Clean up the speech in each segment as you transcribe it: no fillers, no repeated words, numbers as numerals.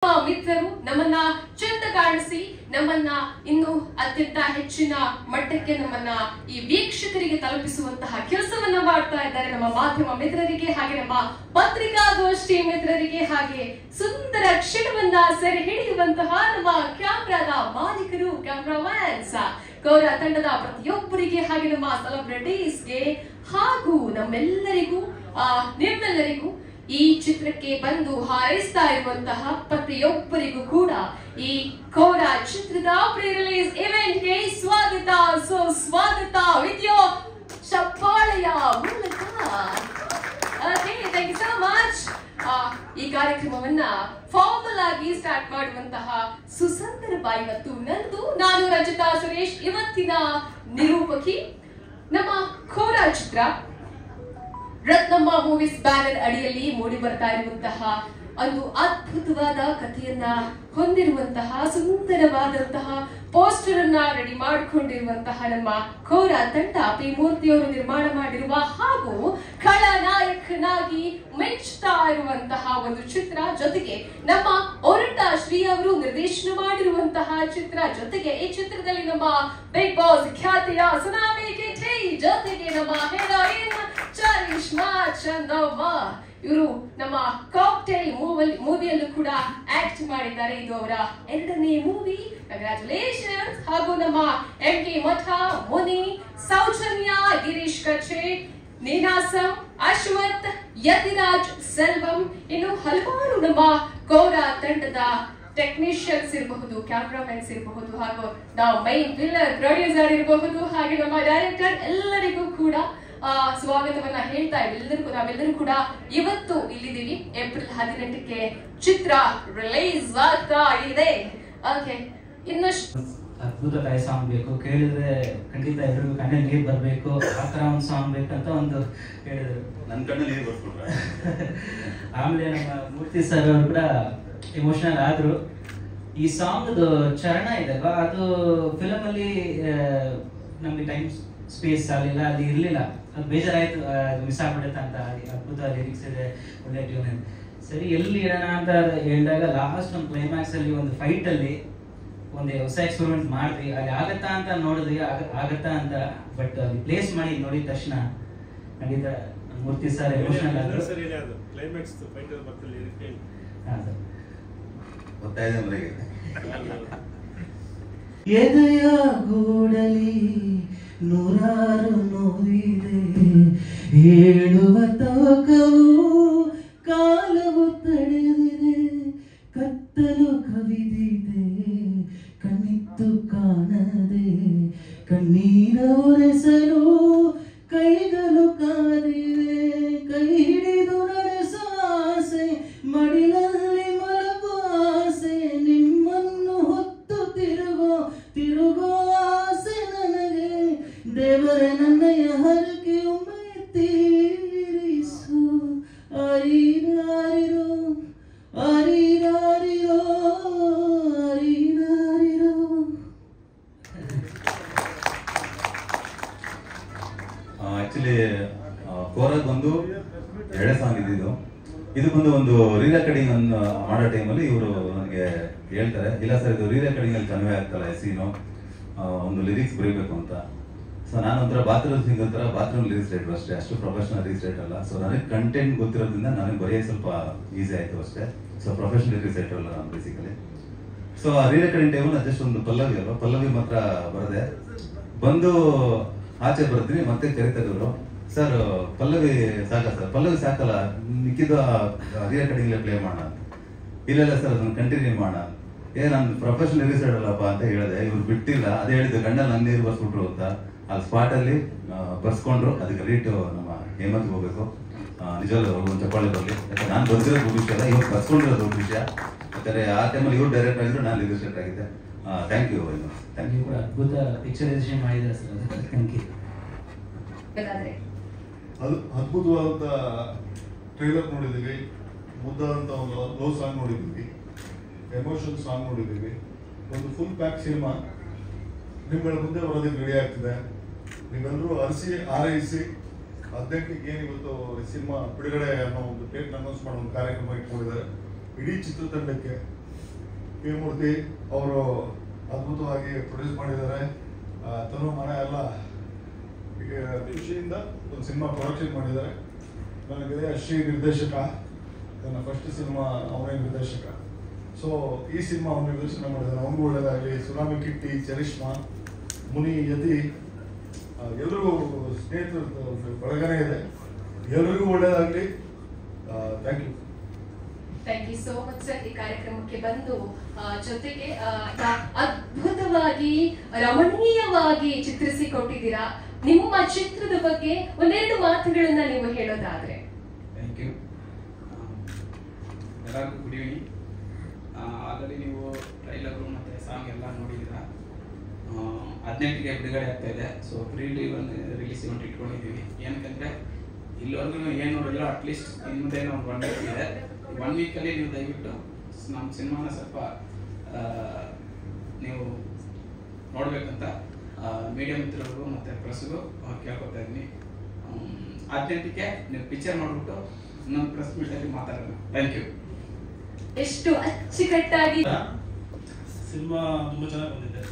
ಮಿತ್ರರು ನಮ್ಮನ್ನ ಚಂದ ಕಾಣಿಸಿ ನಮ್ಮನ್ನ ಇನ್ನು ಅತ್ಯಂತ ಹೆಚ್ಚಿನ ಮಟ್ಟಕ್ಕೆ ನಮ್ಮನ್ನ ಈ ವೀಕ್ಷಕರಿಗೆ ತಲುಪಿಸುವಂತಹ ಕೆಲಸವನ್ನ ಮಾಡ್ತಾ ಇದ್ದಾರೆ. ನಮ್ಮ ಮಾಧ್ಯಮ ಮಿತ್ರರಿಗೆ ಹಾಗೆ ನಮ್ಮ ಪತ್ರಿಕಾಗೋಷ್ಠಿ ಮಿತ್ರರಿಗೆ ಹಾಗೆ ಸುಂದರ ಕ್ಷಣವನ್ನ ಸೆರೆ ಹಿಡಿಯುವಂತಹ ನಮ್ಮ ಕ್ಯಾಮ್ರಾದ ಮಾಲೀಕರು, ಕ್ಯಾಮ್ರಾಮನ್ಸ್, ಗೌರ ತಂಡದ ಪ್ರತಿಯೊಬ್ಬರಿಗೆ ಹಾಗೆ ನಮ್ಮ ಸೆಲೆಬ್ರಿಟೀಸ್ಗೆ ಹಾಗೂ ನಿಮ್ಮೆಲ್ಲರಿಗೂ ಈ ಚಿತ್ರಕ್ಕೆ ಬಂದು ಹಾರೈಸ್ತಾ ಇರುವಂತಹ ಪ್ರತಿಯೊಬ್ಬರಿಗೂ ಕೂಡ ಈ ಕೋರ ಚಿತ್ರದ ಪ್ರೀ ರಿಲೀಸ್ ಇವೆಂಟ್ಗೆ ಸ್ವಾಗತ ವಿದ್ಯೋ ಚಪ್ಪಾಳೆಯ ಮೂಲಕ. Thank you so much. ಈ ಕಾರ್ಯಕ್ರಮವನ್ನ ಫಾರ್ಮಲ್ ಆಗಿ ಸ್ಟಾರ್ಟ್ ಮಾಡುವಂತಹ ಸುಸಂದರ್ಭ ಇವತ್ತು ನಂದು. ನಾನು ರಚಿತಾ ಸುರೇಶ್. ಇವತ್ತಿನ ನಿರೂಪಕಿ ನಮ್ಮ ಕೋರ ಚಿತ್ರ ರತ್ನಮ್ಮ ಮೂವೀಸ್ ಬ್ಯಾನರ್ ಅಡಿಯಲ್ಲಿ ಮೂಡಿ ಬರ್ತಾ ಇರುವಂತಹ ಒಂದು ಅದ್ಭುತವಾದ ಕಥೆಯನ್ನ ಹೊಂದಿರುವಂತಹ ಸುಂದರವಾದಂತಹ ಪೋಸ್ಟರ್ ಅನ್ನ ರೆಡಿ ಮಾಡಿಕೊಂಡಿರುವಂತಹ ನಮ್ಮ ಕೋರ ತಂಡ ಪಿ ಮೂರ್ತಿಯವರು ನಿರ್ಮಾಣ ಮಾಡಿರುವ ಹಾಗೂ ಖಳನಾಯಕನಾಗಿ ಮೆಚ್ಚುತ್ತಾ ಇರುವಂತಹ ಒಂದು ಚಿತ್ರ, ಜೊತೆಗೆ ನಮ್ಮ ಒರಟ ಶ್ರೀ ಅವರು ನಿರ್ದೇಶನ ಮಾಡಿರುವಂತಹ ಚಿತ್ರ, ಜೊತೆಗೆ ಈ ಚಿತ್ರದಲ್ಲಿ ನಮ್ಮ ಬಿಗ್ ಬಾಸ್ ಖ್ಯಾತಿಯ ಸುನಾಮಿ ಕಿಟಿ, ಜೊತೆಗೆ ನಮ್ಮ ಹೀರೋಯಿನ್ ಚರಿಷ್ಮಾ ಚಂದವ್ವ ಇವರು ನಮ್ಮ ಕಾಕ್ಟೇಲ್ ಮೂವಿಯಲ್ಲೂ ಕೂಡ ಆಕ್ಟ್ ಮಾಡಿದ್ದಾರೆ. ಇದು ಅವರ 2ನೇ ಮೂವಿ. ಕಂಗ್ರಾಚುಲೇಷನ್ಸ್. ಹಾಗೂ ನಮ್ಮ MK ಮಠ, ಮುನಿ, ಸೌಜನ್ಯ, ಗಿರೀಶ್ ಕಚ್ಚೆ, ನೀನಾಸಂ, ಅಶ್ವಥ್, ಯತಿರಾಜ್, ಸೆಲ್ವಂ, ಇನ್ನು ಹಲವಾರು ನಮ್ಮ ಕೋರ ತಂಡದ ಟೆಕ್ನಿಷಿಯನ್ಸ್ ಇರಬಹುದು, ಕ್ಯಾಮ್ರಾಮನ್ಸ್ ಇರಬಹುದು, ಹಾಗೂ ನಾವು ಮೈನ್ ವಿಲ್ಲರ್ ಪ್ರೊಡ್ಯೂಸರ್ ಇರಬಹುದು, ಹಾಗೆ ನಮ್ಮ ಡೈರೆಕ್ಟರ್ ಎಲ್ಲರಿಗೂ ಕೂಡ ಸ್ವಾಗತವನ್ನ ಹೇಳ್ತಾ ನಾವೆಲ್ಲರೂ ಕೂಡ ಇವತ್ತು ಇಲ್ಲಿದ್ದೀವಿ. ಏಪ್ರಿಲ್ 18ಕ್ಕೆ ಚಿತ್ರ ರಿಲೀಸ್ ಆಗ್ತಾ ಇದೆ. ಓಕೆ, ಇನ್ನಷ್ಟು ಅದ್ಭುತ ತಾಯಿ ಸಾಂಗ್ ಬೇಕು, ಕೇಳಿದ್ರೆ ಖಂಡಿತ ಎಲ್ರಿಗೂ ಕಣ್ಣಲ್ಲಿ ನೀರು ಬರಬೇಕು, ಆ ಥರ ಒಂದು ಸಾಂಗ್ ಬೇಕಂತ ಒಂದು ಹೇಳಿದ್ರು. ನನ್ನ ಕಣ್ಣಲ್ಲಿ ನೀರು ಬರ್ಸ್ಬಿಟ್ರೆ ಆಮೇಲೆ ನಮ್ಮ ಮೂರ್ತಿ ಸರ್ ಅವರು ಕೂಡ ಎಮೋಷನಲ್ ಆದ್ರು. ಈ ಸಾಂಗ್ದು ಚರಣ ಇದಲ್ವಾ, ಅದು ಫಿಲಮ್ ಅಲ್ಲಿ ನಮಗೆ ಟೈಮ್ ಸ್ಪೇಸ್ ಆಗಲಿಲ್ಲ, ಅಲ್ಲಿ ಇರಲಿಲ್ಲ, ಅದು ಬೇಜಾರಾಯ್ತು, ಮಿಸ್ ಆಗ್ಬಿಡುತ್ತೆ ಅಂತ. ಅದ್ಭುತ ಲಿರಿಕ್ಸ್ ಇದೆ, ಒಳ್ಳೆ ಟ್ಯೂನ್. ಸರಿ ಎಲ್ಲಿ ಇಡೋಣ ಅಂತ ಹೇಳಿದಾಗ ಲಾಸ್ಟ್ ಒಂದು ಕ್ಲೈಮ್ಯಾಕ್ಸ್ ಅಲ್ಲಿ ಒಂದು ಫೈಟ್ ಅಲ್ಲಿ ಒಂದು ಹೊಸ ಎಕ್ಸ್ಪೆರಿಮೆಂಟ್ ಮಾಡಿದ್ವಿ. ಅಲ್ಲಿ ಆಗತ್ತಾ ಅಂತ ನೋಡಿದ್ವಿ, ಆಗತ್ತಾ ಅಂತ. ಬಟ್ ಅಲ್ಲಿ ಪ್ಲೇಸ್ ಮಾಡಿ ನೋಡಿದ ತಕ್ಷಣ ಖಂಡಿತ ಮೂರ್ತಿ ಸರ್ ಎಮೋಷನಲ್ ಆದ್ರು. ಎದೆಯ ಗೂಡಲಿ ನೂರಾರು ನೋವಿದೆ, ಹೇಳುವ ತವಕವು ಕಾಲವು ತಡೆದಿದೆ, ಕತ್ತಲು ಕವಿದಿದೆ, ಕಣ್ಣಿತ್ತು ಕಾಣದೆ, ಕಣ್ಣೀರ ಒರೆಸಲು ಕೈಗಳು ಕಾದಿವೆ, ಕೈ ಹಿಡಿದು ನಡೆಸುವ ಆಸೆ, ಮಡಿಲಲ್ಲಿ ಮಲಗುವ ಆಸೆ, ನಿಮ್ಮನ್ನು ಹೊತ್ತು ತಿರುಗೋ ಆಸೆ ನನಗೆ, ದೇವರೇ ನನ್ನಯ ಹರಕೆ ಒಮ್ಮೆ ತೀರಿಸು. ಆರಿರಾರಿರೋ ಆರಿರಾರಿರೋ ಆರಿರಾರಿರೋ. ಆಕ್ಚುಲಿ ಕೋರದ್ ಬಂದು 2 ಸಾಂಗ್ ಇದ್ದಿದ್ದು. ಇದು ಬಂದು ಒಂದು ರೀ ರೆಕಾರ್ಡಿಂಗ್ ಅನ್ನು ಮಾಡೋ ಟೈಮಲ್ಲಿ ಇವರು ನನಗೆ ಹೇಳ್ತಾರೆ, ಇಲ್ಲ ಸರ್ ಇದು ರೀ ರೆಕಾರ್ಡಿಂಗ್ ಅಲ್ಲಿ ಕನ್ವೆ ಆಗ್ತಲ್ಲ ಸೀನು, ಒಂದು ಲಿರಿಕ್ಸ್ ಬರೀಬೇಕು ಅಂತ. ಸೊ ನಾನು ಒಂಥರ ಬಾತ್ರೂಮ್ ಸಿಂಗ್ ಒಂಥರ ಬಾತ್ರೂಮ್ ಲಿರಿಕ್ಸ್ ರೈಟರ್ ಅಷ್ಟೇ, ಅಷ್ಟು ಪ್ರೊಫೆಷನಲ್ ಲಿರಿಕ್ಸ್ ರೈಟರ್ ಅಲ್ಲ. ಸೊ ನನಗೆ ಕಂಟೆಂಟ್ ಗೊತ್ತಿರೋದ್ರಿಂದ ನನಗೆ ಬರೆಯೋಕೆ ಸ್ವಲ್ಪ ಈಸಿ ಆಯಿತು ಅಷ್ಟೇ. ಸೊ ಪ್ರೊಫೆಷನಲ್ ಲಿರಿಕ್ಸ್ ರೈಟರ್ ಅಲ್ಲ ನಾನು ಬೇಸಿಕಲಿ. ಸೊ ಆ ರೀ ರೆಕಾರ್ಡಿಂಗ್ ಟೈಮಲ್ಲಿ ಜಸ್ಟ್ ಒಂದು ಪಲ್ಲವಿ ಮಾತ್ರ ಬರದೆ ಬಂದು ಆಚೆ ಬರ್ತೀನಿ, ಮತ್ತೆ ಕರಿತಿದ್ರು, ಸರ್ ಪಲ್ಲವಿ ಸಾಕ ಸರ್, ಪಲ್ಲವಿ ಸಾಕಲ್ಲ, ಮಿಕ್ಕಿದ ರೀ ರೆಕಾರ್ಡಿಂಗ್ ಪ್ಲೇ ಮಾಡೋಣ. ಇಲ್ಲ ಸರ್ ಅದನ್ನು ಕಂಟಿನ್ಯೂ ಮಾಡೋಣ. ನಾನು ಪ್ರೊಫೆಷನಲ್ ಲಿರಿಕ್ಸ್ ರೈಟರ್ಲ್ಲಪ್ಪ ಅಂತ ಹೇಳಿದೆ. ಇವ್ರು ಬಿಟ್ಟಿಲ್ಲ, ಅದೇ ಹೇಳಿದ್ದು ಗಂಡಲ್ಲಿ ನನ್ನ ನೀರು ಬರ್ಸ್ಬಿಟ್ರು ಅಂತ. ಅಲ್ಲಿ ಸ್ಪಾಟಲ್ಲಿ ಬರ್ಸ್ಕೊಂಡ್ರು. ಅದಕ್ಕೆ ರೀಟು ನಮ್ಮ ಹೇಮಂತ್ಗೆ ಹೋಗ್ಬೇಕು. ನಿಜವಾಗ್ಲೂ ಒಂದು ಚಪ್ಪಾಳೆ ಬರಲಿ, ಯಾಕಂದ್ರೆ ನಾನು ಬರ್ದಿರೋದು ದೊಡ್ಡ ವಿಷಯ ಅಲ್ಲ, ಇವಾಗ ಬರ್ಸ್ಕೊಂಡಿರೋದು ದೊಡ್ಡ ವಿಷಯ. ಯಾಕಂದರೆ ಆ ಟೈಮಲ್ಲಿ ಇವ್ರು ಡೈರೆಕ್ಟ್ ಆಗಿದ್ರು, ನಾನು ಲಿರಿಕ್ಸ್ ರೈಟರ್ ಆಗಿದ್ದೆ. Thank you. Thank you. ಅದ್ಭುತ ಪಿಕ್ಚರೈಸೇಷನ್ ಮಾಡಿದ್ದಾರೆ ಸರ್, ಥ್ಯಾಂಕ್ ಯು. ಅದ್ಭುತವಾದಂಥ ಟ್ರೈಲರ್ ನೋಡಿದ್ದೀವಿ, ಮುದ್ದಾದಂಥ ಒಂದು ಲವ್ ಸಾಂಗ್ ನೋಡಿದ್ದೀವಿ, ಎಮೋಷನ್ ಸಾಂಗ್ ನೋಡಿದ್ದೀವಿ. ಒಂದು ಫುಲ್ ಪ್ಯಾಕ್ ಸಿನಿಮಾ ನಿಮ್ಗಳ ಮುಂದೆ ಬರೋದಕ್ಕೆ ರೆಡಿ ಆಗ್ತಿದೆ. ನೀವೆಲ್ಲರೂ ಆರೈಸಿ 18ಕ್ಕೆ ಏನು ಇವತ್ತು ಸಿನಿಮಾ ಬಿಡುಗಡೆ ಅನ್ನೋ ಒಂದು ಡೇಟ್ ಅನೌನ್ಸ್ ಮಾಡೋ ಒಂದು ಕಾರ್ಯಕ್ರಮ ಇಟ್ಕೊಂಡಿದ್ದಾರೆ. ಇಡೀ ಚಿತ್ರತಂಡಕ್ಕೆ ಪಿ ಮೂರ್ತಿ ಅವರು ಅದ್ಭುತವಾಗಿ ಪ್ರೊಡ್ಯೂಸ್ ಮಾಡಿದ್ದಾರೆ. ತನು ಮನ ಎಲ್ಲ ಈಗ ಖುಷಿಯಿಂದ ಒಂದು ಸಿನಿಮಾ ಪ್ರೊಡಕ್ಷನ್ ಮಾಡಿದ್ದಾರೆ. ನನ್ನ ಗೆಳೆಯ ಶ್ರೀ ನಿರ್ದೇಶಕ, ನನ್ನ ಫಸ್ಟ್ ಸಿನಿಮಾ ಅವನೇ ನಿರ್ದೇಶಕ. ಸೊ ಈ ಸಿನಿಮಾ ಅವನು ನಿರ್ದೇಶನ ಮಾಡಿದ್ದಾನೆ. ಅವನಿಗೂ ಒಳ್ಳೇದಾಗಲಿ. ಸುನಾಮಿ ಕಿಟ್ಟಿ, ಚರಿಷ್ಮಾ, ಮುನಿ, ಯತಿ ಎಲ್ಲರಿಗೂ ಸ್ನೇಹಿತರು ಬಳಗನೇ ಇದೆ. ಎಲ್ಲರಿಗೂ ಒಳ್ಳೇದಾಗಲಿ. Thank you. Thank you so much sir. ಈ ಕಾರ್ಯಕ್ರಮಕ್ಕೆ ಬಂದು ಜೊತೆಗೆ ಅದ್ಭುತವಾಗಿ ರಮಣೀಯವಾಗಿ ಚಿತ್ರಿಸಿಕೊಟ್ಟಿದ್ದೀರಾ. ನಿಮ್ಮ ಚಿತ್ರದ ಬಗ್ಗೆ ಒಂದೆರಡು ಮಾತುಗಳನ್ನ ನೀವು ಹೇಳೋದಾದ್ರೆ. Thank you. ಎಲ್ಲರಿಗೂ ಗುಡ್ ಈವ್ನಿಂಗ್. ಆಲ್ರೆಡಿ ನೀವು ಟ್ರೈಲರು ಮತ್ತು ಸಾಂಗ್ ಎಲ್ಲ ನೋಡಿದ್ದೀರಾ. 18ಗೆ ಬಿಡುಗಡೆ ಆಗ್ತಾ ಇದೆ. ಸೊ ಪ್ರೀ ರಿಲೀಸ್ ಇವೆಂಟ್ ಇಟ್ಕೊಂಡಿದ್ದೀವಿ. ಏನಕ್ಕಂದರೆ ಇಲ್ಲಿವರೆಗೂ ಏನು ನೋಡಿದ್ರು ಅಟ್ಲೀಸ್ಟ್ ಇನ್ನು ಮುಂದೆ ಒಂದು 1 ವೀಕ್ ಇದೆ. 1 ವೀಕಲ್ಲಿ ನೀವು ದಯವಿಟ್ಟು ನಮ್ಮ ಸಿನಿಮಾನ ಸ್ವಲ್ಪ ನೀವು ನೋಡಬೇಕಂತ ಮೀಡಿಯಂ ಮಿತ್ರರಿಗೂ ಮತ್ತು ಪ್ರೆಸ್ಗೂ ಕೇಳ್ಕೊತಾ ಇದ್ದೀನಿ. 18ಕ್ಕೆ ನೀವು ಪಿಕ್ಚರ್ ಮಾಡಿಬಿಟ್ಟು ಇನ್ನೊಂದು ಪ್ರೆಸ್ ಮೀಟಲ್ಲಿ ಮಾತಾಡೋಣ. Thank you. ಎಷ್ಟು ಅಚ್ಚುಕಟ್ಟಾಗಿ ಸಿನಿಮಾ ತುಂಬ ಚೆನ್ನಾಗಿ ಬಂದಿದೆ.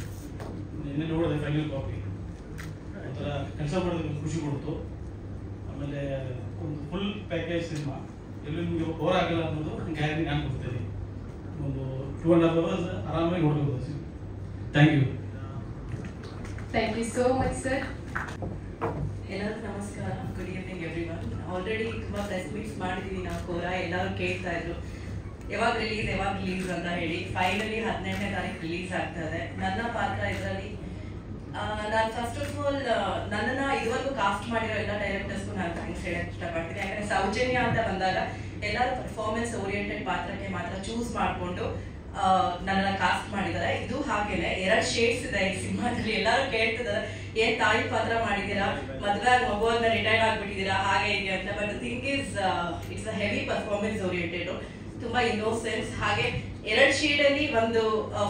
ನಿನ್ನೆ ನೋಡಿದೆ ಫೈನಲ್ ಕಾಪಿ. ಒಂಥರ ಕೆಲಸ ಮಾಡೋದಕ್ಕೆ ಖುಷಿ ಕೊಡ್ತು. ಆಮೇಲೆ ಒಂದು ಫುಲ್ ಪ್ಯಾಕೇಜ್ ಸಿನಿಮಾ. ಎಲ್ಲೂ ನಿಮಗೆ ಬೋರ್ ಆಗಲ್ಲ ಅನ್ನೋದು ಗ್ಯಾರಂಟಿ ನಾನು ಕೊಡ್ತೇನೆ. ಒಂದು 2.5 hours ಆರಾಮಾಗಿ ನೋಡ್ಬೋದು cinema. Thank you. Thank you so much sir. ಎಲ್ಲರಿಗೂ ನಮಸ್ಕಾರ. Good evening everyone. ಆಲ್ರೆಡಿ ತುಂಬ ಪ್ರೆಸ್ ಮೀಟ್ಸ್ ಮಾಡಿದ್ದೀವಿ ನಾವು ಕೋರಾ. ಎಲ್ಲರೂ ಕೇಳ್ತಾ ಇದ್ರು ಯಾವಾಗ ರಿಲೀಸ್ ಅಂತ ಹೇಳಿ. ಫೈನಲಿ 17ನೇ ತಾರೀಕು ರಿಲೀಸ್ ಆಗ್ತಾ ಇದೆ. ನನ್ನ ಪಾತ್ರ ಇದರಲ್ಲಿ ನಾನು ಫಸ್ಟ್ ಆಫ್ ಆಲ್ ನನ್ನನ್ನು ಇದುವರೆಗೂ ಕಾಸ್ಟ್ ಮಾಡಿರೋ ಎಲ್ಲ ಡೈರೆಕ್ಟರ್ಸ್ಗೂ ನಾನು ಥ್ಯಾಂಕ್ಸ್ ಹೇಳಕ್ಕೆ ಇಷ್ಟಪಡ್ತೀನಿ. ಯಾಕಂದರೆ ಸೌಜನ್ಯ ಅಂತ ಬಂದಾಗ ಎಲ್ಲರೂ ಪರ್ಫಾರ್ಮೆನ್ಸ್ ಓರಿಯೆಂಟೆಡ್ ಪಾತ್ರಕ್ಕೆ ಮಾತ್ರ ಚೂಸ್ ಮಾಡಿಕೊಂಡು ನನ್ನನ್ನು ಕಾಸ್ಟ್ ಮಾಡಿದ್ದಾರೆ. ಇದು ಹಾಗೇನೆ 2 ಶೇಡ್ಸ್ ಇದೆ ಈ ಸಿನಿಮಾದಲ್ಲಿ. ಎಲ್ಲರೂ ಕೇಳ್ತಿದ್ದಾರೆ ಏನ್ ತಾಯಿ ಪಾತ್ರ ಮಾಡಿದ್ದೀರಾ, ಮದುವೆ ಆಗಿ ಮಗುವನ್ನ ರಿಟೈರ್ಡ್ ಆಗ್ಬಿಟ್ಟಿದ್ದೀರಾ ಹಾಗೆ ಹೀಗೆ ಅಂತ. But think is it's a heavy performance oriented, ತುಂಬಾ ಇನ್ನೋಸೆನ್ಸ್. ಹಾಗೆ 2 ಶೇಡಲ್ಲಿ ಒಂದು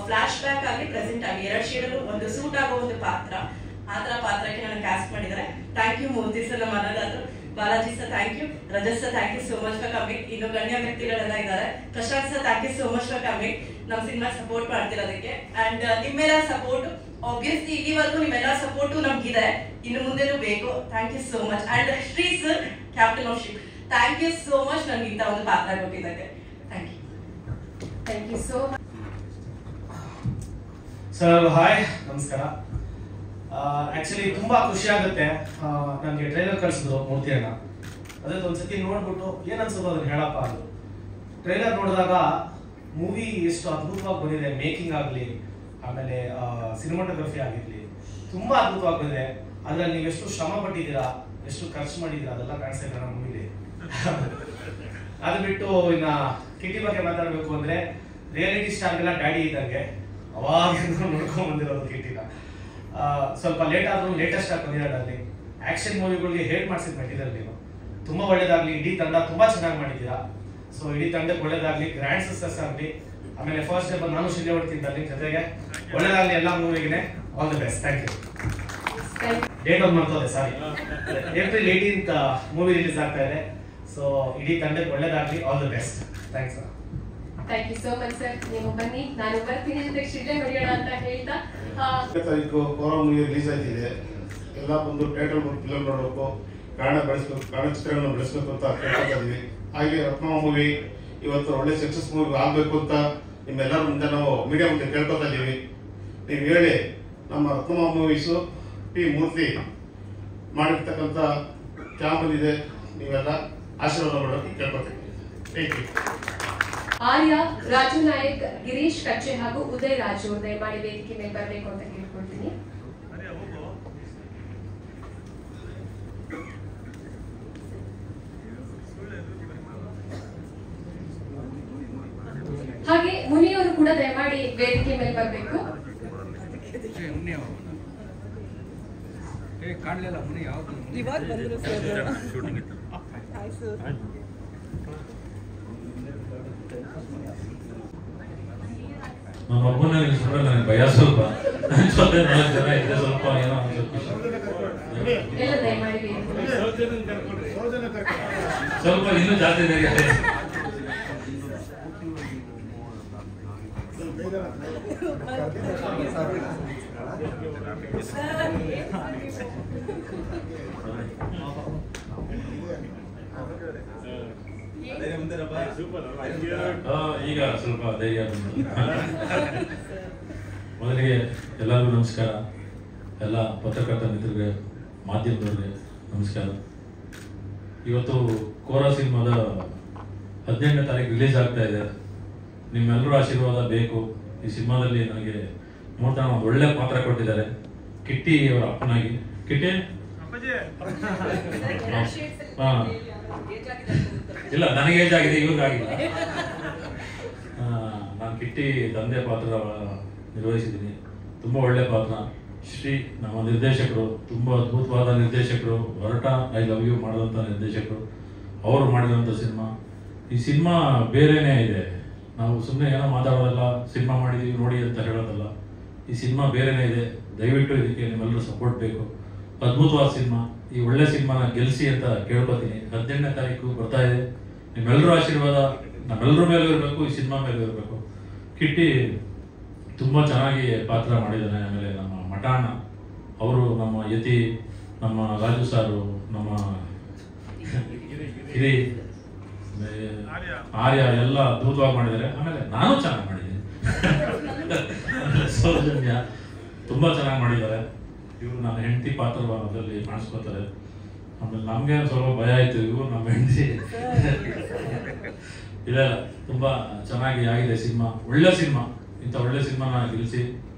ಫ್ಲಾಶ್ ಬ್ಯಾಕ್ ಆಗಿ ಪ್ರೆಸೆಂಟ್ ಆಗಿ 2 ಶೇಡಲ್ಲೂ ಒಂದು ಸೂಟ್ ಆಗೋ ಒಂದು ಪಾತ್ರ, ಆ ಥರ ಪಾತ್ರಕ್ಕೆ ನಾನು ಕ್ಯಾಸ್ಟ್ ಮಾಡಿದ್ದಾರೆ. ಥ್ಯಾಂಕ್ ಯು ಮೂರ್ತಿ ಸರ್, ನಮ್ಮ ಅನ್ನದಾತರು. Balaji sir thank you. Rajat sir thank you so much for coming. ಇನ್ನು ಗಣ್ಯ ವ್ಯಕ್ತಿಗಳೆಲ್ಲ ಇದ್ದಾರೆ. Prashanth sir thank you so much for coming, ನಮ್ಮ ಸಿನಿಮಾ ಸಪೋರ್ಟ್ ಮಾಡ್ತಿರೋದಕ್ಕೆ. ಅಂಡ್ ನಿಮ್ಮೆಲ್ಲ ಸಪೋರ್ಟ್ ಆಬ್ವಿಯಸ್ಲಿ ಇಲ್ಲಿವರೆಗೂ ನಿಮ್ಮೆಲ್ಲ ಸಪೋರ್ಟು ನಮ್ಗಿದೆ, ಇನ್ನು ಮುಂದೆನೂ ಬೇಕು. Thank you so much. And Shri sir, captain of ship, thank you so much ನನಗೆ ಇಂಥ ಒಂದು ಪಾತ್ರ ಕೊಟ್ಟಿದ್ದಕ್ಕೆ. Thank you. Thank you so much sir. Hi, ನಮಸ್ಕಾರ. ಆಕ್ಚುಲಿ ತುಂಬಾ ಖುಷಿ ಆಗುತ್ತೆ. ನನಗೆ ಟ್ರೈಲರ್ ಕಳಿಸಿದ್ರು ಮೂರ್ತಿ ಅಣ್ಣ. ಅದಕ್ಕೆ ಒಂದ್ಸತಿ ನೋಡ್ಬಿಟ್ಟು ಏನ್ ಅನ್ಸೋದು ಅದನ್ನ ಹೇಳಪ್ಪ ಅದು. ಟ್ರೈಲರ್ ನೋಡಿದಾಗ ಮೂವಿ ಎಷ್ಟು ಅದ್ಭುತವಾಗಿ ಬಂದಿದೆ. ಮೇಕಿಂಗ್ ಆಗಲಿ, ಆಮೇಲೆ ಸಿನಿಮಾಟೋಗ್ರಫಿ ಆಗಿರ್ಲಿ, ತುಂಬಾ ಅದ್ಭುತವಾಗಿ ಬಂದಿದೆ. ಅದ್ರಲ್ಲಿ ನೀವು ಎಷ್ಟು ಶ್ರಮ ಪಟ್ಟಿದ್ದೀರಾ, ಎಷ್ಟು ಖರ್ಚು ಮಾಡಿದ್ದೀರಾ ಅದೆಲ್ಲ ಕಾಣಿಸ್ತಾ ಇದೆ ನಮ್ಮ ಮೂವಿಲಿ. ಅದು ಬಿಟ್ಟು ಇನ್ನ ಕಿಟಿ ಬಗ್ಗೆ ಮಾತಾಡಬೇಕು ಅಂದ್ರೆ ರಿಯಾಲಿಟಿ ಸ್ಟಾರ್ಗೆಲ್ಲ ಡ್ಯಾಡಿ ಇದ್ದಂಗೆ ಅವಾಗ ನೋಡ್ಕೊಂಡ್ ಬಂದಿರೋದು ಕಿಟಿನ. ಸ್ವಲ್ಪ ಲೇಟ್ ಆದ್ರೂ ಲೇಟೆಸ್ಟ್ ಆಗಿ ಬಂದಿದ್ದಾರೆ. ಅಲ್ಲಿ ಆಕ್ಷನ್ ಮೂವಿಗಳಿಗೆ ಹೇಟ್ ಮಾಡಿಸಿದ್ ಮೆಟೀರಿಯಲ್ ನೀವು ತುಂಬಾ ಒಳ್ಳೇದಾಗ್ಲಿ. ಇಡೀ ತಂಡ ತುಂಬಾ ಚೆನ್ನಾಗಿ ಮಾಡಿದ್ದೀರಾ. ಸೊ ಇಡೀ ತಂಡಕ್ಕೆ ಒಳ್ಳೇದಾಗ್ಲಿ, ಗ್ರ್ಯಾಂಡ್ ಸಕ್ಸಸ್ ಆಗಲಿ. ಆಮೇಲೆ ಫಸ್ಟ್ ಡೇ ಬಂದು ನಾನು ಶಿಲ್ಲೆ ಹೊಡ್ತೀನಿ ಜೊತೆಗೆ ಒಳ್ಳೇದಾಗ್ಲಿ ಎಲ್ಲ ಮೂವಿಗೆ. All the best. Thank you. Date ಒಂದು ಮಾಡ್ತದೆ, ಸಾರಿ, April 18th ಮೂವಿ ರಿಲೀಸ್ ಆಗ್ತಾ ಇದೆ. ಸೊ ಇಡೀ ತಂಡಕ್ಕೆ ಒಳ್ಳೇದಾಗ್ಲಿ. All the best. Thanks sir. Thank you so much sir. ನೀವು ಬನ್ನಿ, ನಾನು ಬರ್ತೀನಿ ಜೊತೆಗೆ ಶಿಲ್ಲೆ ಹೊಡೆಯೋಣ ಅಂತ ಹೇಳ್ತಾ. ತಾರೀಕು ಕೋರಾ ಮೂವಿ ರಿಲೀಸ್ ಆಯ್ತಿದೆ. ಎಲ್ಲ ಬಂದು ಥಿಯೇಟರ್ ಬಂದು ಫಿಲಮ್ ನೋಡಬೇಕು, ಕನ್ನಡ ಬೆಳೆಸ್ಬೇಕು, ಕನ್ನಡ ಚಿತ್ರಗಳನ್ನು ಬೆಳೆಸ್ಬೇಕು ಅಂತ ಕೇಳ್ತಾ ಇದೀವಿ. ಹಾಗೆ ರತ್ನ ಮೂವಿ ಇವತ್ತು ಒಳ್ಳೆ ಸಕ್ಸಸ್ ಮೂವಿ ಆಗಬೇಕು ಅಂತ ನಿಮ್ಮೆಲ್ಲರ ಮುಂದೆ ನಾವು ಮೀಡಿಯಾ ಮುಂದೆ ಕೇಳ್ಕೊತಾ ಇದ್ದೀವಿ. ನೀವು ಹೇಳಿ ನಮ್ಮ ರತ್ನ ಮೂವೀಸು ಪಿ ಮೂರ್ತಿ ಮಾಡಿರ್ತಕ್ಕಂಥ ಕ್ಯಾಂಪ್ ಇದೆ, ನೀವೆಲ್ಲ ಆಶೀರ್ವಾದ ಮಾಡೋಕೆ ಕೇಳ್ಕೊತೀವಿ. Thank you. ಆರ್ಯ, ರಾಜು ನಾಯಕ್, ಗಿರೀಶ್ ಕಚ್ಚೆ ಹಾಗೂ ಉದಯ್ ರಾಜು ದಯಮಾಡಿ ವೇದಿಕೆ ಮೇಲೆ ಬರಬೇಕು ಅಂತ ಕೇಳ್ಕೊಳ್ತೀನಿ. ಹಾಗೆ ಮುನಿಯವರು ಕೂಡ ದಯಮಾಡಿ ವೇದಿಕೆ ಮೇಲೆ ಬರಬೇಕು. ಇವಾಗ ಬಂದ್ರು ಸರ್. ನಮ್ಮ ಅಮ್ಮನ ನಿಲ್ಸ್ಕೊಂಡ್ರೆ ನನಗೆ ಭಯ ಸ್ವಲ್ಪ. ನನ್ನ ಜೊತೆ 4 ಜನ ಇದ್ರೆ ಸ್ವಲ್ಪ ಏನೋ ಎಲ್ಲ ದಯಮಾಡಿ ಸ್ವಲ್ಪ ಇನ್ನೂ ಜಾಸ್ತಿ ಇದೆ. ಈಗ ಸ್ವಲ್ಪ ಧೈರ್ಯ ಬಂತು. ಮೊದಲಿಗೆ ಎಲ್ಲರಿಗೂ ನಮಸ್ಕಾರ. ಎಲ್ಲ ಪತ್ರಕರ್ತ ಮಿತ್ರರಿಗೆ, ಮಾಧ್ಯಮದವ್ರಿಗೆ ನಮಸ್ಕಾರ. ಇವತ್ತು ಕೋರಾ ಸಿನಿಮಾದ 18ನೇ ತಾರೀಕು ರಿಲೀಸ್ ಆಗ್ತಾ ಇದೆ. ನಿಮ್ಮೆಲ್ಲರೂ ಆಶೀರ್ವಾದ ಬೇಕು. ಈ ಸಿನಿಮಾದಲ್ಲಿ ನನಗೆ ಮೂರ್ತನ ಒಂದು ಒಳ್ಳೆ ಪಾತ್ರ ಕೊಟ್ಟಿದ್ದಾರೆ, ಕಿಟ್ಟಿ ಅವರ ಅಪ್ಪನಾಗಿ. ಕಿಟ್ಟಿ ಇಲ್ಲ, ನನಗೆ ಏಜ್ ಆಗಿದೆ, ಇವ್ರಿಗಾಗಿಲ್ಲ. ನಾನು ಕಿಟ್ಟಿ ತಂದೆ ಪಾತ್ರ ನಿರ್ವಹಿಸಿದ್ದೀನಿ. ತುಂಬ ಒಳ್ಳೆ ಪಾತ್ರ. ಶ್ರೀ ನಮ್ಮ ನಿರ್ದೇಶಕರು, ತುಂಬ ಅದ್ಭುತವಾದ ನಿರ್ದೇಶಕರು, ಹೊರಟ ಐ ಲವ್ ಯು ಮಾಡಿದಂಥ ನಿರ್ದೇಶಕರು, ಅವರು ಮಾಡಿದಂಥ ಸಿನಿಮಾ. ಈ ಸಿನಿಮಾ ಬೇರೆನೇ ಇದೆ. ನಾವು ಸುಮ್ಮನೆ ಏನೋ ಮಾತಾಡೋದಲ್ಲ, ಸಿನಿಮಾ ಮಾಡಿದೀವಿ ನೋಡಿ ಅಂತ ಹೇಳೋದಲ್ಲ. ಈ ಸಿನಿಮಾ ಬೇರೆನೇ ಇದೆ. ದಯವಿಟ್ಟು ಇದಕ್ಕೆ ನಿಮ್ಮೆಲ್ಲರೂ ಸಪೋರ್ಟ್ ಬೇಕು. ಅದ್ಭುತವಾದ ಸಿನಿಮಾ. ಈ ಒಳ್ಳೆ ಸಿನಿಮಾನ ಗೆಲ್ಲಿಸಿ ಅಂತ ಕೇಳ್ಕೊತೀನಿ. 18ನೇ ತಾರೀಕು ಬರ್ತಾ ಇದೆ. ನಿಮ್ಮೆಲ್ಲರೂ ಆಶೀರ್ವಾದ ನಮ್ಮೆಲ್ಲರ ಮೇಲೂ ಇರಬೇಕು, ಈ ಸಿನಿಮಾ ಮೇಲೂ ಇರಬೇಕು. ಕಿಟ್ಟಿ ತುಂಬ ಚೆನ್ನಾಗಿ ಪಾತ್ರ ಮಾಡಿದ್ದಾನೆ. ಆಮೇಲೆ ನಮ್ಮ ಮಠಾಣ ಅವರು, ನಮ್ಮ ಯತಿ, ನಮ್ಮ ರಾಜು ಸಾರು, ನಮ್ಮ ಹಿರಿ ಆರ್ಯ ಎಲ್ಲ ಅದ್ಭುತವಾಗಿ ಮಾಡಿದ್ದಾರೆ. ಆಮೇಲೆ ನಾನು ಚೆನ್ನಾಗಿ ಮಾಡಿದ್ದೀನಿ. ಸೌಜನ್ಯ ತುಂಬ ಚೆನ್ನಾಗಿ ಮಾಡಿದ್ದಾರೆ. ಇವರು ನನ್ನ ಹೆಂಡತಿ ಪಾತ್ರದಲ್ಲಿ ಕಾಣಿಸ್ಕೋತಾರೆ. ಆಮೇಲೆ ನಮಗೆ ಸ್ವಲ್ಪ ಭಯ ಆಯ್ತು, ಇವರು ನಮ್ಮ ಹೆಂಡತಿ ಇದೆಲ್ಲ ತುಂಬ ಚೆನ್ನಾಗಿ ಆಗಿದೆ ಸಿನಿಮಾ. ಒಳ್ಳೆ ಸಿನಿಮಾ. ಇಂಥ ಒಳ್ಳೆ ಸಿನಿಮಾನ ಗೆಲ್ಲಿಸಿ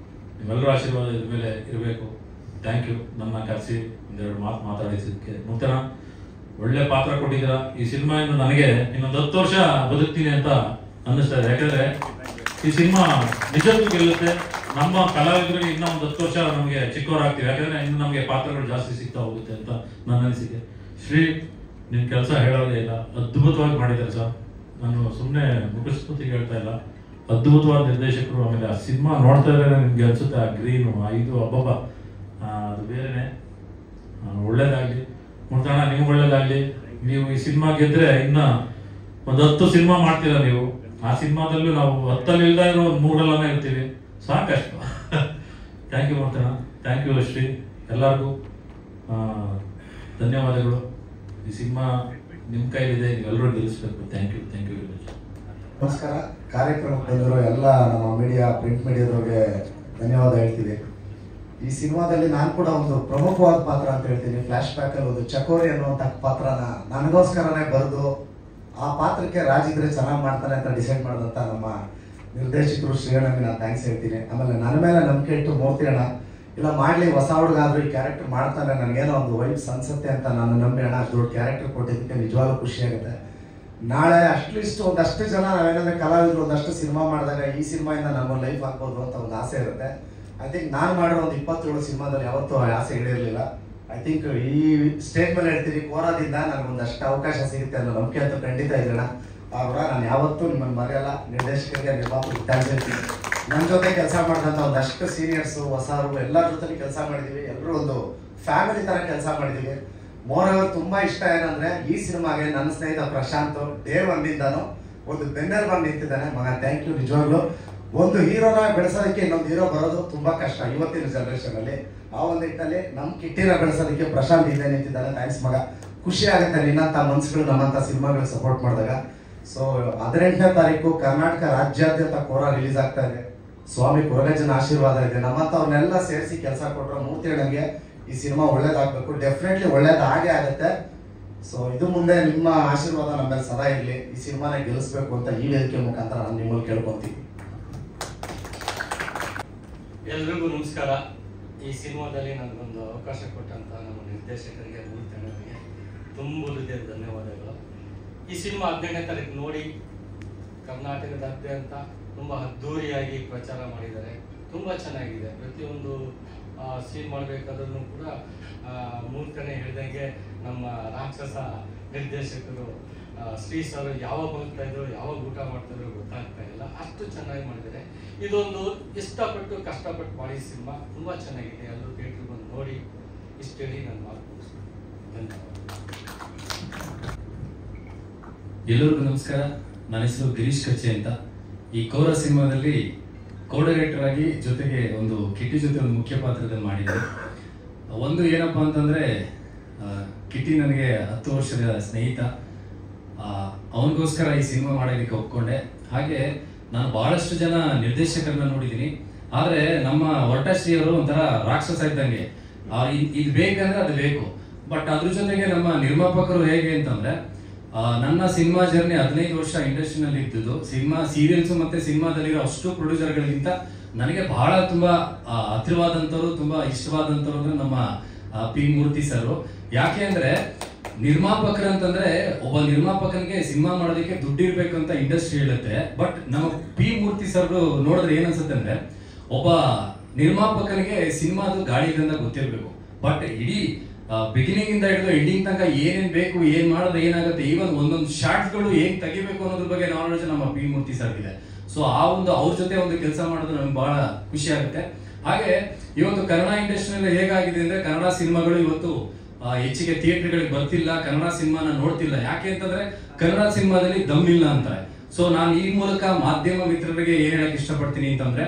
ನಿಮ್ಮೆಲ್ಲರೂ ಆಶೀರ್ವಾದ ಇದ್ರ ಮೇಲೆ ಇರಬೇಕು. Thank you. ನನ್ನ ಕರೆಸಿ ಒಂದೆರಡು ಮಾತು ಮಾತಾಡಿಸಿದ್ದಕ್ಕೆ. ನೂತನ ಒಳ್ಳೆ ಪಾತ್ರ ಕೊಟ್ಟಿದ್ದೀರಾ. ಈ ಸಿನಿಮಾಯಿಂದ ನನಗೆ ಇನ್ನೊಂದು 10 ವರ್ಷ ಬದುಕ್ತೀನಿ ಅಂತ ಅನ್ನಿಸ್ತಾ ಇದೆ. ಯಾಕಂದ್ರೆ ಈ ಸಿನಿಮಾ ನಿಜಕ್ಕೂ ಗೆಲ್ಲುತ್ತೆ. ನಮ್ಮ ಕಲಾವಿದರಿಗೆ ಇನ್ನೂ ಒಂದು 10 ವರ್ಷ ನಮಗೆ ಚಿಕ್ಕವರಾಗ್ತೀವಿ. ಯಾಕಂದ್ರೆ ಇನ್ನು ನಮಗೆ ಪಾತ್ರಗಳು ಜಾಸ್ತಿ ಸಿಗ್ತಾ ಹೋಗುತ್ತೆ ಅಂತ ನನ್ನ ಅನಿಸಿಕೆ. ಶ್ರೀ, ನಿನ್ನ ಕೆಲಸ ಹೇಳೋದೇ ಇಲ್ಲ, ಅದ್ಭುತವಾಗಿ ಮಾಡಿದ್ದಾರೆ ಸರ್. ನಾನು ಸುಮ್ಮನೆ ಮುಖಸ್ಫೂರ್ತಿಗೆ ಹೇಳ್ತಾ ಇಲ್ಲ, ಅದ್ಭುತವಾದ ನಿರ್ದೇಶಕರು. ಆಮೇಲೆ ಆ ಸಿನಿಮಾ ನೋಡ್ತಾ ಇದ್ರೆ ನಿಮ್ಗೆ ಅನ್ಸುತ್ತೆ ಆ ಗ್ರೀನು, ಇದು ಹಬ್ಬ ಅದು ಬೇರೆನೆ. ಒಳ್ಳೇದಾಗ್ಲಿ ಮುಡ್ತಾಣ, ನಿಮ್ಗೆ ಒಳ್ಳೇದಾಗ್ಲಿ. ನೀವು ಈ ಸಿನಿಮಾ ಗೆದ್ರೆ ಇನ್ನ ಒಂದು 10 ಸಿನಿಮಾ ಮಾಡ್ತೀರಾ ನೀವು. ಆ ಸಿನಿಮಾದಲ್ಲೂ ನಾವು 10 ಇಲ್ದ ಇರೋ ಒಂದು 3 ಇರ್ತೀವಿ. ಸಾಕಷ್ಟು. ಥ್ಯಾಂಕ್ ಯು ಮುಡ್ತಾಣ. Thank you Shri. ಎಲ್ಲರಿಗೂ ಧನ್ಯವಾದಗಳು. ಈ ಸಿನಿಮಾ ನಿಮ್ಮ ಕೈಲಿದೆ, ನೀವೆಲ್ಲರೂ ಗೆಲ್ಲಿಸ್ಬೇಕು. Thank you. Thank you very much. ನಮಸ್ಕಾರ. ಕಾರ್ಯಕ್ರಮಕ್ಕೆ ಬಂದಿರೋ ಎಲ್ಲ ನಮ್ಮ ಮೀಡಿಯಾ, ಪ್ರಿಂಟ್ ಮೀಡಿಯಾದವ್ರಿಗೆ ಧನ್ಯವಾದ ಹೇಳ್ತೀವಿ. ಈ ಸಿನಿಮಾದಲ್ಲಿ ನಾನು ಕೂಡ ಒಂದು ಪ್ರಮುಖವಾದ ಪಾತ್ರ ಅಂತ ಹೇಳ್ತೀನಿ. ಫ್ಲಾಶ್ ಬ್ಯಾಕಲ್ಲಿ ಒಂದು ಚಕೋರಿ ಅನ್ನುವಂಥ ಪಾತ್ರನ ನನಗೋಸ್ಕರನೇ ಬರೆದು ಆ ಪಾತ್ರಕ್ಕೆ ರಾಜಿದ್ರೆ ಚೆನ್ನಾಗಿ ಮಾಡ್ತಾನೆ ಅಂತ ಡಿಸೈಡ್ ಮಾಡಿದಂಥ ನಮ್ಮ ನಿರ್ದೇಶಕರು ಶ್ರೀಯಣ್ಣನಿಗೆ ನಾನು ಥ್ಯಾಂಕ್ಸ್ ಹೇಳ್ತೀನಿ. ಆಮೇಲೆ ನನ್ನ ಮೇಲೆ ನಂಬಿಕೆ ಇಟ್ಟು ಮೂರ್ತಿ ಅಣ್ಣ ಇಲ್ಲ ಮಾಡಲಿ, ಹೊಸ ಹುಡುಗಾದ್ರೂ ಈ ಕ್ಯಾರೆಕ್ಟರ್ ಮಾಡ್ತಾನೆ, ನನಗೇನೋ ಒಂದು ವೈಬ್ಸ್ ಅನ್ಸುತ್ತೆ ಅಂತ ನಾನು ನಂಬಿ ಅಣ್ಣ ಅಷ್ಟು ದೊಡ್ಡ ಕ್ಯಾರೆಕ್ಟರ್ ಕೊಟ್ಟಿದ್ದಕ್ಕೆ ನಿಜವಾಗ್ಲೂ ಖುಷಿಯಾಗುತ್ತೆ. ನಾಳೆ ಅಟ್ಲೀಸ್ಟ್ ಒಂದಷ್ಟು ಜನ ನಾವೇನಂದ್ರೆ ಕಲಾವಿದರು ಒಂದಷ್ಟು ಸಿನಿಮಾ ಮಾಡಿದಾಗ ಈ ಸಿನಿಮಾಯಿಂದ ನಮ್ಗೊಂದು ಲೈಫ್ ಆಗ್ಬೋದು ಅಂತ ಒಂದು ಆಸೆ ಇರುತ್ತೆ. ಐ ಥಿಂಕ್ ನಾನು ಮಾಡಿರೋ ಒಂದು 27 ಸಿನಿಮಾದಲ್ಲಿ ಯಾವತ್ತೂ ಆಸೆ ಇಳಿರಲಿಲ್ಲ. ಐ ಥಿಂಕ್ ಈ ಸ್ಟೇಜ್ ಮೇಲೆ ಹೇಳ್ತೀನಿ, ಕೋರಾದಿಂದ ನನಗೊಂದಷ್ಟು ಅವಕಾಶ ಸಿಗುತ್ತೆ ಅನ್ನೋ ನಂಬಿಕೆ ಅಂತೂ ಖಂಡಿತ ಇದೆಯಣ್ಣ. ಅವ್ರ ನಾನು ಯಾವತ್ತೂ ನಿಮ್ಮನ್ನು ಮರೆಯಲ್ಲ. ನಿರ್ದೇಶಕರಿಗೆ, ನಿರ್ಮಾಪಕರಿಗೆ ಥ್ಯಾಂಕ್ಸ್ ಹೇಳ್ತೀನಿ. ನನ್ನ ಜೊತೆ ಕೆಲಸ ಮಾಡಿದಂಥ ಒಂದಷ್ಟು ಸೀನಿಯರ್ಸು, ಹೊಸರು ಎಲ್ಲರ ಜೊತೆ ಕೆಲಸ ಮಾಡಿದ್ದೀವಿ. ಎಲ್ಲರೂ ಒಂದು ಫ್ಯಾಮಿಲಿ ಥರ ಕೆಲಸ ಮಾಡಿದ್ದೀವಿ. ಮೋರವರು ತುಂಬ ಇಷ್ಟ ಏನಂದರೆ ಈ ಸಿನಿಮಾಗೆ ನನ್ನ ಸ್ನೇಹಿತ ಪ್ರಶಾಂತ್ ಡೇ 1 ಒಂದು ಬೆನ್ನೆಲುಬಾಗಿ ನಿಂತಿದ್ದಾನೆ. ಮಗ ಥ್ಯಾಂಕ್ ಯು. ನಿಜವಾಗ್ಲೂ ಒಂದು ಹೀರೋನ ಬೆಳೆಸೋದಕ್ಕೆ ಇನ್ನೊಂದು ಹೀರೋ ಬರೋದು ತುಂಬ ಕಷ್ಟ ಇವತ್ತಿನ ಜನ್ರೇಷನಲ್ಲಿ. ಆ ಒಂದು ನಿಟ್ಟಿನಲ್ಲಿ ನಮ್ಮ ಕಿಟ್ಟಿನ ಬೆಳೆಸೋದಕ್ಕೆ ಪ್ರಶಾಂತ್ ಹಿಂದೆ ನಿಂತಿದ್ದಾನೆ. ಥ್ಯಾಂಕ್ಸ್ ಮಗ. ಖುಷಿ ಆಗುತ್ತೆ ನಿನ್ನಂಥ ಮನ್ಸುಗಳು ನಮ್ಮಂಥ ಸಿನಿಮಾಗಳಿಗೆ ಸಪೋರ್ಟ್ ಮಾಡಿದಾಗ. ಸೊ 18ನೇ ತಾರೀಕು ಕರ್ನಾಟಕ ರಾಜ್ಯಾದ್ಯಂತ ಕೋರಾ ರಿಲೀಸ್ ಆಗ್ತಾ ಇದೆ. ಸ್ವಾಮಿ ಕೊರಗಜ್ಜನ ಆಶೀರ್ವಾದ ಇದೆ. ನಮ್ಮಂಥವ್ರನ್ನೆಲ್ಲ ಸೇರಿಸಿ ಕೆಲಸ ಕೊಟ್ಟರು ಮೂರ್ತಿ ಅಣ್ಣನಿಗೆ ಈ ಸಿನಿಮಾ ಒಳ್ಳೇದಾಗಬೇಕು. ಡೆಫಿನೆಟ್ಲಿ ಒಳ್ಳೇದಾಗೇ ಆಗುತ್ತೆ. ಸೊ ಇದು ಮುಂದೆ ನಿಮ್ಮ ಆಶೀರ್ವಾದ ನಮ್ಮ ಮೇಲೆ ಸದಾ ಇರಲಿ. ಈ ಸಿನಿಮಾನ ಗೆಲ್ಲಿಸ್ಬೇಕು ಅಂತ ಈ ವೇದಿಕೆ ಮುಖಾಂತರ ನಾನು ನಿಮ್ಮಲ್ಲಿ ಕೇಳ್ಕೊತೀವಿ. ಎಲ್ರಿಗೂ ನಮಸ್ಕಾರ. ಈ ಸಿನಿಮಾದಲ್ಲಿ ನನಗೊಂದು ಅವಕಾಶ ಕೊಟ್ಟಂತ ನಮ್ಮ ನಿರ್ದೇಶಕರಿಗೆ, ಮೂರ್ತಿ ಅಣ್ಣನಿಗೆ ತುಂಬ ಹೃದಯದ ಧನ್ಯವಾದಗಳು. ಈ ಸಿನಿಮಾ 18ನೇ ತಾರೀಕು ನೋಡಿ ಕರ್ನಾಟಕದಾದ್ಯಂತ ತುಂಬ ಅದ್ಧೂರಿಯಾಗಿ ಪ್ರಚಾರ ಮಾಡಿದ್ದಾರೆ. ತುಂಬ ಚೆನ್ನಾಗಿದೆ. ಪ್ರತಿಯೊಂದು ಸೀನ್ ಮಾಡಬೇಕಾದ್ರೂ ಕೂಡ ಮೂರ್ತನೇ ಹೇಳಿದಂಗೆ ನಮ್ಮ ರಾಕ್ಷಸ ನಿರ್ದೇಶಕರು ಶ್ರೀ ಸರ್ ಯಾವಾಗ ಹೋಗ್ತಾ ಇದ್ರು, ಯಾವಾಗ ಊಟ ಮಾಡ್ತಾಯಿದ್ರು ಗೊತ್ತಾಗ್ತಾ ಇಲ್ಲ. ಅಷ್ಟು ಚೆನ್ನಾಗಿ ಮಾಡಿದ್ದಾರೆ. ಇದೊಂದು ಇಷ್ಟಪಟ್ಟು ಕಷ್ಟಪಟ್ಟು ಮಾಡಿ ಸಿನಿಮಾ ತುಂಬ ಚೆನ್ನಾಗಿದೆ. ಎಲ್ಲರೂ ಥಿಯೇಟ್ರಿಗೆ ಬಂದು ನೋಡಿ ಇಷ್ಟು ಹೇಳಿ ನಾನು ಮಾತು ಮುಗಿಸ್ತೀನಿ. ಧನ್ಯವಾದ. ಎಲ್ಲರಿಗೂ ನಮಸ್ಕಾರ. ನನ್ನ ಹೆಸರು ಗಿರೀಶ್ ಕಚ್ಚೆ ಅಂತ. ಈ ಕೋರಾ ಸಿನಿಮಾದಲ್ಲಿ ಡೈರೆಕ್ಟರ್ ಆಗಿ ಜೊತೆಗೆ ಒಂದು ಕಿಟ್ಟಿ ಜೊತೆ ಒಂದು ಮುಖ್ಯ ಪಾತ್ರದಲ್ಲಿ ಮಾಡಿದೆ. ಒಂದು ಏನಪ್ಪ ಅಂತಂದರೆ ಕಿಟ್ಟಿ ನನಗೆ 10 ವರ್ಷದ ಸ್ನೇಹಿತ. ಅವನಿಗೋಸ್ಕರ ಈ ಸಿನಿಮಾ ಮಾಡೋದಕ್ಕೆ ಒಪ್ಕೊಂಡೆ. ಹಾಗೆ ನಾನು ಬಹಳಷ್ಟು ಜನ ನಿರ್ದೇಶಕರನ್ನ ನೋಡಿದ್ದೀನಿ, ಆದರೆ ನಮ್ಮ ಹೊರಟಶ್ರೀ ಅವರು ಒಂಥರ ರಾಕ್ಷಸ ಇದ್ದಂಗೆ. ಇದು ಬೇಕಂದ್ರೆ ಅದು ಬೇಕು. ಬಟ್ ಅದ್ರ ಜೊತೆಗೆ ನಮ್ಮ ನಿರ್ಮಾಪಕರು ಹೇಗೆ ಅಂತಂದ್ರೆ, ನನ್ನ ಸಿನಿಮಾ ಜರ್ನಿ 15 ವರ್ಷ ಇಂಡಸ್ಟ್ರಿನಲ್ಲಿ ಇದ್ದಿದ್ದು. ಸಿನಿಮಾ ಸೀರಿಯಲ್ಸ್ ಮತ್ತೆ ಸಿನಿಮಾದಲ್ಲಿರೋ ಅಷ್ಟು ಪ್ರೊಡ್ಯೂಸರ್ಗಳಿಗಿಂತ ನನಗೆ ಬಹಳ ತುಂಬಾ ಹತ್ತಿರವಾದಂಥವ್ರು, ತುಂಬಾ ಇಷ್ಟವಾದಂಥವ್ರು ಅಂದ್ರೆ ನಮ್ಮ ಪಿ ಮೂರ್ತಿ ಸರ್. ಯಾಕೆ ಅಂದ್ರೆ ನಿರ್ಮಾಪಕರು ಅಂತಂದ್ರೆ ಒಬ್ಬ ನಿರ್ಮಾಪಕನಿಗೆ ಸಿನಿಮಾ ಮಾಡೋದಕ್ಕೆ ದುಡ್ಡು ಇರ್ಬೇಕು ಅಂತ ಇಂಡಸ್ಟ್ರಿ ಹೇಳುತ್ತೆ. ಬಟ್ ನಮ್ಮ ಪಿ ಮೂರ್ತಿ ಸರ್ ನೋಡಿದ್ರೆ ಏನನ್ಸುತ್ತೆ ಅಂದ್ರೆ, ಒಬ್ಬ ನಿರ್ಮಾಪಕನಿಗೆ ಸಿನಿಮಾದು ಗಾಳಿಯಿಂದ ಗೊತ್ತಿರಬೇಕು. ಬಟ್ ಇಡೀ ಬಿಗಿನಿಂಗ್ ಇಂದ ಹಿಡಿದು ಎಂಡಿಂಗ್ ತನಕ ಏನೇನ್ ಬೇಕು, ಏನ್ ಮಾಡಿದ್ರೆ ಏನಾಗುತ್ತೆ, ಈವನ್ ಒಂದೊಂದು ಶಾರ್ಟ್ಸ್ಗಳು ಹೇಗ್ ತೆಗಿಬೇಕು ಅನ್ನೋದ್ರ ಬಗ್ಗೆ ನಾಲೆಡ್ಜ್ ನಮ್ಮ ಪಿ ಮೂರ್ತಿ ಸರ್ ಇದೆ. ಸೊ ಅವ್ರ ಜೊತೆ ಒಂದು ಕೆಲಸ ಮಾಡೋದು ನಮ್ಗೆ ಬಹಳ ಖುಷಿ ಆಗುತ್ತೆ. ಹಾಗೆ ಇವತ್ತು ಕನ್ನಡ ಇಂಡಸ್ಟ್ರಿಯಲ್ಲಿ ಹೇಗಾಗಿದೆ ಅಂದ್ರೆ, ಕನ್ನಡ ಸಿನಿಮಾಗಳು ಇವತ್ತು ಹೆಚ್ಚಿಗೆ ಥಿಯೇಟರ್ಗಳಿಗೆ ಬರ್ತಿಲ್ಲ, ಕನ್ನಡ ಸಿನಿಮಾನ ನೋಡ್ತಿಲ್ಲ. ಯಾಕೆ ಅಂತಂದ್ರೆ ಕನ್ನಡ ಸಿನಿಮಾದಲ್ಲಿ ದಮ್ ಇಲ್ಲ ಅಂತಾರೆ. ಸೊ ನಾನು ಈ ಮೂಲಕ ಮಾಧ್ಯಮ ಮಿತ್ರರಿಗೆ ಏನ್ ಹೇಳಕ್ ಇಷ್ಟಪಡ್ತೀನಿ ಅಂತಂದ್ರೆ,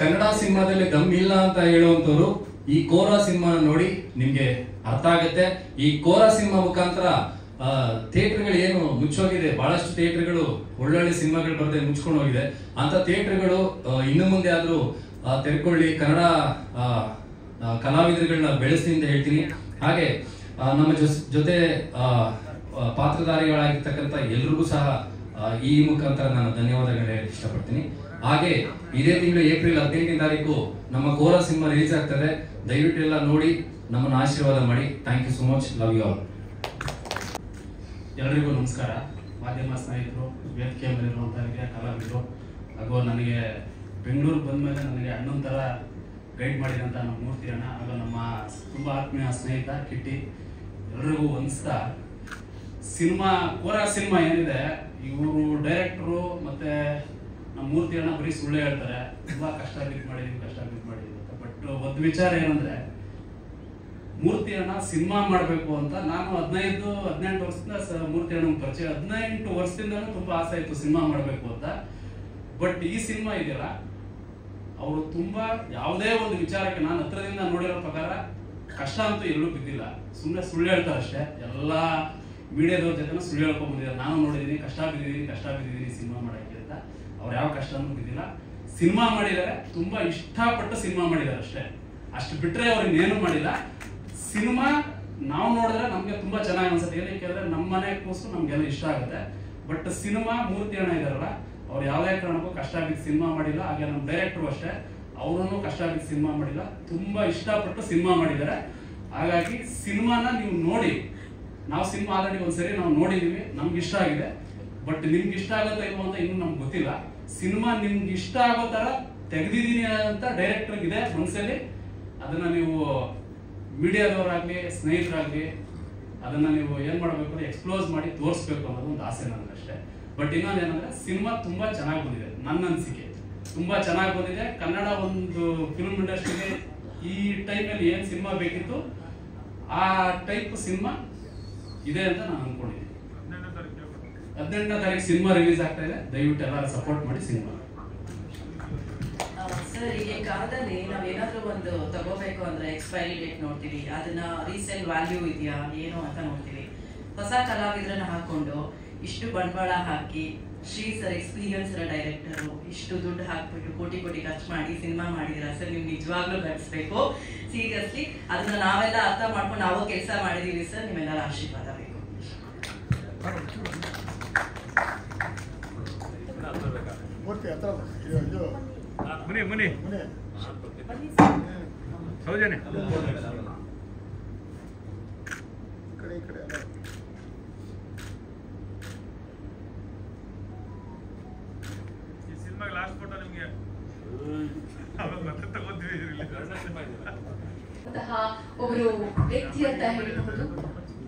ಕನ್ನಡ ಸಿನಿಮಾದಲ್ಲಿ ದಮ್ ಇಲ್ಲ ಅಂತ ಹೇಳುವಂತವ್ರು ಈ ಕೋರಾ ಸಿನಿಮಾ ನೋಡಿ ನಿಮ್ಗೆ ಅರ್ಥ ಆಗುತ್ತೆ. ಈ ಕೋರಾ ಸಿನಿಮಾ ಮುಖಾಂತರ ಥಿಯೇಟರ್ಗಳು ಏನು ಮುಚ್ಚೋಗಿದೆ, ಬಹಳಷ್ಟು ಥಿಯೇಟರ್ಗಳು ಒಳ್ಳೊಳ್ಳೆ ಸಿನಿಮಾಗಳು ಬರದೆ ಮುಚ್ಕೊಂಡು ಹೋಗಿದೆ. ಅಂತ ಥಿಯೇಟರ್ಗಳು ಇನ್ನು ಮುಂದೆ ಆದ್ರೂ ತೆರೆಕೊಳ್ಳಿ, ಕನ್ನಡ ಕಲಾವಿದರುಗಳನ್ನ ಬೆಳೆಸಿ ಅಂತ ಹೇಳ್ತೀನಿ. ಹಾಗೆ ನಮ್ಮ ಜೊತೆ ಪಾತ್ರಧಾರಿಗಳಾಗಿರ್ತಕ್ಕಂಥ ಎಲ್ರಿಗೂ ಸಹ ಈ ಮುಖಾಂತರ ನಾನು ಧನ್ಯವಾದಗಳು ಹೇಳಕ್ಕೆ ಇಷ್ಟಪಡ್ತೀನಿ. ಹಾಗೆ ಇದೇ ತಿಂಗಳು ಏಪ್ರಿಲ್ 15ನೇ ತಾರೀಕು ನಮ್ಮ ಕೋರಾ ಸಿನಿಮಾ ರಿಲೀಸ್ ಆಗ್ತದೆ. ದಯವಿಟ್ಟು ಎಲ್ಲ ನೋಡಿ ನಮ್ಮನ್ನು ಆಶೀರ್ವಾದ ಮಾಡಿ. Thank you so much. Love you all. ಎಲ್ರಿಗೂ ನಮಸ್ಕಾರ. ಮಾಧ್ಯಮ ಸ್ನೇಹಿತರು, ವೇದಿಕೆ ಮೇಲಿರುವಂಥವರಿಗೆ, ಕಲಾವಿದರು ಹಾಗೂ ನನಗೆ ಬೆಂಗಳೂರಿಗೆ ಬಂದಮೇಲೆ ನನಗೆ ಅಣ್ಣನ ಥರ ಗೈಡ್ ಮಾಡಿದಂಥ ನಮ್ಮ ಮೂರ್ತಿ ಅಣ್ಣ ಹಾಗೂ ನಮ್ಮ ತುಂಬ ಆತ್ಮೀಯ ಸ್ನೇಹಿತ ಕಿಟ್ಟಿ, ಎಲ್ರಿಗೂ ಹೊಂದಿಸ್ತಾ ಕೋರಾ ಸಿನಿಮಾ ಏನಿದೆ, ಇವರು ಡೈರೆಕ್ಟ್ರು ಮತ್ತೆ ನಮ್ಮ ಮೂರ್ತಿ ಅಣ್ಣ ಬರೀ ಸುಳ್ಳು ಹೇಳ್ತಾರೆ. ತುಂಬ ಕಷ್ಟ ಬಿದ್ದು ಮಾಡಿದೀವಿ ಅಂತ. ಬಟ್ ಒಂದು ವಿಚಾರ ಏನಂದ್ರೆ, ಮೂರ್ತಿ ಅಣ್ಣ ಸಿನಿಮಾ ಮಾಡಬೇಕು ಅಂತ ನಾನು 18 ವರ್ಷದಿಂದ ಮೂರ್ತಿ ಅಣ್ಣ ಪರಿಚಯ. 18 ವರ್ಷದಿಂದನೂ ತುಂಬಾ ಆಸೆ ಇತ್ತು ಸಿನಿಮಾ ಮಾಡಬೇಕು ಅಂತ. ಬಟ್ ಈ ಸಿನಿಮಾ ಇದೆಯಲ್ಲ, ಅವರು ತುಂಬಾ ಯಾವುದೇ ಒಂದು ವಿಚಾರಕ್ಕೆ ನಾನು ಹತ್ರದಿಂದ ನೋಡಿರೋ ಪ್ರಕಾರ ಕಷ್ಟ ಅಂತೂ ಎಲ್ಲೂ ಬಿದ್ದಿಲ್ಲ. ಸುಮ್ಮನೆ ಸುಳ್ಳು ಹೇಳ್ತಾರೆ ಅಷ್ಟೇ. ಎಲ್ಲ ಮೀಡಿಯಾದವ್ರ ಜೊತೆ ಸುಳ್ಳು ಹೇಳ್ಕೊಂಡ್ ಬಂದಿದ್ದಾರೆ. ನಾನು ನೋಡಿದೀನಿ, ಕಷ್ಟ ಬಿದ್ದಿದ್ದೀನಿ ಸಿನಿಮಾ ಮಾಡಕ್ಕೆ ಅಂತ. ಅವ್ರು ಯಾವ ಕಷ್ಟನೂ ಬಿದ್ದಿಲ್ಲ, ಸಿನಿಮಾ ಮಾಡಿದ್ದಾರೆ. ತುಂಬಾ ಇಷ್ಟಪಟ್ಟು ಸಿನಿಮಾ ಮಾಡಿದ್ದಾರೆ ಅಷ್ಟೇ. ಅಷ್ಟು ಬಿಟ್ರೆ ಅವ್ರು ಇನ್ನೇನು ಮಾಡಿಲ್ಲ. ಸಿನಿಮಾ ನಾವು ನೋಡಿದ್ರೆ ನಮ್ಗೆ ತುಂಬಾ ಚೆನ್ನಾಗಿ ಅನ್ಸುತ್ತೆ. ಏನಕ್ಕೆ ಅಂದ್ರೆ ನಮ್ಮ ಮನೆ ಕೂಸು ನಮ್ಗೆಲ್ಲ ಇಷ್ಟ ಆಗುತ್ತೆ. ಬಟ್ ಸಿನಿಮಾ ಮೂರ್ತಿ ಅಣ್ಣ ಇದಾರಲ್ಲ, ಅವ್ರು ಯಾವುದೇ ಕಾರಣಕ್ಕೂ ಕಷ್ಟ ಬಿದ್ದು ಸಿನಿಮಾ ಮಾಡಿಲ್ಲ. ಹಾಗೆ ನಮ್ಮ ಡೈರೆಕ್ಟರ್ ಅಷ್ಟೇ, ಅವರನ್ನು ಕಷ್ಟ ಬಿದ್ದು ಸಿನಿಮಾ ಮಾಡಿಲ್ಲ. ತುಂಬಾ ಇಷ್ಟಪಟ್ಟು ಸಿನಿಮಾ ಮಾಡಿದ್ದಾರೆ. ಹಾಗಾಗಿ ಸಿನಿಮಾನ ನೀವು ನೋಡಿ. ನಾವು ಸಿನಿಮಾ ಆಲ್ರೆಡಿ ಒಂದ್ಸರಿ ನಾವು ನೋಡಿದೀವಿ, ನಮ್ಗೆ ಇಷ್ಟ ಆಗಿದೆ. ಬಟ್ ನಿಮ್ಗೆ ಇಷ್ಟ ಆಗುತ್ತಾ ಇಲ್ವೋ ಅಂತ ಇನ್ನೂ ನಮ್ಗೆ ಗೊತ್ತಿಲ್ಲ. ಸಿನಿಮಾ ನಿಮ್ಗೆ ಇಷ್ಟ ಆಗೋ ತರ ತೆಗೆದಿದ್ದೀನಿ ಅಂತ ಡೈರೆಕ್ಟರ್ ಇದೆ ಮನಸ್ಸಲ್ಲಿ. ಅದನ್ನ ನೀವು ಮೀಡಿಯಾದವರಾಗ್ಲಿ, ಸ್ನೇಹಿತರಾಗ್ಲಿ, ಅದನ್ನ ನೀವು ಏನ್ ಮಾಡ್ಬೇಕು ಅಂದ್ರೆ ಎಕ್ಸ್ಪ್ಲೋಸ್ ಮಾಡಿ ತೋರಿಸ್ಬೇಕು ಅನ್ನೋದು ಒಂದು ಆಸೆ ನನಗಷ್ಟೇ. ಬಟ್ ಇನ್ನೊಂದೇನಂದ್ರೆ, ಸಿನಿಮಾ ತುಂಬಾ ಚೆನ್ನಾಗಿ ಬಂದಿದೆ. ನನ್ನ ಅನಿಸಿಕೆ ತುಂಬಾ ಚೆನ್ನಾಗಿ ಬಂದಿದೆ. ಕನ್ನಡ ಒಂದು ಫಿಲ್ಮ್ ಇಂಡಸ್ಟ್ರಿಗೆ ಈ ಟೈಮಲ್ಲಿ ಏನ್ ಸಿನಿಮಾ ಬೇಕಿತ್ತು ಆ ಟೈಪ್ ಸಿನಿಮಾ ಇದೆ ಅಂತ ನಾನು ಅನ್ಕೊಂಡಿದ್ದೀನಿ. 18ನೇ ತಾರೀಕು ಸಿನಿಮಾ ರಿಲೀಸ್ ಆಗ್ತಾ ಇದೆ. ದಯವಿಟ್ಟು ಎಲ್ಲರೂ ಸಪೋರ್ಟ್ ಮಾಡಿ ಸಿನಿಮಾ. ಸರ್, ಈ ಕಾಲದಲ್ಲಿ ನಾವೇನಾದ್ರೂ ಒಂದು ತಗೋಬೇಕು ಅಂದ್ರೆ ಎಕ್ಸ್ಪೈರಿ ಡೇಟ್ ನೋಡ್ತೀವಿ, ಅದನ್ನ ರೀಸೇಲ್ ವ್ಯಾಲ್ಯೂ ಇದೆಯಾ ಏನು ಅಂತ ನೋಡ್ತೀವಿ. ಹೊಸ ಕಲಾವಿದ್ರನ್ನ ಹಾಕೊಂಡು ಇಷ್ಟು ಬಂಡವಾಳ ಹಾಕಿ, ಶ್ರೀ ಸರ್ ಎಕ್ಸ್ಪೀರಿಯನ್ಸ್ ಡೈರೆಕ್ಟರು, ಇಷ್ಟು ದುಡ್ಡು ಹಾಕ್ಬಿಟ್ಟು ಕೋಟಿ ಖರ್ಚು ಮಾಡಿ ಸಿನಿಮಾ ಮಾಡಿದಿರ ಸರ್. ನೀವು ನಿಜವಾಗ್ಲೂ ಗಳಿಸ್ಬೇಕು ಸೀರಿಯಸ್ಲಿ. ಅದನ್ನ ನಾವೆಲ್ಲ ಅರ್ಥ ಮಾಡ್ಕೊಂಡು ನಾವು ಕೆಲಸ ಮಾಡಿದೀವಿ ಸರ್. ನಿಮ್ಮೆಲ್ಲರ ಆಶೀರ್ವಾದ ಬೇಕು. ಮುನಿ ಸೌಜನ್ಯ ಈ ಸಿನಿಮಾಗೆ ಲಾಸ್ಟ್ ಫೋಟೋ ನಿಮಗೆ ಮತ್ತೆ ತಗೋತೀವಿ. ಒಬ್ಬರು ವ್ಯಕ್ತಿ ಅಂತ ಹೇಳಬಹುದು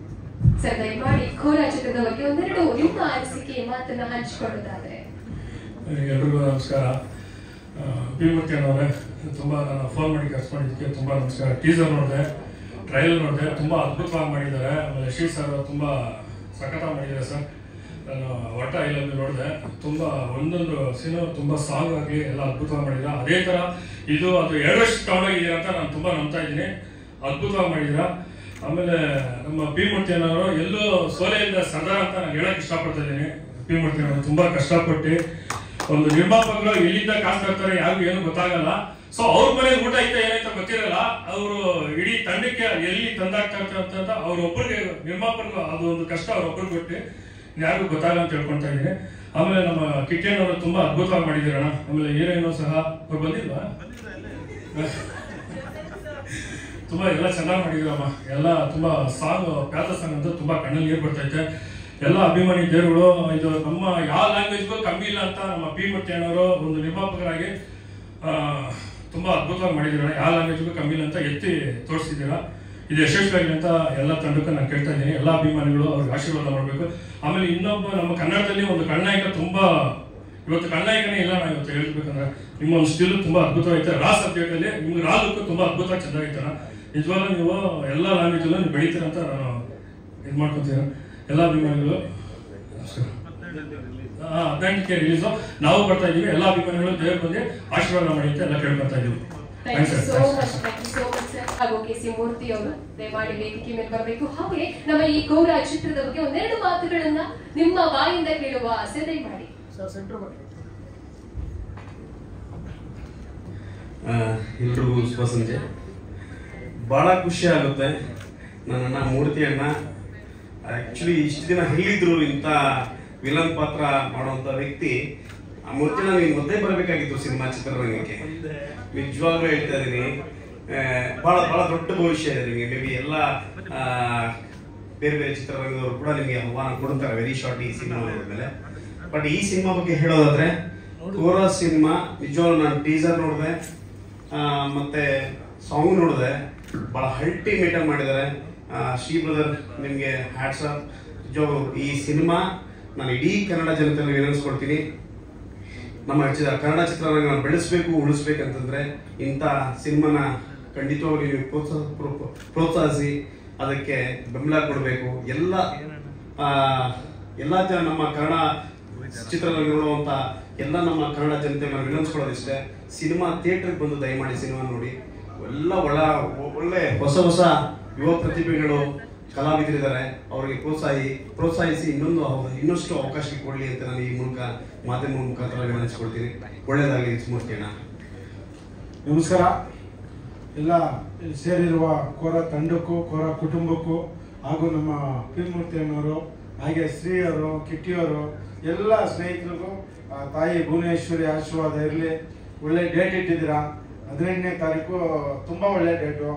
ಸರ್. ದಯಮಾಡಿ ಕೋರಾ ಚಿತ್ರದ ಬಗ್ಗೆ ಒಂದೆರಡು ನಿಮ್ಮ ಅನಿಸಿಕೆ ಮಾತನ್ನ ಹಂಚಿಕೊಳ್ಳುವುದಾದ್ರೆ. ಎಲ್ರಿಗೂ ನಮಸ್ಕಾರ. ಪಿ ಮೂರ್ತಿ ಅವರೇ, ತುಂಬ ನಾನು ಫೋನ್ ಮಾಡಿ ಕರ್ಸ್ಕೊಂಡಿದ್ದಕ್ಕೆ ತುಂಬ ನಮಸ್ಕಾರ. ಟೀಸರ್ ನೋಡಿದೆ, ಟ್ರೈಲರ್ ನೋಡಿದೆ, ತುಂಬ ಅದ್ಭುತವಾಗಿ ಮಾಡಿದ್ದಾರೆ. ಆಮೇಲೆ ಶ್ರೀ ಸರ್ ತುಂಬ ಸಖತ್ತಾಗಿ ಮಾಡಿದ್ದಾರೆ ಸರ್. ನಾನು ಒಟ್ಟ ಇಲ್ಲೊಂದು ನೋಡಿದೆ, ತುಂಬ ಒಂದೊಂದು ಸಿನಿಮಾ ತುಂಬ ಸಾಂಗ್ ಆಗಲಿ ಎಲ್ಲ ಅದ್ಭುತವಾಗಿ ಮಾಡಿದ್ದೀರಾ. ಅದೇ ಥರ ಇದು ಅದು 2 ವರ್ಷ ತಗೊಂಡೋಗಿದ್ದೀರಾ ಅಂತ ನಾನು ತುಂಬ ನಂಬ್ತಾ ಇದ್ದೀನಿ. ಅದ್ಭುತವಾಗಿ ಮಾಡಿದ್ದೀರಾ. ಆಮೇಲೆ ನಮ್ಮ ಪಿ ಮೂರ್ತಿಯನ್ನವರು ಎಲ್ಲೂ ಸೋಲೆಯಿಂದ ಸರ್ದಾರ ಅಂತ ನಾನು ಹೇಳಕ್ಕೆ ಇಷ್ಟಪಡ್ತಾ ಇದ್ದೀನಿ. ಪಿ ಮೂರ್ತಿಯವರು ತುಂಬ ಕಷ್ಟಪಟ್ಟು ಒಂದು ನಿರ್ಮಾಪಕರು ಎಲ್ಲಿಂದ ಕಾಸು ತರ್ತಾರೆ ಯಾರಿಗೂ ಏನು ಗೊತ್ತಾಗಲ್ಲ. ಸೊ ಅವ್ರ ಮನೆಗೆ ಊಟ ಐತೆ ಏನೈತ ಗೊತ್ತಿರಲ್ಲ. ಅವರು ಇಡೀ ತಂಡಕ್ಕೆ ಎಲ್ಲಿ ತಂದಾಗ್ತಾ ಇರ್ತಾರೆ ಅಂತ ಅವ್ರೊಬ್ಬರಿಗೆ ನಿರ್ಮಾಪಕರು ಅದು ಒಂದು ಕಷ್ಟ ಅವ್ರೊಬ್ಬರಿಗೆ ಬಿಟ್ಟು ಯಾರಿಗೂ ಗೊತ್ತಾಗಲ್ಲ ಅಂತ ಹೇಳ್ಕೊಳ್ತಾ ಇದ್ದೀನಿ. ಆಮೇಲೆ ನಮ್ಮ ಕಿಟ್ಟಣ್ಣವರು ತುಂಬಾ ಅದ್ಭುತವಾಗಿ ಮಾಡಿದ್ದೀರಣ್ಣ. ಆಮೇಲೆ ಹೀರೋಯಿನ್ ಸಹ ಅವ್ರು ಬಂದಿಲ್ವಾ? ತುಂಬಾ ಎಲ್ಲ ಚೆನ್ನಾಗಿ ಮಾಡಿದಿರಮ್ಮ. ಎಲ್ಲ ತುಂಬಾ ಸಾಂಗ್ ಪ್ಯಾತ ಸಾಂಗ್ ಅಂತ ತುಂಬಾ ಕಣ್ಣಲ್ಲಿ ನೀರು ಬರ್ತೈತೆ. ಎಲ್ಲ ಅಭಿಮಾನಿ ದೇವರುಗಳು. ಇದು ನಮ್ಮ ಯಾವ ಲ್ಯಾಂಗ್ವೇಜ್ಗೂ ಕಮ್ಮಿ ಇಲ್ಲ ಅಂತ ನಮ್ಮ ಪಿ ಮೂರ್ತಿಯಣ್ಣವರು ಒಂದು ನಿರ್ಮಾಪಕರಾಗಿ ತುಂಬಾ ಅದ್ಭುತವಾಗಿ ಮಾಡಿದ್ದೀರ. ಯಾವ ಲ್ಯಾಂಗ್ವೇಜ್ಗೂ ಕಮ್ಮಿ ಇಲ್ಲ ಅಂತ ಎತ್ತಿ ತೋರಿಸಿದ್ದೀರಾ. ಇದು ಯಶಸ್ವಿಯಾಗಿ ಅಂತ ಎಲ್ಲ ತಂಡಕ್ಕೆ ನಾನು ಕೇಳ್ತಾ ಇದ್ದೀನಿ. ಎಲ್ಲ ಅಭಿಮಾನಿಗಳು ಅವ್ರಿಗೆ ಆಶೀರ್ವಾದ ಮಾಡಬೇಕು. ಆಮೇಲೆ ಇನ್ನೊಬ್ಬ ನಮ್ಮ ಕನ್ನಡದಲ್ಲಿ ಒಂದು ಖಳನಾಯಕ ತುಂಬಾ ಇವತ್ತು ಖಳನಾಯಕನೇ ಇಲ್ಲ. ನಾನು ಇವತ್ತು ಹೇಳ್ಬೇಕಂದ್ರೆ ನಿಮ್ಮ ಒಂದು ಸ್ಟಿಲ್ ತುಂಬಾ ಅದ್ಭುತವಾಗೈತೆ. ರಾ ಸಬ್ಜೆಕ್ಟ್ ಅಲ್ಲಿ ನಿಮ್ಗೆ ರಾ ಲುಕ್ ತುಂಬಾ ಅದ್ಭುತವಾಗಿ ಚೆನ್ನಾಗೈತಣ. ನಿಜವಾಗ್ಲೂ ನೀವು ಎಲ್ಲ ಲ್ಯಾಂಗ್ವೇಜಲ್ಲೂ ನೀವು ಬೆಳಿತೀರ ಅಂತ ನಾನು ಇದು ಮಾಡ್ಕೊತೀರ. ಎಲ್ಲ ಅಭಿಮಾನಿಗಳು 18ಕ್ಕೆ ರಿಲೀಸು ನಾವು ಬರ್ತಾ ಇದೀವಿ. ಎಲ್ಲ ಅಭಿಮಾನಿಗಳು ದೇವ್ರ ಬಂದು ಆಶೀರ್ವಾದ ಮಾಡಿ ಅಂತ ಎಲ್ಲ ಕೇಳ್ಕೊತಾ ಇದೀವಿ. ಹಾಗೂ ಕೆ.ಸಿ. ಮೂರ್ತಿ ಅವರು ದಯಮಾಡಿ ವೇದಿಕೆ ಮೇಲೆ ಬರಬೇಕು. ಹಾಗೆ ನಮ್ಮ ಈ ಗೌರ ಚಿತ್ರದ ಬಗ್ಗೆ ಒಂದೆರಡು ಮಾತುಗಳನ್ನ ನಿಮ್ಮ ಬಾಯಿಂದ ಕೇಳುವ ಆಸೆ ದಯಮಾಡಿ. ಎಲ್ರಿಗೂ ಶುಭ ಸಂಜೆ. ಬಹಳ ಖುಷಿ ಆಗುತ್ತೆ. ನನ್ನ ಮೂರ್ತಿ ಅಣ್ಣ ಆಕ್ಚುಲಿ ಇಷ್ಟು ದಿನ ಹೇಳಿದ್ರು ಇಂಥ ವಿಲನ್ ಪಾತ್ರ ಮಾಡುವಂತ ವ್ಯಕ್ತಿ. ಆ ಮೂರ್ತಿನ ನೀವು ಮೊದಲೇ ಬರಬೇಕಾಗಿತ್ತು ಸಿನಿಮಾ ಚಿತ್ರರಂಗಕ್ಕೆ. ನಿಜವಾಗ್ಲೂ ಹೇಳ್ತಾ ಇದೀನಿ, ಬಹಳ ಬಹಳ ದೊಡ್ಡ ಭವಿಷ್ಯ ಇದೆ ನಿಮಗೆ. ಮೇ ಬಿ ಎಲ್ಲ ಬೇರೆ ಬೇರೆ ಚಿತ್ರರಂಗದವರು ಕೂಡ ನಿಮಗೆ ಆಹ್ವಾನ ಕೊಡ್ತಾರೆ ವೆರಿ ಶಾರ್ಟ್ ಈ ಸಿನಿಮಾ ಮೇಲೆ. ಬಟ್ ಈ ಸಿನಿಮಾ ಬಗ್ಗೆ ಹೇಳೋದಾದ್ರೆ ಕೋರಾ ಸಿನಿಮಾ ನಿಜವಾಗ್ಲೂ ನಾನು ಟೀಸರ್ ನೋಡಿದೆ ಮತ್ತೆ ಸಾಂಗ್ ನೋಡಿದೆ. ಬಹಳ ಅಲ್ಟಿಮೇಟ್ ಆಗಿ ಮಾಡಿದ್ದಾರೆ. ಶ್ರೀ ಬ್ರದರ್ ನಿಮಗೆ ಹ್ಯಾಟ್ಸ್ ಆಫ್. ನಿಜವಾಗ್ಲೂ ಈ ಸಿನಿಮಾ ನಾನು ಇಡೀ ಕನ್ನಡ ಜನತೆಯನ್ನು ವಿನಂತಿಸ್ಕೊಳ್ತೀನಿ. ನಮ್ಮ ಕನ್ನಡ ಚಿತ್ರರಂಗ ಬೆಳೆಸಬೇಕು ಉಳಿಸ್ಬೇಕಂತಂದ್ರೆ ಇಂಥ ಸಿನಿಮಾನ ಖಂಡಿತವಾಗಿ ನೀವು ಪ್ರೋತ್ಸಾಹಿಸಿ ಅದಕ್ಕೆ ಬೆಂಬಲ ಕೊಡಬೇಕು. ಎಲ್ಲ ನಮ್ಮ ಕನ್ನಡ ಚಿತ್ರರಂಗ ನೋಡುವಂತ ಎಲ್ಲ ನಮ್ಮ ಕನ್ನಡ ಜನತೆ ನಾವು ವಿನಂತಿಸ್ಕೊಳ್ಳೋದಿಷ್ಟೇ, ಸಿನಿಮಾ ಥಿಯೇಟರ್ಗೆ ಬಂದು ದಯಮಾಡಿ ಸಿನಿಮಾ ನೋಡಿ. ಎಲ್ಲ ಒಳ್ಳೆ ಹೊಸ ಹೊಸ ಯುವ ಪ್ರತಿಭೆಗಳು ಕಲಾವಿದರಿದ್ದಾರೆ. ಅವರಿಗೆ ಪ್ರೋತ್ಸಾಹಿಸಿ ಇನ್ನಷ್ಟು ಅವಕಾಶ ಕೊಡಲಿ ಅಂತ ನಾನು ಈ ಮೂಲಕ ಮಾಧ್ಯಮ ಮುಖಾಂತರ ವಿನಂತಿಸ್ಕೊಳ್ತೀನಿ. ಒಳ್ಳೆಯದಾಗಲಿ ಮೂರ್ತಿ ಅಣ್ಣ. ನಮಸ್ಕಾರ. ಎಲ್ಲ ಸೇರಿರುವ ಕೋರ ತಂಡಕ್ಕೂ ಕೋರ ಕುಟುಂಬಕ್ಕೂ ಹಾಗೂ ನಮ್ಮ ಪಿ ಮೂರ್ತಿಯಣ್ಣವರು ಹಾಗೆ ಶ್ರೀ ಅವರು ಕಿಟ್ಟಿಯವರು ಎಲ್ಲ ಸ್ನೇಹಿತರಿಗೂ ತಾಯಿ ಭುವನೇಶ್ವರಿ ಆಶೀರ್ವಾದ ಇರಲಿ. ಒಳ್ಳೆ ಡೇಟ್ ಇಟ್ಟಿದ್ದೀರಾ, 18ನೇ ತಾರೀಕು ತುಂಬ ಒಳ್ಳೆ ಡೇಟು.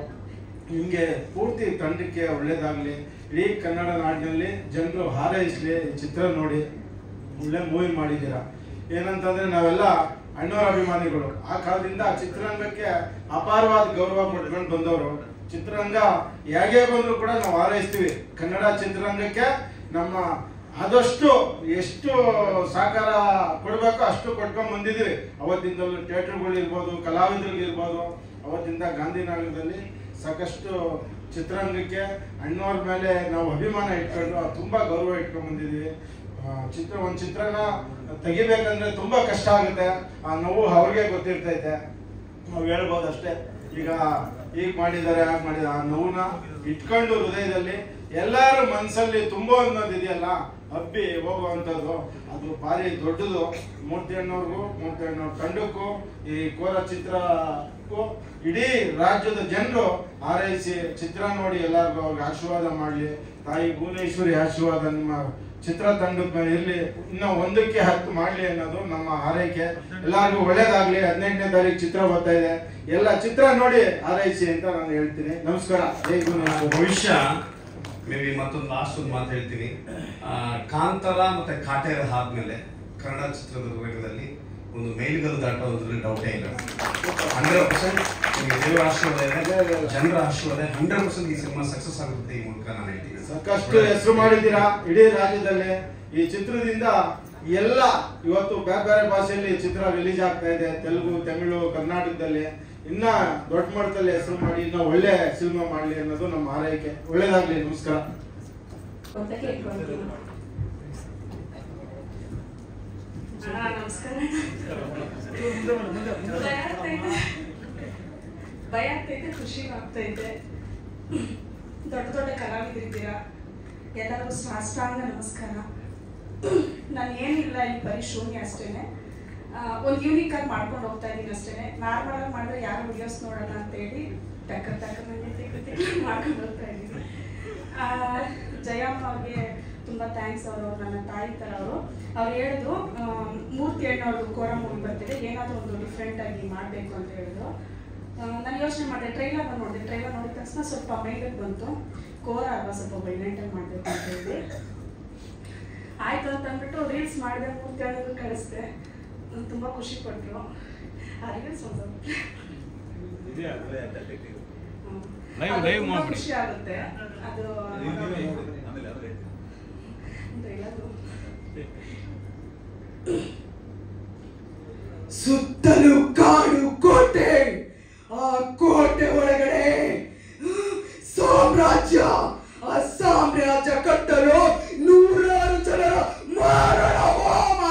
ನಿಮಗೆ ಪೂರ್ತಿ ತಂಡಕ್ಕೆ ಒಳ್ಳೇದಾಗಲಿ. ಇಡೀ ಕನ್ನಡ ನಾಡಿನಲ್ಲಿ ಜನರು ಹಾರೈಸಲಿ. ಈ ಚಿತ್ರ ನೋಡಿ ಒಳ್ಳೆ ಮೂವಿ ಮಾಡಿದ್ದೀರಾ. ಏನಂತಂದ್ರೆ ನಾವೆಲ್ಲ ಅಣ್ಣವರ ಅಭಿಮಾನಿಗಳು. ಆ ಕಾಲದಿಂದ ಚಿತ್ರರಂಗಕ್ಕೆ ಅಪಾರವಾದ ಗೌರವ ಪಡ್ಕೊಂಡು ಬಂದವರು. ಚಿತ್ರರಂಗ ಹೇಗೆ ಬಂದ್ರು ಕೂಡ ನಾವು ಹಾರೈಸ್ತೀವಿ. ಕನ್ನಡ ಚಿತ್ರರಂಗಕ್ಕೆ ನಮ್ಮ ಆದಷ್ಟು ಎಷ್ಟು ಸಹಕಾರ ಕೊಡಬೇಕು ಅಷ್ಟು ಕೊಟ್ಕೊಂಡು ಬಂದಿದ್ದೀವಿ. ಅವತ್ತಿಂದಲೂ ಥಿಯೇಟರ್ಗಳಿರ್ಬೋದು, ಕಲಾವಿದರಿಗಿರ್ಬೋದು. ಅವತ್ತಿಂದ ಗಾಂಧಿನಗರದಲ್ಲಿ ಸಾಕಷ್ಟು ಚಿತ್ರರಂಗಕ್ಕೆ ಅಣ್ಣವ್ರ ಮೇಲೆ ನಾವು ಅಭಿಮಾನ ಇಟ್ಕೊಂಡು ತುಂಬಾ ಗೌರವ ಇಟ್ಕೊಂಡು ಬಂದಿದ್ದೀವಿ. ಒಂದು ಚಿತ್ರನ ತೆಗಿಬೇಕಂದ್ರೆ ತುಂಬಾ ಕಷ್ಟ ಆಗುತ್ತೆ. ಆ ನೋವು ಅವ್ರಿಗೆ ಗೊತ್ತಿರ್ತೈತೆ. ನಾವು ಹೇಳ್ಬೋದು ಅಷ್ಟೇ. ಈಗ ಮಾಡಿದ್ದಾರೆ ಹಾಗೆ ಮಾಡಿದ್ದಾರೆ. ಆ ನೋವನ್ನ ಇಟ್ಕೊಂಡು ಹೃದಯದಲ್ಲಿ ಎಲ್ಲಾರು ಮನಸ್ಸಲ್ಲಿ ತುಂಬೋ ಅನ್ನೋದಿದೆಯಲ್ಲ ಹಬ್ಬಿ ಹೋಗುವಂಥದ್ದು ಅದು ಭಾರಿ ದೊಡ್ಡದು. ಮೂರ್ತಿ ಅಣ್ಣವ್ರಿಗೂ ಮೂರ್ತಿ ಅಣ್ಣವ್ರ ತಂಡಕ್ಕೂ ಈ ಕೋರ ಚಿತ್ರಕ್ಕೂ ಇಡೀ ರಾಜ್ಯದ ಜನರು ಹಾರೈಸಿ ಚಿತ್ರ ನೋಡಿ ಎಲ್ಲರಿಗೂ ಅವ್ರಿಗೆ ಆಶೀರ್ವಾದ ಮಾಡಲಿ. ತಾಯಿ ಭುವನೇಶ್ವರಿ ಆಶೀರ್ವಾದ ನಿಮ್ಮ ಚಿತ್ರ ತಂಡದ ಮೇಲೆ ಇರಲಿ. ಇನ್ನು 1ಕ್ಕೆ 10 ಮಾಡಲಿ ಅನ್ನೋದು ನಮ್ಮ ಹಾರೈಕೆ. ಎಲ್ಲರಿಗೂ ಒಳ್ಳೇದಾಗ್ಲಿ. 18ನೇ ತಾರೀಕು ಚಿತ್ರ ಬರ್ತಾ ಇದೆ. ಎಲ್ಲ ಚಿತ್ರ ನೋಡಿ ಹಾರೈಸಿ ಅಂತ ನಾನು ಹೇಳ್ತೀನಿ. ನಮಸ್ಕಾರ. ಜೈ ಭುವನೇಶ್ವರಿ. ಭವಿಷ್ಯ ಮೇ ಬಿ ಮತ್ತೊಂದು ಲಾಸ್ಟ್ ಒಂದು ಮಾತು ಹೇಳ್ತೀನಿ. ಕಾಂತಾರ ಮತ್ತೆ ಕಾಟೇರ ಆದ್ಮೇಲೆ ಕನ್ನಡ ಚಿತ್ರದುರ್ಗದಲ್ಲಿ ಒಂದು ಮೇಲ್ಗಲ್ಲು ದಾಟೋದ್ರಲ್ಲಿ ಡೌಟೇ ಇಲ್ಲ. 100% ನಿಮಗೆ ದೇವರ ಆಶೀರ್ವಾದ ಇದೆ, ಜನರ ಆಶೀರ್ವಾದ 100% ಈ ಸಿನಿಮಾ ಸಕ್ಸಸ್ ಆಗುತ್ತೆ. ಈ ಮೂಲಕ ನಾನು ಹೇಳ್ತೀನಿ. ಸಾಕಷ್ಟು ಹೆಸರು ಮಾಡಿದ್ದೀರಾ ಇಡೀ ರಾಜ್ಯದಲ್ಲಿ. ಈ ಚಿತ್ರದಿಂದ ಎಲ್ಲ ಇವತ್ತು ಬೇರೆ ಬೇರೆ ಭಾಷೆಯಲ್ಲಿ ಚಿತ್ರ ರಿಲೀಸ್ ಆಗ್ತಾ ಇದೆ. ತೆಲುಗು, ತಮಿಳು, ಕರ್ನಾಟಕದಲ್ಲಿ ಇನ್ನ ದೊಡ್ಡ ಮಟ್ಟದಲ್ಲಿ ಹೆಸರು ಮಾಡಿ ಇನ್ನ ಒಳ್ಳೆ ಸಿನಿಮಾ ಮಾಡಲಿ ಅನ್ನೋದು ನಮ್ಮ ಹಾರೈಕೆ. ಒಳ್ಳೇದಾಗ್ಲಿ. ನಮಸ್ಕಾರ. ನಮಸ್ಕಾರ. ಭಯ ಆಗ್ತೈತೆ, ಖುಷಿ ಆಗ್ತೈತೆ. ದೊಡ್ಡ ದೊಡ್ಡ ಕಲಾವಿದರಿದ್ದೀರಾ, ಎಲ್ಲರಿಗೂ ಸಾಷ್ಟಾಂಗ ನಮಸ್ಕಾರ. ನಾನು ಏನಿಲ್ಲ, ಇಲ್ಲಿ ಬರೀ ಶೂನ್ಯ ಅಷ್ಟೇನೆ. ಒಂದು ಯೂನಿಕ್ ಆಗಿ ಮಾಡ್ಕೊಂಡು ಹೋಗ್ತಾ ಇದ್ದೀನಿ ಅಷ್ಟೇನೆ. ನಾರ್ಮಲ್ ಆಗಿ ಮಾಡಿದ್ರೆ ಯಾರು ವಿಡಿಯೋಸ್ ನೋಡೋಣ ಅಂತೇಳಿ ಟಕ್ಕ ಮಾಡ್ಕೊಂಡು ಹೋಗ್ತಾ ಇದ್ದೀನಿ. ಜಯಮ್ಮ ಅವ್ರಿಗೆ ತುಂಬ ಥ್ಯಾಂಕ್ಸ್. ಅವರು ನನ್ನ ತಾಯಿ ಥರ. ಅವ್ರು ಹೇಳಿದ್ರು ಮೂರ್ತಿ ಅಣ್ಣವ್ರದ್ದು ಕೋರ ಮೂವಿ ಬರ್ತಿದೆ, ಏನಾದರೂ ಒಂದು ಡಿಫ್ರೆಂಟಾಗಿ ಮಾಡಬೇಕು ಅಂತ ಹೇಳಿದ್ರು. ನಾನು ಯೋಚನೆ ಮಾಡಿದೆ, ಟ್ರೈಲರ್ ನೋಡಿದೆ. ಟ್ರೈಲರ್ ನೋಡಿದ ತಕ್ಷಣ ಸ್ವಲ್ಪ ಮೈಂಡಿಗೆ ಬಂತು, ಕೋರ ಅಲ್ವಾ ಸ್ವಲ್ಪ ವೈಲೆಂಟಾಗಿ ಮಾಡಬೇಕು ಅಂತ ಹೇಳಿ ಆಯಿತು ಅಂತ ಅಂದ್ಬಿಟ್ಟು ರೀಲ್ಸ್ ಮಾಡಿದೆ. ಮೂರ್ತಿ ಅಣ್ಣಗೂ ಕಳಿಸ್ದೆ, ತುಂಬ ಖುಷಿ ಪಟ್ಟರು. ಆ ರೀಲ್ಸ್ ಒಂದು ಖುಷಿ ಆಗುತ್ತೆ. ಅದು ಸುತ್ತಲೂ ಕಾಡು ಕೋಟೆ, ಆ ಕೋಟೆ ಒಳಗಡೆ ಸಾಮ್ರಾಜ್ಯ. ಆ ಸಾಮ್ರಾಜ್ಯ ಕಟ್ಟಲು 100 ಜನರ ಮಾರಣ ಹೋಮ.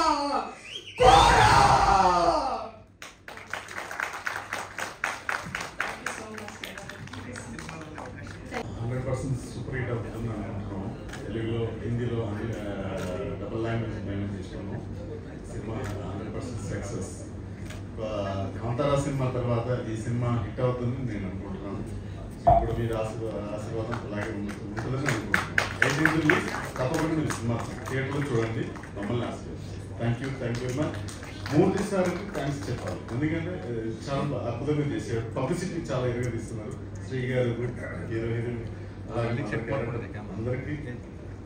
100% సూపర్ హిట్ అవుతుంది అనుకుంటున్నాము. తెలుగులో, హిందీలో డబుల్ లాంగ్వేజ్ మేనేజ్ చేసినాము. Cinema 100% success. కాంతారా సినిమా తర్వాత ఈ సినిమా హిట్ అవుతుంది నేను అనుకుంటున్నాను. ఇప్పుడు మీరు ఆశీర్వాదం అలాగే ఉంటుందని అనుకుంటున్నాను. 18th రిలీజ్ తప్పకుండా మీరు సినిమా థియేటర్లో చూడండి, మమ్మల్ని ఆశీర్వాదం. Thank you very much. Murthy సార్కి థ్యాంక్స్ చెప్పాలి, ఎందుకంటే చాలా అద్భుతంగా చేశారు. పబ్లిసిటీ చాలా ఎరగదీస్తున్నారు. శ్రీ గారు హీరో హీరోయిన్ అందరికీ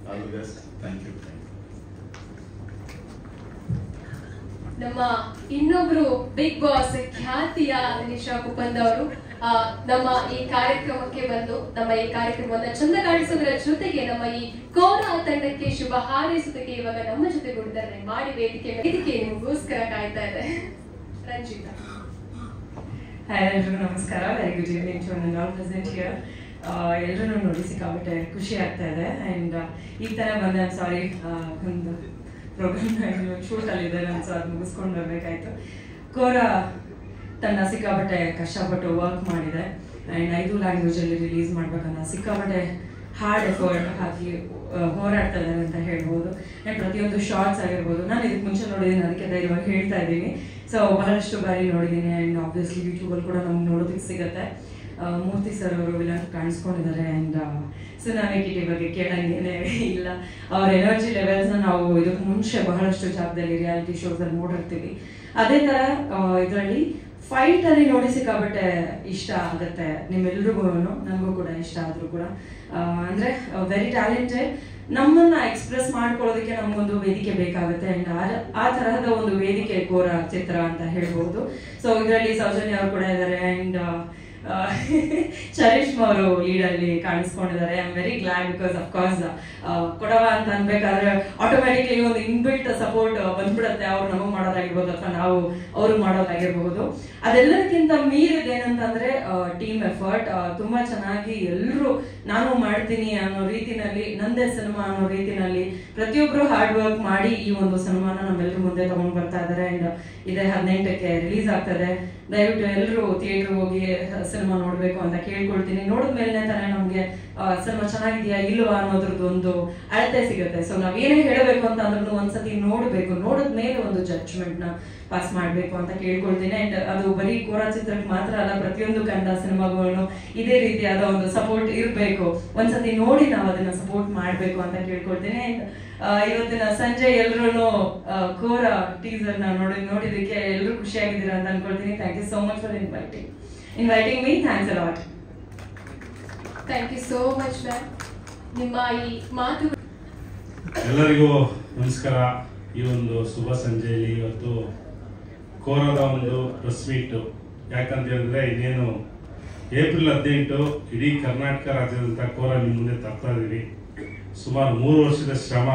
all the best. Thank you. ನಮ್ಮ ಇನ್ನೊಬ್ರು ಬಿಗ್ ಬಾಸ್ ಖ್ಯಾತಿಯ ಅನಿಶಾ ಕುಪಂದ್ ಅವರು ನಮ್ಮ ಈ ಕಾರ್ಯಕ್ರಮಕ್ಕೆ ಬಂದು ನಮ್ಮ ಈ ಕಾರ್ಯಕ್ರಮವನ್ನ ಚಂದ ಕಾಣಿಸೋದ್ರ ಜೊತೆಗೆ ನಮ್ಮ ಈ ಕೋರ ತಂಡಕ್ಕೆ ಶುಭ ಹಾರೈಸೋದಕ್ಕೆ ಇವಾಗ ನಮ್ಮ ಜೊತೆ ಗುಡಿದ್ದಾರೆ. ಮಾಡಿ ವೇದಿಕೆ ನಿಮಗೋಸ್ಕರ ಕಾಯ್ತಾ ಇದೆ. ರಂಜಿತಾ. ಹಾಯ್ ಎಲ್ರಿಗೂ ನಮಸ್ಕಾರ. Very good evening to all present here. ಎಲ್ಲರೂ ನೋಡಿ ಸಿಕ್ಕಾಬಿಟ್ಟೆ ಖುಷಿ ಆಗ್ತಾ ಇದೆ. ಆ್ಯಂಡ್ ಈಗ ತಾನೇ ಬಂದೆ. ಸಾರಿ, ಒಂದು ಪ್ರೋಗ್ರಾಮ್ ಶೂಟಲ್ಲಿದೆ ನಾನು, ಸೊ ಅದು ಮುಗಿಸ್ಕೊಂಡು ಬರಬೇಕಾಯ್ತು. ಕೋರ ತಂಡ ಸಿಕ್ಕಾಪಟ್ಟೆ ಕಷ್ಟಪಟ್ಟು ವರ್ಕ್ ಮಾಡಿದೆ. ಆ್ಯಂಡ್ 5 ಲ್ಯಾಂಗ್ವೇಜಲ್ಲಿ ರಿಲೀಸ್ ಮಾಡ್ಬೇಕನ್ನ ಸಿಕ್ಕಾಪಟ್ಟೆ ಹಾರ್ಡ್ ಎಫರ್ಟ್ ಹಾಕಿ ಹೋರಾಡ್ತಾ ಇದ್ದಾರೆ ಅಂತ ಹೇಳ್ಬೋದು. ಆ್ಯಂಡ್ ಪ್ರತಿಯೊಂದು ಶಾರ್ಟ್ಸ್ ಆಗಿರ್ಬೋದು, ನಾನು ಇದಕ್ಕೆ ಮುಂಚೆ ನೋಡಿದ್ದೀನಿ, ಅದಕ್ಕೆ ಧೈರ್ಯವಾಗಿ ಹೇಳ್ತಾ ಇದ್ದೀನಿ. ಸೊ ಬಹಳಷ್ಟು ಬಾರಿ ನೋಡಿದ್ದೀನಿ. ಆ್ಯಂಡ್ ಆಬ್ವಿಯಸ್ಲಿ ಯೂಟ್ಯೂಬಲ್ಲಿ ಕೂಡ ನಮ್ಗೆ ನೋಡೋದಕ್ಕೆ ಸಿಗುತ್ತೆ. ಮೂರ್ತಿ ಸರ್ ಅವರು ವಿಲನ್ ಕಾಣಿಸ್ಕೊಂಡಿದ್ದಾರೆ. ಆ್ಯಂಡ್ ಸುನಾಮಿ ಕಿಟಿ ಬಗ್ಗೆ ಕೇಳಂಗೇನೆ ಇಲ್ಲ. ಅವ್ರ ಎನರ್ಜಿ ಲೆವೆಲ್ಸ್ನ ನಾವು ಇದಕ್ಕೆ ಮುಂಚೆ ಬಹಳಷ್ಟು ಜಾಗದಲ್ಲಿ ರಿಯಾಲಿಟಿ ಶೋಸಲ್ಲಿ ನೋಡಿರ್ತೀವಿ. ಅದೇ ಥರ ಇದರಲ್ಲಿ ಫೈಟಲ್ಲಿ ನೋಡಿ ಸಿಕ್ಕಾಬಟ್ಟೆ ಇಷ್ಟ ಆಗುತ್ತೆ ನಿಮ್ಮೆಲ್ರಿಗೂ, ನನಗೂ ಕೂಡ ಇಷ್ಟ ಆದರೂ ಕೂಡ. ಅಂದರೆ ವೆರಿ ಟ್ಯಾಲೆಂಟೆಡ್. ನಮ್ಮನ್ನ ಎಕ್ಸ್ಪ್ರೆಸ್ ಮಾಡ್ಕೊಳ್ಳೋದಕ್ಕೆ ನಮಗೊಂದು ವೇದಿಕೆ ಬೇಕಾಗುತ್ತೆ. ಆ್ಯಂಡ್ ಆ ತರಹದ ಒಂದು ವೇದಿಕೆ ಕೋರ ಚಿತ್ರ ಅಂತ ಹೇಳ್ಬೋದು. ಸೊ ಇದರಲ್ಲಿ ಸೌಜನ್ಯ ಅವರು ಕೂಡ ಇದ್ದಾರೆ. ಆ್ಯಂಡ್ ಚರಿಷ್ಮಾ ಅವರು ಲೀಡಲ್ಲಿ ಕಾಣಿಸ್ಕೊಂಡಿದ್ದಾರೆ. I am very glad because of course Kodava ಅಂತ ಅನ್ಬೇಕಾದ್ರೆ ಆಟೋಮ್ಯಾಟಿಕ್ಲಿ ಒಂದು ಇನ್ಬಿಲ್ಟ್ ಸಪೋರ್ಟ್ ಬಂದ್ಬಿಡುತ್ತೆ. ಅವ್ರು ನಮಗೆ ಮಾಡೋದಾಗಿರ್ಬೋದು ಅಥವಾ ನಾವು ಅವ್ರಿಗೆ ಮಾಡೋದಾಗಿರ್ಬಹುದು. ಅದೆಲ್ಲದಕ್ಕಿಂತ ಮೀರಿದ ಏನಂತಂದ್ರೆ ಟೀಮ್ ಎಫರ್ಟ್. ತುಂಬಾ ಚೆನ್ನಾಗಿ ಎಲ್ಲರೂ ನಾನು ಮಾಡ್ತೀನಿ ಅನ್ನೋ ರೀತಿನಲ್ಲಿ, ನಂದೇ ಸಿನಿಮಾ ಅನ್ನೋ ರೀತಿನಲ್ಲಿ ಪ್ರತಿಯೊಬ್ರು ಹಾರ್ಡ್ ವರ್ಕ್ ಮಾಡಿ ಈ ಒಂದು ಸಿನಿಮಾನ ನಮ್ಮೆಲ್ಲರೂ ಮುಂದೆ ತಗೊಂಡು ಬರ್ತಾ ಇದ್ದಾರೆ. ಅಂಡ್ ಇದೇ 18ಕ್ಕೆ ರಿಲೀಸ್ ಆಗ್ತದೆ. ದಯವಿಟ್ಟು ಎಲ್ಲರೂ ಥಿಯೇಟರ್ ಹೋಗಿ ಸಿನಿಮಾ ನೋಡ್ಬೇಕು ಅಂತ ಕೇಳ್ಕೊಳ್ತೀನಿ. ನೋಡಿದ್ಮೇಲೆ ತಾನೇ ನಮ್ಗೆ ಸಿನಿಮಾ ಚೆನ್ನಾಗಿದೆಯಾ ಇಲ್ವಾ ಅನ್ನೋದ್ರದ್ದು ಒಂದು ಅಳತೆ ಸಿಗುತ್ತೆ. ಸೊ ನಾವೇನೇ ಹೇಳಬೇಕು ಅಂತ ಅಂದ್ರೂ ಒಂದ್ಸತಿ ನೋಡ್ಬೇಕು, ನೋಡಿದ್ಮೇಲೆ ಒಂದು ಜಡ್ಜ್ಮೆಂಟ್ ನ ಪಾಸ್ ಮಾಡ್ಬೇಕು ಅಂತ ಕೇಳ್ಕೊಳ್ತೀನಿ. ಅಂಡ್ ಅದು ಬರೀ ಕೋರ ಚಿತ್ರಕ್ಕೆ ಮಾತ್ರ ಅಲ್ಲ, ಪ್ರತಿಯೊಂದು ಕನ್ನಡ ಸಿನಿಮಾಗಳನ್ನು ಇದೇ ರೀತಿಯಾದ ಒಂದು ಸಪೋರ್ಟ್ ಇರಬೇಕು. ಒಂದ್ಸತಿ ನೋಡಿ ನಾವು ಅದನ್ನ ಸಪೋರ್ಟ್ ಮಾಡ್ಬೇಕು ಅಂತ ಕೇಳ್ಕೊಳ್ತೀನಿ. ಅಂಡ್ ಇವತ್ತಿನ ಸಂಜೆ ಎಲ್ರು ಕೋರ ಟೀಸರ್ ನ ನೋಡಿದಕ್ಕೆ ಎಲ್ಲರೂ ಖುಷಿಯಾಗಿದ್ದೀರಾ ಅಂತ ಅನ್ಕೊಳ್ತೀನಿ. Thank you so much for inviting me. Thanks a lot. Thank you so much ma'am. ನಿಮ್ಮ ಈ ಮಾತು. ಎಲ್ಲರಿಗೂ ನಮಸ್ಕಾರ. ಈ ಒಂದು ಶುಭ ಸಂಜೆಯಲ್ಲಿ ಇವತ್ತು ಕೋರದ ಒಂದು ಪ್ರೆಸ್ ಮೀಟ್. ಯಾಕಂತ ಹೇಳಿದ್ರೆ ಇನ್ನೇನು ಏಪ್ರಿಲ್ 18 ಇಡೀ ಕರ್ನಾಟಕ ರಾಜ್ಯದಂತ ಕೋರ ನಿಮ್ಮ ಮುಂದೆ ತರ್ತಾ ಇದ್ದೀವಿ. ಸುಮಾರು 3 ವರ್ಷದ ಶ್ರಮ.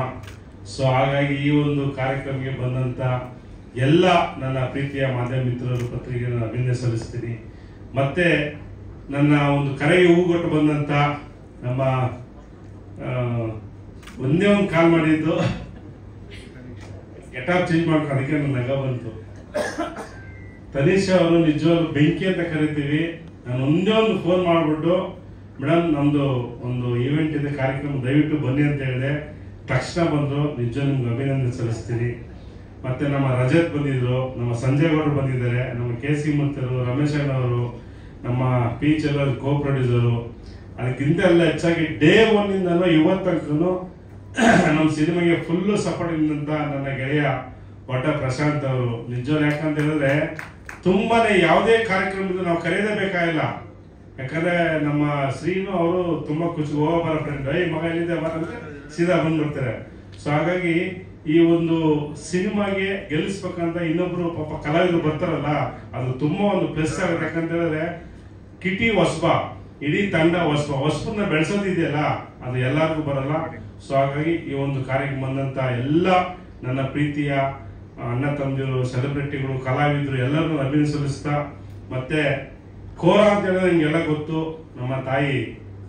ಸೊ ಹಾಗಾಗಿ ಈ ಒಂದು ಕಾರ್ಯಕ್ರಮಕ್ಕೆ ಬಂದಂತ ಎಲ್ಲ ನನ್ನ ಪ್ರೀತಿಯ ಮಾಧ್ಯಮ ಮಿತ್ರರು, ಪತ್ರಿಕೆ ಅಭಿನಂದನೆ ಸಲ್ಲಿಸ್ತೀನಿ. ಮತ್ತೆ ನನ್ನ ಒಂದು ಕರೆಗೆ ಹೂಗೊಟ್ಟು ಬಂದಂತ ನಮ್ಮ ಒಂದೇ ಒಂದು ಕಾಲ್ ಮಾಡಿದ್ದು ಗೆಟಾಪ್ ಚೇಂಜ್ ಮಾಡ್ಕೊಂಡು ಅದಕ್ಕೆ ನನ್ನ ನಗ ಬಂತು. ತನಿಷಾ ಅವರು ನಿಜವಾಗ್ಲೂ ಬೆಂಕಿ ಅಂತ ಕರಿತೀವಿ. ನಾನು ಒಂದೇ ಒಂದು ಫೋನ್ ಮಾಡಿಬಿಟ್ಟು ಮೇಡಮ್ ನಮ್ಮದು ಒಂದು ಈವೆಂಟ್ ಇದೆ, ಕಾರ್ಯಕ್ರಮ ದಯವಿಟ್ಟು ಬನ್ನಿ ಅಂತ ಹೇಳಿದೆ. ತಕ್ಷಣ ಬಂದರು. ನಿಜ ನಿಮ್ಗೆ ಅಭಿನಂದನೆ ಸಲ್ಲಿಸ್ತೀನಿ. ಮತ್ತು ನಮ್ಮ ರಜತ್ ಬಂದಿದ್ರು, ನಮ್ಮ ಸಂಜಯ್ ಗೌಡರು ಬಂದಿದ್ದಾರೆ, ನಮ್ಮ KC ಮುತ್ತರು, ರಮೇಶ್ ಅಣ್ಣವರು, ನಮ್ಮ ಪಿ ಚೆಲ್ಲರ್ ಕೋ ಪ್ರೊಡ್ಯೂಸರು. ಅದಕ್ಕಿಂತ ಎಲ್ಲ ಹೆಚ್ಚಾಗಿ ಡೇ 1 ಇವತ್ತಂಕೂ ನಮ್ಮ ಸಿನಿಮಾಗೆ ಫುಲ್ಲು ಸಪೋರ್ಟ್ ಇದ್ದಂಥ ನನ್ನ ಗೆಳೆಯ ಒಟ್ಟ ಪ್ರಶಾಂತ್ ಅವರು. ನಿಜವಾಗ್ಲೂ ಯಾಕಂತ ಹೇಳಿದ್ರೆ ತುಂಬಾನೇ ಯಾವುದೇ ಕಾರ್ಯಕ್ರಮದ ನಾವು ಕರೆಯೋದೇ ಬೇಕಾಗಿಲ್ಲ. ಯಾಕಂದ್ರೆ ನಮ್ಮ ಶ್ರೀನು ಅವರು ತುಂಬಾ ಖುಷಿ ಹೋಗೋ ಬರೋ ಫ್ರೆಂಡ್, ಐ ಮಗ ಎಲ್ಲಿದೆ ಬರಂದ್ರೆ ಸೀದಾ ಬಂದ್ಬಿಡ್ತಾರೆ. ಸೊ ಹಾಗಾಗಿ ಈ ಒಂದು ಸಿನಿಮಾಗೆ ಗೆಲ್ಲಿಸ್ಬೇಕಂತ ಇನ್ನೊಬ್ರು ಪಾಪ ಕಲಾವಿದರು ಬರ್ತಾರಲ್ಲ, ಅದು ತುಂಬಾ ಒಂದು ಪ್ಲಸ್ ಆಗುತ್ತೆ. ಯಾಕಂತ ಹೇಳಿದ್ರೆ ಕಿಟಿ ಹೊಸಬ, ಇಡೀ ತಂಡ ಹೊಸಬನ್ನ ಬೆಳೆಸೋದಿದೆಯಲ್ಲ, ಅದು ಎಲ್ಲರಿಗೂ ಬರಲ್ಲ. ಸೊ ಹಾಗಾಗಿ ಈ ಒಂದು ಕಾರ್ಯಕ್ಕೆ ಬಂದಂತ ಎಲ್ಲ ನನ್ನ ಪ್ರೀತಿಯ ಅಣ್ಣ ತಮ್ಮದಿರು, ಸೆಲೆಬ್ರಿಟಿಗಳು, ಕಲಾವಿದರು ಎಲ್ಲರನ್ನೂ ಅಭಿನಂದಿಸ್ತಾ, ಮತ್ತೆ ಕೋರಾ ಅಂತ ಹೇಳಿದ್ರೆ ನಿಮ್ಗೆಲ್ಲ ಗೊತ್ತು, ನಮ್ಮ ತಾಯಿ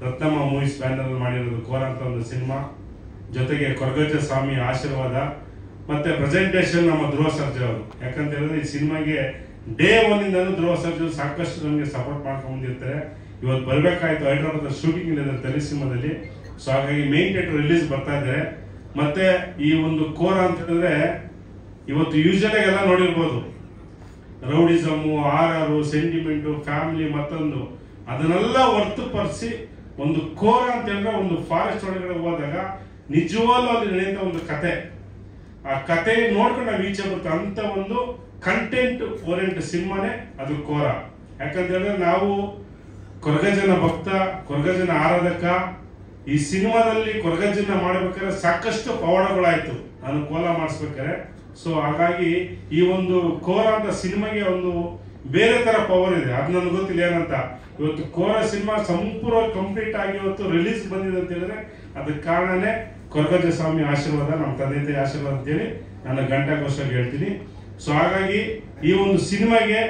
ರತ್ನಮ್ಮ ಮೂವೀಸ್ ಬ್ಯಾನರ್ ಮಾಡಿರೋದು ಕೋರಾ ಅಂತ ಒಂದು ಸಿನಿಮಾ. ಜೊತೆಗೆ ಕೊರಗಜ್ಜ ಸ್ವಾಮಿ ಆಶೀರ್ವಾದ, ಮತ್ತೆ ಪ್ರೆಸೆಂಟೇಷನ್ ನಮ್ಮ ಧ್ರುವ ಸರ್ಜಾ ಅವರು. ಯಾಕಂತ ಹೇಳಿದ್ರೆ ಈ ಸಿನಿಮಾಗೆ ಡೇ 1 ಧ್ರುವ ಸರ್ಜಾ ಸಾಕಷ್ಟು ನಮಗೆ ಸಪೋರ್ಟ್ ಮಾಡ್ಕೊಂಡು ಬಂದಿರ್ತಾರೆ. ಇವತ್ತು ಬರ್ಬೇಕಾಯ್ತು, ಹೈದರಾಬಾದ್ ಶೂಟಿಂಗ್ ಇದೆ ತಲೆ ಸಿನಿಮಾದಲ್ಲಿ. ಸೊ ಹಾಗಾಗಿ ಮೇನ್ ಥಿಯೇಟರ್ ರಿಲೀಸ್ ಬರ್ತಾ ಇದ್ದಾರೆ. ಮತ್ತೆ ಈ ಒಂದು ಕೋರಾ ಅಂತ ಹೇಳಿದ್ರೆ ಇವತ್ತು ಯೂಶಲ್ ಆಗಿ ಎಲ್ಲ ನೋಡಿರ್ಬೋದು, ರೌಡಿಸಮು, RR, ಸೆಂಟಿಮೆಂಟು, ಫ್ಯಾಮಿಲಿ, ಮತ್ತೊಂದು ಅದನ್ನೆಲ್ಲ ಹೊರತುಪಡಿಸಿ ಒಂದು ಕೋರಾ ಅಂತ ಹೇಳಿದ್ರೆ ಒಂದು ಫಾರೆಸ್ಟ್ ಒಳಗಡೆ ಹೋದಾಗ ನಿಜವಾಗ್ಲೂ ಅಲ್ಲಿ ನಡೆಯುವಂತ ಒಂದು ಕತೆ, ಆ ಕತೆ ನೋಡ್ಕೊಂಡು ನಾವು ಈಚೆ ಬರ್ತೇವೆ ಅಂತ ಒಂದು ಕಂಟೆಂಟ್ ಓರಿಯೆಂಟ್ ಸಿನಿಮಾನೇ ಅದು ಕೋರಾ. ಯಾಕಂತ ಹೇಳಿದ್ರೆ ನಾವು ಕೊರಗಜ್ಜನ ಭಕ್ತ, ಕೊರಗಜ್ಜನ ಆರಾಧಕ. ಈ ಸಿನಿಮಾದಲ್ಲಿ ಕೊರಗಜ್ಜನ ಮಾಡಬೇಕಾದ್ರೆ ಸಾಕಷ್ಟು ಪವಾಡಗಳಾಯ್ತು ನಾನು ಕೋಲ ಮಾಡಿಸ್ಬೇಕಾದ್ರೆ. ಸೊ ಹಾಗಾಗಿ ಈ ಒಂದು ಕೋರಾ ಅಂತ ಸಿನಿಮಾಗೆ ಒಂದು ಬೇರೆ ತರ ಪವರ್ ಇದೆ. ಅದು ನನಗೆ ಗೊತ್ತಿಲ್ಲ ಏನಂತ. ಇವತ್ತು ಕೋರಾ ಸಿನಿಮಾ ಸಂಪೂರ್ಣ ಕಂಪ್ಲೀಟ್ ಆಗಿ ಇವತ್ತು ರಿಲೀಸ್ ಬಂದಿದೆ ಅಂತ ಹೇಳಿದ್ರೆ ಅದಕ್ಕೆ ಕಾರಣನೇ ಕೊರಗಜ್ಜ ಸ್ವಾಮಿ ಆಶೀರ್ವಾದ, ನಮ್ಮ ತಂದೆ ತಾಯಿ ಆಶೀರ್ವಾದ ಅಂತೇಳಿ ನನ್ನ ಗಂಟಾಘೋಷವಾಗಿ ಹೇಳ್ತೀನಿ. ಸೊ ಹಾಗಾಗಿ ಈ ಒಂದು ಸಿನಿಮಾಗೆ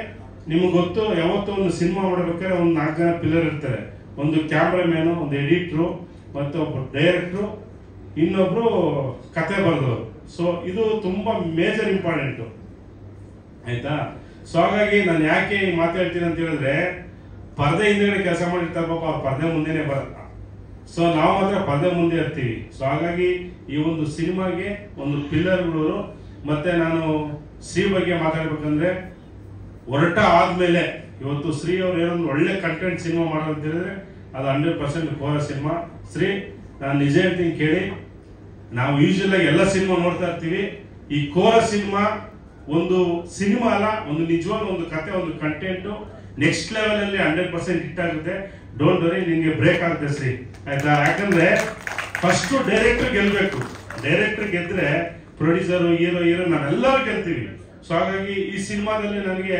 ನಿಮ್ಗೆ ಗೊತ್ತು, ಯಾವತ್ತೂ ಒಂದು ಸಿನಿಮಾ ಮಾಡಬೇಕಾದ್ರೆ ಒಂದು 4 ಜನ ಪಿಲ್ಲರ್ ಇರ್ತಾರೆ. ಒಂದು ಕ್ಯಾಮ್ರಾಮ್ಯಾನು, ಒಂದು ಎಡಿಟ್ರು, ಮತ್ತೆ ಒಬ್ಬ ಡೈರೆಕ್ಟ್ರು, ಇನ್ನೊಬ್ರು ಕತೆ ಬರೆದವರು. ಸೊ ಇದು ತುಂಬಾ ಮೇಜರ್ ಇಂಪಾರ್ಟೆಂಟ್ ಆಯ್ತಾ. ಸೊ ಹಾಗಾಗಿ ನಾನು ಯಾಕೆ ಮಾತಾಡ್ತೀನಿ ಅಂತ ಹೇಳಿದ್ರೆ, ಪರದೆ ಹಿಂದೆಗಡೆ ಕೆಲಸ ಮಾಡಿರ್ತಾರೆ ಪಾಪ, ಅವ್ರ ಪರದೆ ಮುಂದೆನೆ ಬರಲ್ಲ. ಸೊ ನಾವು ಮಾತ್ರ ಪರದೆ ಮುಂದೆ ಇರ್ತೀವಿ. ಸೊ ಹಾಗಾಗಿ ಈ ಒಂದು ಸಿನಿಮಾಗೆ ಒಂದು ಪಿಲ್ಲರ್ಗಳು. ಮತ್ತೆ ನಾನು ಶ್ರೀ ಬಗ್ಗೆ ಮಾತಾಡ್ಬೇಕಂದ್ರೆ, ಹೊರಟ ಆದ್ಮೇಲೆ ಇವತ್ತು ಶ್ರೀ ಅವ್ರು ಏನೊಂದು ಒಳ್ಳೆ ಕಂಟೆಂಟ್ ಸಿನಿಮಾ ಮಾಡೋದು ಅಂತ ಹೇಳಿದ್ರೆ ಅದು 100% ಕೋರಾ ಸಿನಿಮಾ. ಶ್ರೀ, ನಾನು ನಿಜ ಹೇಳ್ತೀನಿ ಕೇಳಿ, ನಾವು ಯೂಶುವಲ್ ಆಗಿ ಎಲ್ಲ ಸಿನಿಮಾ ನೋಡ್ತಾ ಇರ್ತೀವಿ. ಈ ಕೋರಾ ಸಿನಿಮಾ ಒಂದು ಸಿನಿಮಾ ಅಲ್ಲ, ಒಂದು ನಿಜವಾದ ಒಂದು ಕತೆ, ಒಂದು ಕಂಟೆಂಟ್ ನೆಕ್ಸ್ಟ್ ಲೆವೆಲ್ ಅಲ್ಲಿ 100% ಹಿಟ್ ಆಗುತ್ತೆ. ಡೋಂಟ್ ವರಿ, ನಿನ್ಗೆ ಬ್ರೇಕ್ ಆಗುತ್ತೆ ಶ್ರೀ, ಆಯ್ತಾ. ಯಾಕಂದ್ರೆ ಫಸ್ಟ್ ಡೈರೆಕ್ಟರ್ ಗೆಲ್ಬೇಕು. ಡೈರೆಕ್ಟರ್ ಗೆದ್ರೆ ಪ್ರೊಡ್ಯೂಸರ್, ಹೀರೋ ನಾವೆಲ್ಲರೂ ಗೆಲ್ತೀವಿ. ಸೊ ಹಾಗಾಗಿ ಈ ಸಿನಿಮಾದಲ್ಲಿ ನನಗೆ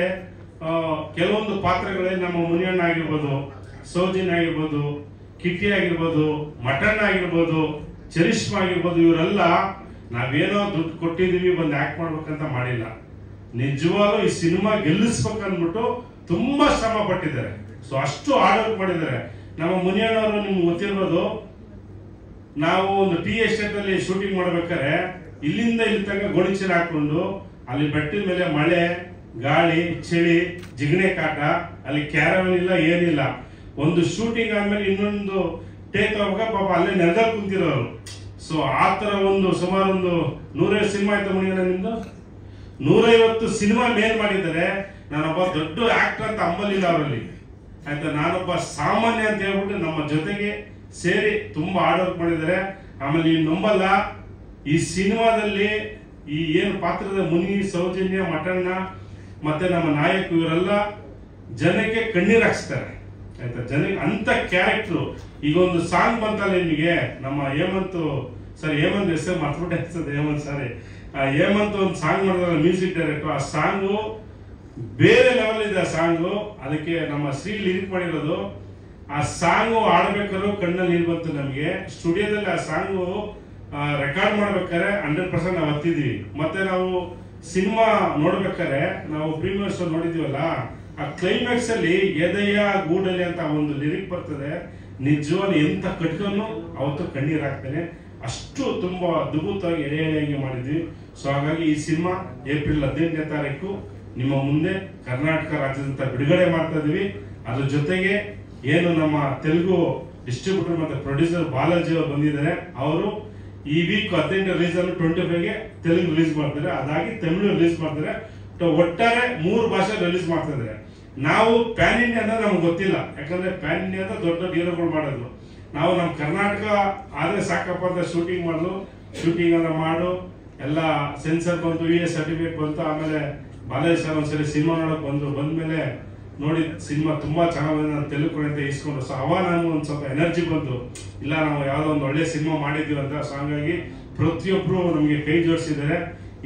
ಕೆಲವೊಂದು ಪಾತ್ರಗಳೇ, ನಮ್ಮ ಮುನಿಯಣ್ಣ ಆಗಿರ್ಬೋದು, ಸೌಜಿನ್ ಆಗಿರ್ಬೋದು, ಕಿಟ್ಟಿ ಆಗಿರ್ಬೋದು, ಮಟಣ್ಣ ಆಗಿರ್ಬೋದು, ಚರಿಷ್ಮಾ ಆಗಿರ್ಬೋದು, ಇವರೆಲ್ಲ ನಾವೇನೋ ದುಡ್ಡು ಕೊಟ್ಟಿದೀವಿ ಬಂದು ಆಕ್ಟ್ ಮಾಡ್ಬೇಕಂತ ಮಾಡಿಲ್ಲ. ನಿಜವಾಗ್ಲೂ ಈ ಸಿನಿಮಾ ಗೆಲ್ಲಿಸ್ಬೇಕಂದ್ಬಿಟ್ಟು ತುಂಬಾ ಶ್ರಮ ಪಟ್ಟಿದ್ದಾರೆ. ಸೊ ಅಷ್ಟು ಹಾರ್ಡ್ ವರ್ಕ್ ಮಾಡಿದ್ದಾರೆ. ನಮ್ಮ ಮುನಿಯಣ್ಣವರು ನಿಮ್ಗೆ ಗೊತ್ತಿರ್ಬೋದು, ನಾವು ಒಂದು ಟೀ ಎಸ್ಟೇಟ್ ಅಲ್ಲಿ ಶೂಟಿಂಗ್ ಮಾಡ್ಬೇಕಾದ್ರೆ ಇಲ್ಲಿಂದ ಇಲ್ಲಿ ತನಕ ಗೋಣಿಚೀಲ ಹಾಕೊಂಡು, ಅಲ್ಲಿ ಬೆಟ್ಟದ ಮೇಲೆ ಮಳೆ, ಗಾಳಿ, ಚಳಿ, ಜಿಗಣೆ ಕಾಟ, ಅಲ್ಲಿ ಕ್ಯಾರವನ್ ಇಲ್ಲ, ಏನಿಲ್ಲ. ಒಂದು ಶೂಟಿಂಗ್ ಆದ್ಮೇಲೆ ಇನ್ನೊಂದು ಟೇಕ್ ಹೋಗುವಾಗ ಪಾಪ ಅಲ್ಲೇ ನೆಲದಲ್ಲಿ ಕುಂತಿರೋರು. ಸೊ ಆ ತರ ಒಂದು ಸುಮಾರು ಒಂದು 150 ಸಿನಿಮಾ ಆಯ್ತು ಮುನಿಯಣ್ಣ ನಿಮ್ದು. 150 ಸಿನಿಮಾ ಮೇಲ್ ಮಾಡಿದ್ದಾರೆ. ನಾನೊಬ್ಬ ದೊಡ್ಡ ಆಕ್ಟರ್ ಅಂತ ಅಂಬಲಿಲ್ಲ ಅವರಲ್ಲಿ, ಆಯ್ತಾ. ನಾನೊಬ್ಬ ಸಾಮಾನ್ಯ ಅಂತ ಹೇಳ್ಬಿಟ್ಟು ನಮ್ಮ ಜೊತೆಗೆ ಸೇರಿ ತುಂಬಾ ಹಾರ್ಡ್ ವರ್ಕ್ ಮಾಡಿದ್ದಾರೆ. ಆಮೇಲೆ ನೀವು ನಂಬಲ್ಲ, ಈ ಸಿನಿಮಾದಲ್ಲಿ ಈ ಏನು ಪಾತ್ರದ ಮುನಿ, ಸೌಜನ್ಯ, ಮಟಣ್ಣ ಮತ್ತೆ ನಮ್ಮ ನಾಯಕ ಇವರೆಲ್ಲ ಜನಕ್ಕೆ ಕಣ್ಣೀರ್ ಹಾಕ್ಸ್ತಾರೆ, ಆಯ್ತಾ. ಜನಕ್ಕೆ ಅಂತ ಕ್ಯಾರೆಕ್ಟರ್. ಈಗ ಒಂದು ಸಾಂಗ್ ಬಂತಲ್ಲ ನಿಮಗೆ, ನಮ್ಮ ಹೇಮಂತ್ ಹೆಸರು ಮರ್ತ್ಬಿಟ್ಟೆ ಅನ್ಸುತ್ತೆ, ಹೇಮಂತ್ ಸಾರಿ, ಹೇಮಂತ್ ಒಂದು ಸಾಂಗ್ ಮಾಡಿದ್ರೆ ಮ್ಯೂಸಿಕ್ ಡೈರೆಕ್ಟರ್. ಆ ಸಾಂಗು ಬೇರೆ ಲೆವೆಲ್ ಇದೆ. ಆ ಸಾಂಗು ಅದಕ್ಕೆ ನಮ್ಮ ಶ್ರೀ ಲಿರಿಕ್ ಮಾಡಿರೋದು. ಆ ಸಾಂಗು ಆಡ್ಬೇಕಾದ್ರು ಕಣ್ಣಲ್ಲಿ ನೀರು ಬಂತು ನಮಗೆ. ಸ್ಟುಡಿಯೋದಲ್ಲಿ ಆ ಸಾಂಗು ರೆಕಾರ್ಡ್ ಮಾಡ್ಬೇಕಾದ್ರೆ 100% ನಾವು ಹತ್ತಿದ್ವಿ. ಮತ್ತೆ ನಾವು ಸಿನಿಮಾ ನೋಡ್ಬೇಕಾದ್ರೆ ನಾವು ಪ್ರೀಮಿಯರ್ ಶೋ ನೋಡಿದೀವಲ್ಲ, ಆ ಕ್ಲೈಮ್ಯಾಕ್ಸ್ ಅಲ್ಲಿ ಎದೆಯ ಗೂಡಲಿ ಅಂತ ಒಂದು ಲಿರಿಕ್ ಬರ್ತದೆ. ನಿಜವಾಗ್ಲೂ ಎಂತ ಕಟ್ಕೊಂಡು ಅವತ್ತು ಕಣ್ಣೀರ್ ಹಾಕ್ತೇನೆ. ಅಷ್ಟು ತುಂಬ ಅದ್ಭುತವಾಗಿ ಎಳೆಯಾಗಿ ಮಾಡಿದ್ವಿ. ಸೊ ಹಾಗಾಗಿ ಈ ಸಿನಿಮಾ ಏಪ್ರಿಲ್ 18ನೇ ತಾರೀಕು ನಿಮ್ಮ ಮುಂದೆ ಕರ್ನಾಟಕ ರಾಜ್ಯದಂತ ಬಿಡುಗಡೆ ಮಾಡ್ತಾ ಇದೀವಿ. ಅದ್ರ ಜೊತೆಗೆ ಏನು ನಮ್ಮ ತೆಲುಗು ಡಿಸ್ಟ್ರಿಬ್ಯೂಟರ್ ಮತ್ತೆ ಪ್ರೊಡ್ಯೂಸರ್ ಬಾಲಾಜಿ ಅವರು ಬಂದಿದ್ದಾರೆ. ಅವರು ಈ ವೀಕ್ 18 ರಿಲೀಸ್ ಅನ್ನು 25ಗೆ ತೆಲುಗು ರಿಲೀಸ್ ಮಾಡ್ತಾರೆ, ಅದಾಗಿ ತಮಿಳು ರಿಲೀಸ್ ಮಾಡ್ತಾರೆ. ಒಟ್ಟಾರೆ 3 ಭಾಷೆ ರಿಲೀಸ್ ಮಾಡ್ತಾ ಇದ್ದಾರೆ. ನಾವು ಪ್ಯಾನ್ ಇಂಡಿಯಾ ಅಂದ್ರೆ ನಮ್ಗೆ ಗೊತ್ತಿಲ್ಲ, ಯಾಕಂದ್ರೆ ಪ್ಯಾನ್ ಇಂಡಿಯಾ ಅಂತ ದೊಡ್ಡ ದೊಡ್ಡ ಹೀರೋಗಳು ಮಾಡೋದು. ನಾವು ನಮ್ಮ ಕರ್ನಾಟಕ ಆದ್ರೆ ಸಾಕಪ್ಪ ಅಂತ ಶೂಟಿಂಗ್ ಮಾಡೋದು. ಶೂಟಿಂಗ್ ಎಲ್ಲ ಮಾಡು ಎಲ್ಲ ಸೆನ್ಸರ್ ಬಂತು, VA ಸರ್ಟಿಫಿಕೇಟ್ ಬಂತು. ಆಮೇಲೆ ಬಾಲಾಜಿ ಸರ್ ಒಂದ್ಸರಿ ಸಿನಿಮಾ ನೋಡಕ್ ಬಂದ್ಮೇಲೆ ನೋಡಿ ಸಿನಿಮಾ ತುಂಬಾ ಚೆನ್ನಾಗಿದೆ, ನಾನು ತೆಲುಗು ಅಂತ ಇಸ್ಕೊಂಡು. ಸೊ ಅವಾಗ ನಾನು ಒಂದ್ ಸ್ವಲ್ಪ ಎನರ್ಜಿ ಬಂತು, ಇಲ್ಲ ನಾವು ಯಾವ್ದೋ ಒಂದು ಒಳ್ಳೆ ಸಿನಿಮಾ ಮಾಡಿದೀವಿ ಅಂತ. ಸೊ ಹಂಗಾಗಿ ಪ್ರತಿಯೊಬ್ರು ನಮಗೆ ಕೈ ಜೋಡಿಸಿದ್ದಾರೆ.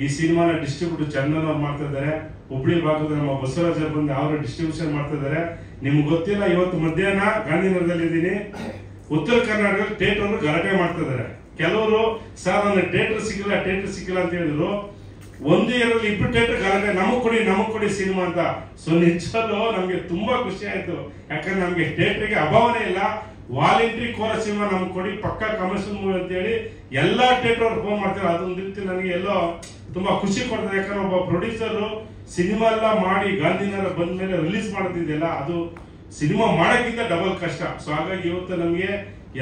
ಈ ಸಿನಿಮಾನ ಡಿಸ್ಟ್ರಿಬ್ಯೂಟರ್ ಚಂದನ್ ಅವ್ರು ಮಾಡ್ತಾ ಇದ್ದಾರೆ. ಹುಬ್ಳಿ ಭಾಗದ ನಮ್ಮ ಬಸವರಾಜ್ ಅವ್ರು ಬಂದು ಅವರು ಡಿಸ್ಟ್ರಿಬ್ಯೂಷನ್ ಮಾಡ್ತಾ ಇದ್ದಾರೆ. ನಿಮ್ಗೆ ಗೊತ್ತಿಲ್ಲ, ಇವತ್ತು ಮಧ್ಯಾಹ್ನ ಗಾಂಧಿನಗರದಲ್ಲಿ ಇದ್ದೀನಿ. ಉತ್ತರ ಕರ್ನಾಟಕದಲ್ಲಿ ಥಿಯೇಟರ್ ಗಲಾಟೆ ಮಾಡ್ತಾ ಇದ್ದಾರೆ. ಕೆಲವರು ಸರ್ ನನಗೆ ಥಿಯೇಟರ್ ಸಿಕ್ಕಿಲ್ಲ ಅಂತ ಹೇಳಿದ್ರು. ಒಂದು ಇಯರಲ್ಲಿ 2 ಥಿಯೇಟರ್ ಗಲಾಟೆ, ನಮಗ್ ಕೊಡಿ ಸಿನಿಮಾ ಅಂತ. ಸೊ ನಿಜವಾಗ್ಲೂ ನಮ್ಗೆ ತುಂಬಾ ಖುಷಿ ಆಯ್ತು, ಯಾಕಂದ್ರೆ ನಮ್ಗೆ ಥಿಯೇಟರ್ಗೆ ಅಭಾವನೆ ಇಲ್ಲ. ವಾಲಂಟ್ರಿ ಕೋರ ಸಿನಿಮಾ ನಮ್ಗೆ ಕೊಡಿ, ಪಕ್ಕಾ ಕಮರ್ಷಿಯಲ್ ಮೂವಿ ಅಂತ ಹೇಳಿ ಎಲ್ಲಾ ಥಿಯೇಟರ್ ಅವ್ರು ಫೋನ್ ಮಾಡ್ತಾರೆ. ಅದೊಂದು ರೀತಿ ನನಗೆ ಎಲ್ಲೋ ತುಂಬಾ ಖುಷಿ ಕೊಡ್ತದೆ. ಯಾಕಂದ್ರೆ ಒಬ್ಬ ಪ್ರೊಡ್ಯೂಸರ್ ಸಿನಿಮಾ ಎಲ್ಲ ಮಾಡಿ ಗಾಂಧಿನಗರ ಬಂದ ಮೇಲೆ ರಿಲೀಸ್ ಮಾಡೋದಿದೆಯಲ್ಲ, ಅದು ಸಿನಿಮಾ ಮಾಡೋಕ್ಕಿಂತ ಡಬಲ್ ಕಷ್ಟ. ಸೊ ಹಾಗಾಗಿ ಇವತ್ತು ನಮಗೆ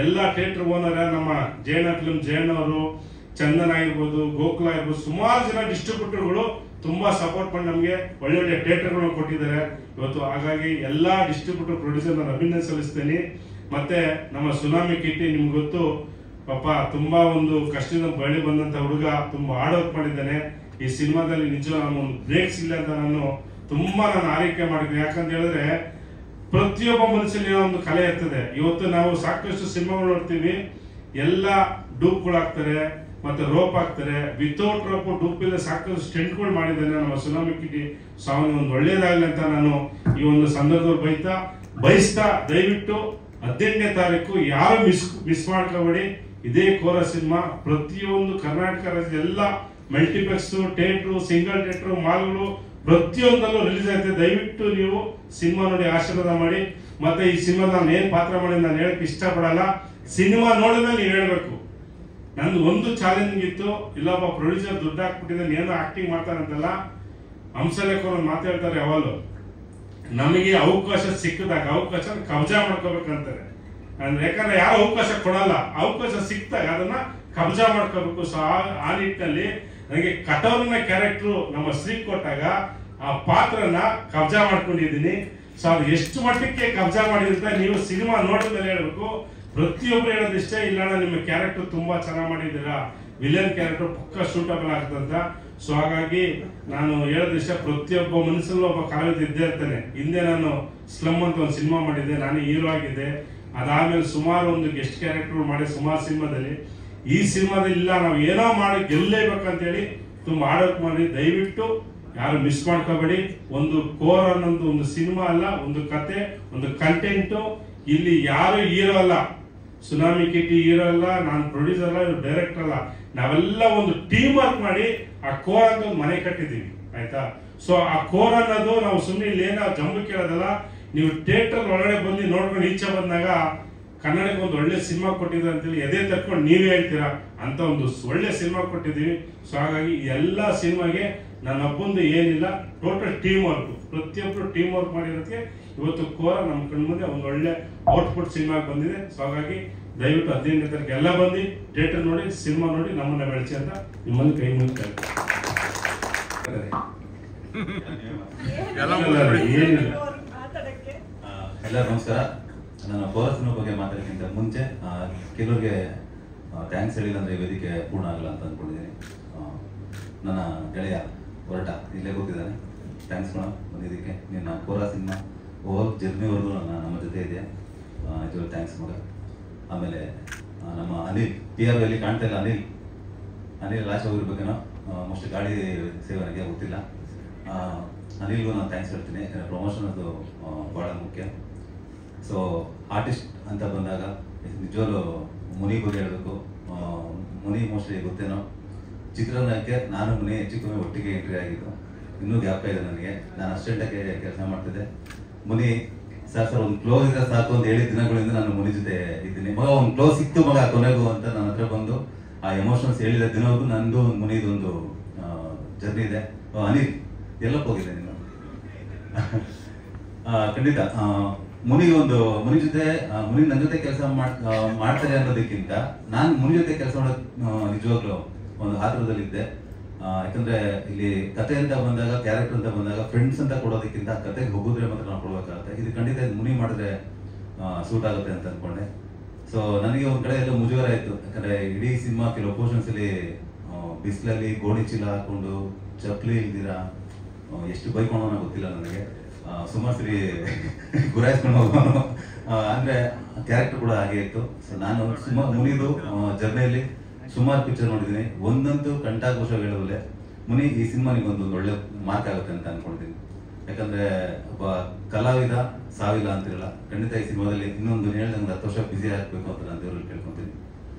ಎಲ್ಲಾ ಥಿಯೇಟರ್ ಓನರ್, ನಮ್ಮ ಜಯಣ್ಣ ಫಿಲ್ಮ್ ಜಯಣ್ಣ ಅವರು, ಚಂದನ್ ಆಗಿರ್ಬೋದು, ಗೋಕುಲ ಆಗಿರ್ಬೋದು, ಸುಮಾರು ಜನ ಡಿಸ್ಟ್ರಿಬ್ಯೂಟರ್ಗಳು ತುಂಬಾ ಸಪೋರ್ಟ್ ಮಾಡಿ ನಮಗೆ ಒಳ್ಳೆ ಥಿಯೇಟರ್ಗಳನ್ನ ಕೊಟ್ಟಿದ್ದಾರೆ ಇವತ್ತು. ಹಾಗಾಗಿ ಎಲ್ಲಾ ಡಿಸ್ಟ್ರಿಬ್ಯೂಟರ್ ಪ್ರೊಡ್ಯೂಸರ್ ನಾನು ಅಭಿನಂದನೆ ಸಲ್ಲಿಸ್ತೇನೆ. ಮತ್ತೆ ನಮ್ಮ ಸುನಾಮಿ ಕಿಟ್ಟಿ, ನಿಮ್ಗೆ ಗೊತ್ತು ಪಾಪ ತುಂಬಾ ಒಂದು ಕಷ್ಟದಿಂದ ಬಳಿ ಬಂದಂತ ಹುಡುಗ, ತುಂಬಾ ಹಾರ್ಡ್ ವರ್ಕ್ ಮಾಡಿದ್ದಾನೆ. ಈ ಸಿನಿಮಾದಲ್ಲಿ ನಿಜ ನಾನು ಒಂದು ಬ್ರೇಕ್ಸ್ ಇಲ್ಲ ಅಂತ ನಾನು ಆರೈಕೆ ಮಾಡಿದ್ದೆ. ಯಾಕಂತ ಹೇಳಿದ್ರೆ ಪ್ರತಿಯೊಬ್ಬ ಮನುಷ್ಯನಿಗೆ ಒಂದು ಕಲೆ ಇರ್ತದೆ. ಇವತ್ತು ನಾವು ಸಾಕಷ್ಟು ಸಿನಿಮಾಗಳು ನೋಡ್ತೀವಿ, ಎಲ್ಲ ಡೂಪ್ಗಳು ಹಾಕ್ತಾರೆ, ಮತ್ತೆ ರೋಪ್ ಹಾಕ್ತಾರೆ. ವಿತೌಟ್ ರೋಪ್ ಡೂಪ್ ಇಲ್ಲ ಸಾಕಷ್ಟು ಸ್ಟೆಂಟ್ಗಳು ಮಾಡಿದ್ದಾನೆ ನಮ್ಮ ಸುನಾಮಿ ಕಿಟ್ಟಿ. ಸೊ ಅವನಿಗೆ ಒಂದು ಒಳ್ಳೇದಾಗಲಿ ಅಂತ ನಾನು ಈ ಒಂದು ಸಂದರ್ಭದಲ್ಲಿ ಬಯಸ್ತಾ ದಯವಿಟ್ಟು 18ನೇ ತಾರೀಕು ಯಾರು ಮಿಸ್ ಮಾಡ್ಕೋಬೇಡಿ. ಇದೇ ಕೋರ ಸಿನಿಮಾ ಪ್ರತಿಯೊಂದು ಕರ್ನಾಟಕ ರಾಜ್ಯದ ಎಲ್ಲ ಮಲ್ಟಿಪ್ಲೆಕ್ಸ್, ಥಿಯೇಟರ್, ಸಿಂಗಲ್ ಥಿಯೇಟರ್, ಮಾಲ್ಗಳು ಪ್ರತಿಯೊಂದಲ್ಲೂ ರಿಲೀಸ್ ಆಯ್ತದೆ. ದಯವಿಟ್ಟು ನೀವು ಸಿನಿಮಾ ನೋಡಿ ಆಶೀರ್ವಾದ ಮಾಡಿ. ಮತ್ತೆ ಈ ಸಿನಿಮಾದ ನಾನು ಏನ್ ಪಾತ್ರ ಮಾಡಿ ನಾನು ಹೇಳಕ್ ಇಷ್ಟಪಡಲ್ಲ, ಸಿನಿಮಾ ನೋಡಿದ್ಮೇಲೆ ನೀವು ಹೇಳ್ಬೇಕು. ನಂದು ಒಂದು ಚಾಲೆಂಜಿಂಗ್ ಇತ್ತು, ಇಲ್ಲೊಬ್ಬ ಪ್ರೊಡ್ಯೂಸರ್ ದುಡ್ಡು ಹಾಕ್ಬಿಟ್ಟಿದ್ದಾನೆ ಏನೋ ಆಕ್ಟಿಂಗ್ ಮಾಡ್ತಾನಂತಲ್ಲ. ಹಂಸಲೇಖರು ಮಾತಾಡ್ತಾರೆ ಯಾವಾಗಲೂ, ನಮಗೆ ಅವಕಾಶ ಸಿಕ್ಕಿದಾಗ ಅವಕಾಶ ಕಬ್ಜಾ ಮಾಡ್ಕೋಬೇಕಂತಾರೆ. ಯಾಕಂದ್ರೆ ಯಾರು ಅವಕಾಶ ಕೊಡಲ್ಲ, ಅವಕಾಶ ಸಿಕ್ತಾಗ ಅದನ್ನ ಕಬ್ಜಾ ಮಾಡ್ಕೋಬೇಕು. ಸೊ ಆ ನಿಟ್ಟಿನಲ್ಲಿ ನನಗೆ ಕಟೋರಿನ ಕ್ಯಾರೆಕ್ಟರ್ ನಮ್ಮ ಶ್ರೀ ಕೊಟ್ಟಾಗ ಆ ಪಾತ್ರನ ಕಬ್ಜಾ ಮಾಡ್ಕೊಂಡಿದ್ದೀನಿ. ಸೊ ಅದು ಎಷ್ಟು ಮಟ್ಟಕ್ಕೆ ಕಬ್ಜಾ ಮಾಡಿದ್ರೆ ನೀವು ಸಿನಿಮಾ ನೋಡಿದ ಮೇಲೆ ಹೇಳ್ಬೇಕು. ಪ್ರತಿಯೊಬ್ರು ಹೇಳೋದಿಷ್ಟೇ, ಇಲ್ಲ ನಿಮ್ಮ ಕ್ಯಾರೆಕ್ಟರ್ ತುಂಬಾ ಚೆನ್ನಾಗಿ ಮಾಡಿದ್ದೀರಾ, ವಿಲನ್ ಕ್ಯಾರೆಕ್ಟರ್ ಪಕ್ಕ ಸೂಟಬಲ್ ಆಗ್ತಂತ. ಸೊ ಹಾಗಾಗಿ ನಾನು ಹೇಳೋದಿಷ್ಟ, ಪ್ರತಿಯೊಬ್ಬ ಮನುಷ್ಯನಲ್ಲೂ ಒಬ್ಬ ಕಲಾವಿದ ಇದ್ದೇ ಇರ್ತಾನೆ. ಹಿಂದೆ ನಾನು ಸ್ಲಮ್ ಅಂತ ಒಂದು ಸಿನಿಮಾ ಮಾಡಿದ್ದೆ, ನಾನು ಹೀರೋ ಆಗಿದ್ದೆ. ಅದಾದ್ಮೇಲೆ ಸುಮಾರು ಒಂದು ಗೆಸ್ಟ್ ಕ್ಯಾರೆಕ್ಟರ್ ಮಾಡಿ ಸುಮಾರು ಸಿನಿಮಾದಲ್ಲಿ. ಈ ಸಿನಿಮಾದಲ್ಲಿ ಇಲ್ಲ, ನಾವು ಏನೋ ಮಾಡಿ ಗೆಲ್ಲೇಬೇಕಂತೇಳಿ ತುಂಬಾ ಹಾರ್ಡ್ ಮಾಡಿ. ದಯವಿಟ್ಟು ಯಾರು ಮಿಸ್ ಮಾಡ್ಕೋಬೇಡಿ. ಒಂದು ಕೋರ್ ಅನ್ನೋದು ಒಂದು ಸಿನಿಮಾ ಅಲ್ಲ, ಒಂದು ಕತೆ, ಒಂದು ಕಂಟೆಂಟು. ಇಲ್ಲಿ ಯಾರು ಹೀರೋ ಅಲ್ಲ, ಸುನಾಮಿ ಕಿಟ್ಟಿ ಹೀರೋ ಅಲ್ಲ, ನಾನು ಪ್ರೊಡ್ಯೂಸರ್ ಅಲ್ಲ, ಇವ್ರು ಡೈರೆಕ್ಟರ್ ಅಲ್ಲ. ನಾವೆಲ್ಲ ಒಂದು ಟೀಮ್ ವರ್ಕ್ ಮಾಡಿ ಆ ಕೋರ್ ಅಂತ ಒಂದು ಮನೆ ಕಟ್ಟಿದ್ದೀವಿ, ಆಯ್ತಾ. ಸೊ ಆ ಕೋರ್ ಅನ್ನೋದು ನಾವು ಸುಮ್ಮನೆ ಇಲ್ಲಿ ಏನೋ ಜಂಬು ಕೇಳೋದಲ್ಲ. ನೀವು ಥಿಯೇಟರ್ ಒಳಗಡೆ ಬಂದು ನೋಡ್ಕೊಂಡು ಈಚೆ ಬಂದಾಗ ಕನ್ನಡಕ್ಕೆ ಒಂದು ಒಳ್ಳೆ ಸಿನಿಮಾ ಕೊಟ್ಟಿದ್ದಾರೆ ಅಂತೇಳಿ ಎದೆ ತಕ್ಕೊಂಡು ನೀವೇ ಹೇಳ್ತೀರಾ ಅಂತ ಒಂದು ಒಳ್ಳೆ ಸಿನಿಮಾ ಕೊಟ್ಟಿದ್ದೀವಿ. ಸೊ ಹಾಗಾಗಿ ಎಲ್ಲ ಸಿನಿಮಾಗೆ ನನ್ನ ಒಬ್ಬಂದು ಏನಿಲ್ಲ, ಟೋಟಲ್ ಟೀಮ್ ವರ್ಕ್, ಪ್ರತಿಯೊಬ್ಬರು ಟೀಮ್ ವರ್ಕ್ ಮಾಡಿರೋದಕ್ಕೆ ಇವತ್ತು ಕೋರ ನಮ್ಮ ಕಣ್ಮುಂದೆ ಒಂದು ಒಳ್ಳೆ ಔಟ್ಪುಟ್ ಸಿನಿಮಾ ಬಂದಿದೆ. ಸೊ ಹಾಗಾಗಿ ದಯವಿಟ್ಟು 15ನೇ ತಾರೀಕು ಎಲ್ಲ ಬಂದು ಥಿಯೇಟರ್ ನೋಡಿ, ಸಿನಿಮಾ ನೋಡಿ, ನಮ್ಮನ್ನ ಬೆಳೆಸಿ ಅಂತ ನಿಮ್ಮಲ್ಲಿ ಕೈ ಮುಗಿತಾರೆ. ಎಲ್ಲರೂ ನಮಸ್ಕಾರ. ನಾನು ಕೋರ ಸಿನಿಮಾ ಬಗ್ಗೆ ಮಾತಾಡೋಕ್ಕಿಂತ ಮುಂಚೆ ಕೆಲವರಿಗೆ ಥ್ಯಾಂಕ್ಸ್ ಹೇಳಿಲ್ಲ ಅಂದ್ರೆ ವೇದಿಕೆ ಪೂರ್ಣ ಆಗಲ್ಲ ಅಂತ ಅಂದ್ಕೊಂಡಿದ್ದೀನಿ. ನನ್ನ ಗೆಳೆಯ ಹೊರಟ ಇಲ್ಲೇ ಕೂತಿದ್ದಾನೆ, ಥ್ಯಾಂಕ್ಸ್ ಮೇಡಮ್ ಬಂದಿದ್ದಕ್ಕೆ. ನಿನ್ನ ಕೋರ ಸಿನಿಮಾ ಓವರ್ ಜರ್ನಿವರೆಗೂ ನಮ್ಮ ಜೊತೆ ಇದೆ, ನಿಜವಾಗ್ಲೂ ಥ್ಯಾಂಕ್ಸ್ ಮಗ. ಆಮೇಲೆ ನಮ್ಮ ಅನಿಲ್ PR ಅಲ್ಲಿ ಕಾಣ್ತಾ ಇಲ್ಲ, ಅನಿಲ್ ಲಾಸ್ಟ್ ಹೋಗಿರ್ಬೇಕೇನೋ, ಮೋಸ್ಟ್ಲಿ ಗಾಡಿ ಸೇವೆ ನನಗೆ ಗೊತ್ತಿಲ್ಲ. ಅನಿಲ್ಗೂ ನಾನು ಥ್ಯಾಂಕ್ಸ್ ಹೇಳ್ತೀನಿ, ಯಾಕಂದರೆ ಪ್ರಮೋಷನ್ ಅದು ಭಾಳ ಮುಖ್ಯ. ಸೊ ಆರ್ಟಿಸ್ಟ್ ಅಂತ ಬಂದಾಗ ನಿಜವಾಗ್ಲೂ ಮುನಿ ಬಗ್ಗೆ ಹೇಳಬೇಕು. ಮುನಿ ಮೋಸ್ಟ್ಲಿ ಗೊತ್ತೇನೋ, ಚಿತ್ರರಂಗಕ್ಕೆ ನಾನು ಮುನಿ ಹೆಚ್ಚು ಕಮ್ಮಿ ಒಟ್ಟಿಗೆ ಎಂಟ್ರಿ ಆಗಿದ್ದು. ಇನ್ನೂ ಜ್ಞಾಪಕ ಇದೆ ನನಗೆ, ನಾನು ಅಸಿಸ್ಟೆಂಟಾಗಿ ಕೆಲಸ ಮಾಡ್ತಿದ್ದೆ. ಮುನಿ ಸರ್ ಒಂದು ಕ್ಲೋಸ್ ಇದ್ರೆ ಸಾಕು ಅಂತ ಹೇಳಿದ ದಿನಗಳಿಂದ ನಾನು ಮುನಿ ಜೊತೆ ಇದ್ದೀನಿ. ಮಗ ಒಂದು ಕ್ಲೋಸ್ ಸಿಕ್ತು ಮಗ ಕೊನೆಗೂ ಅಂತ ನನ್ನ ಹತ್ರ ಬಂದು ಆ ಎಮೋಷನ್ಸ್ ಹೇಳಿದ ದಿನವರೆಗೂ ನಂದು ಮುನಿದೊಂದು ಜರ್ನಿ ಇದೆ. ಅನಿಲ್ ಎಲ್ಲಪ್ಪ ಹೋಗಿದೆ ನೀನು? ಖಂಡಿತ ಮುನಿ ಜೊತೆ ಮುನಿ ನನ್ನ ಜೊತೆ ಕೆಲಸ ಮಾಡ್ತಾರೆ ಅನ್ನೋದಕ್ಕಿಂತ ನಾನು ಮುನಿ ಜೊತೆ ಕೆಲಸ ಮಾಡೋದು ನಿಜವಾಗ್ಲೂ ಒಂದು ಆತುರದಲ್ಲಿದ್ದೆ. ಯಾಕಂದ್ರೆ ಇಲ್ಲಿ ಕತೆ ಅಂತ ಬಂದಾಗ, ಕ್ಯಾರೆಕ್ಟರ್ ಅಂತ ಬಂದಾಗ ಫ್ರೆಂಡ್ಸ್ ಅಂತ ಕೊಡೋದಕ್ಕಿಂತ ಕತೆಗೆ ಹೋಗಿದ್ರೆ ಮಾತ್ರ ನಾವು ಕೊಡ್ಬೇಕಾಗುತ್ತೆ. ಇದು ಖಂಡಿತ ಮುನಿ ಮಾಡಿದ್ರೆ ಸೂಟ್ ಆಗುತ್ತೆ ಅಂತ ಅನ್ಕೊಂಡೆ. ಸೊ ನನಗೆ ಒಂದ್ ಕಡೆ ಎಲ್ಲ ಮುಜುಗರ ಆಯ್ತು, ಯಾಕಂದ್ರೆ ಇಡೀ ಸಿನಿಮಾ ಕೆಲವು ಪೋರ್ಷನ್ಸ್ ಅಲ್ಲಿ ಬಿಸಿಲಲ್ಲಿ ಗೋಣಿ ಚೀಲ ಹಾಕೊಂಡು ಚಪ್ಪಲಿ ಇಲ್ದಿರ ಎಷ್ಟು ಬೈಕೊಂಡು ಗೊತ್ತಿಲ್ಲ ನನಗೆ, ಸುಮಾರು ಸರಿ ಗುರಾಯಿಸ್ಕೊಂಡು ಹೋಗೋನು. ಅಂದ್ರೆ ಕ್ಯಾರೆಕ್ಟರ್ ಕೂಡ ಹಾಗೆ ಇತ್ತು. ಸೊ ನಾನು ಮುನಿದು ಜರ್ನಿಯಲ್ಲಿ ಸುಮಾರು ಪಿಕ್ಚರ್ ನೋಡಿದ್ದೀನಿ, ಒಂದಂತೂ ಕಂಠಾಘೋಷ ಹೇಳೋಲೆ ಮುನಿ ಈ ಸಿನಿಮಾ ನಿಗೊಂದು ಒಳ್ಳೆ ಮಾರ್ಕ್ ಆಗುತ್ತೆ ಅಂತ ಅನ್ಕೊಂಡಿದ್ದೀನಿ. ಯಾಕಂದ್ರೆ ಒಬ್ಬ ಕಲಾವಿದ ಸಾವಿಲ್ಲ ಅಂತಿರಲ್ಲ, ಖಂಡಿತ ಈ ಸಿನಿಮಾದಲ್ಲಿ ಇನ್ನೊಂದು ಹೇಳ್ದಂಗೆ 10 ವರ್ಷ ಬ್ಯುಸಿ ಆಗ್ಬೇಕು ಅಂತ ನಾನು ದೇವ್ರಲ್ಲಿ ಕೇಳ್ಕೊಂತೀನಿ.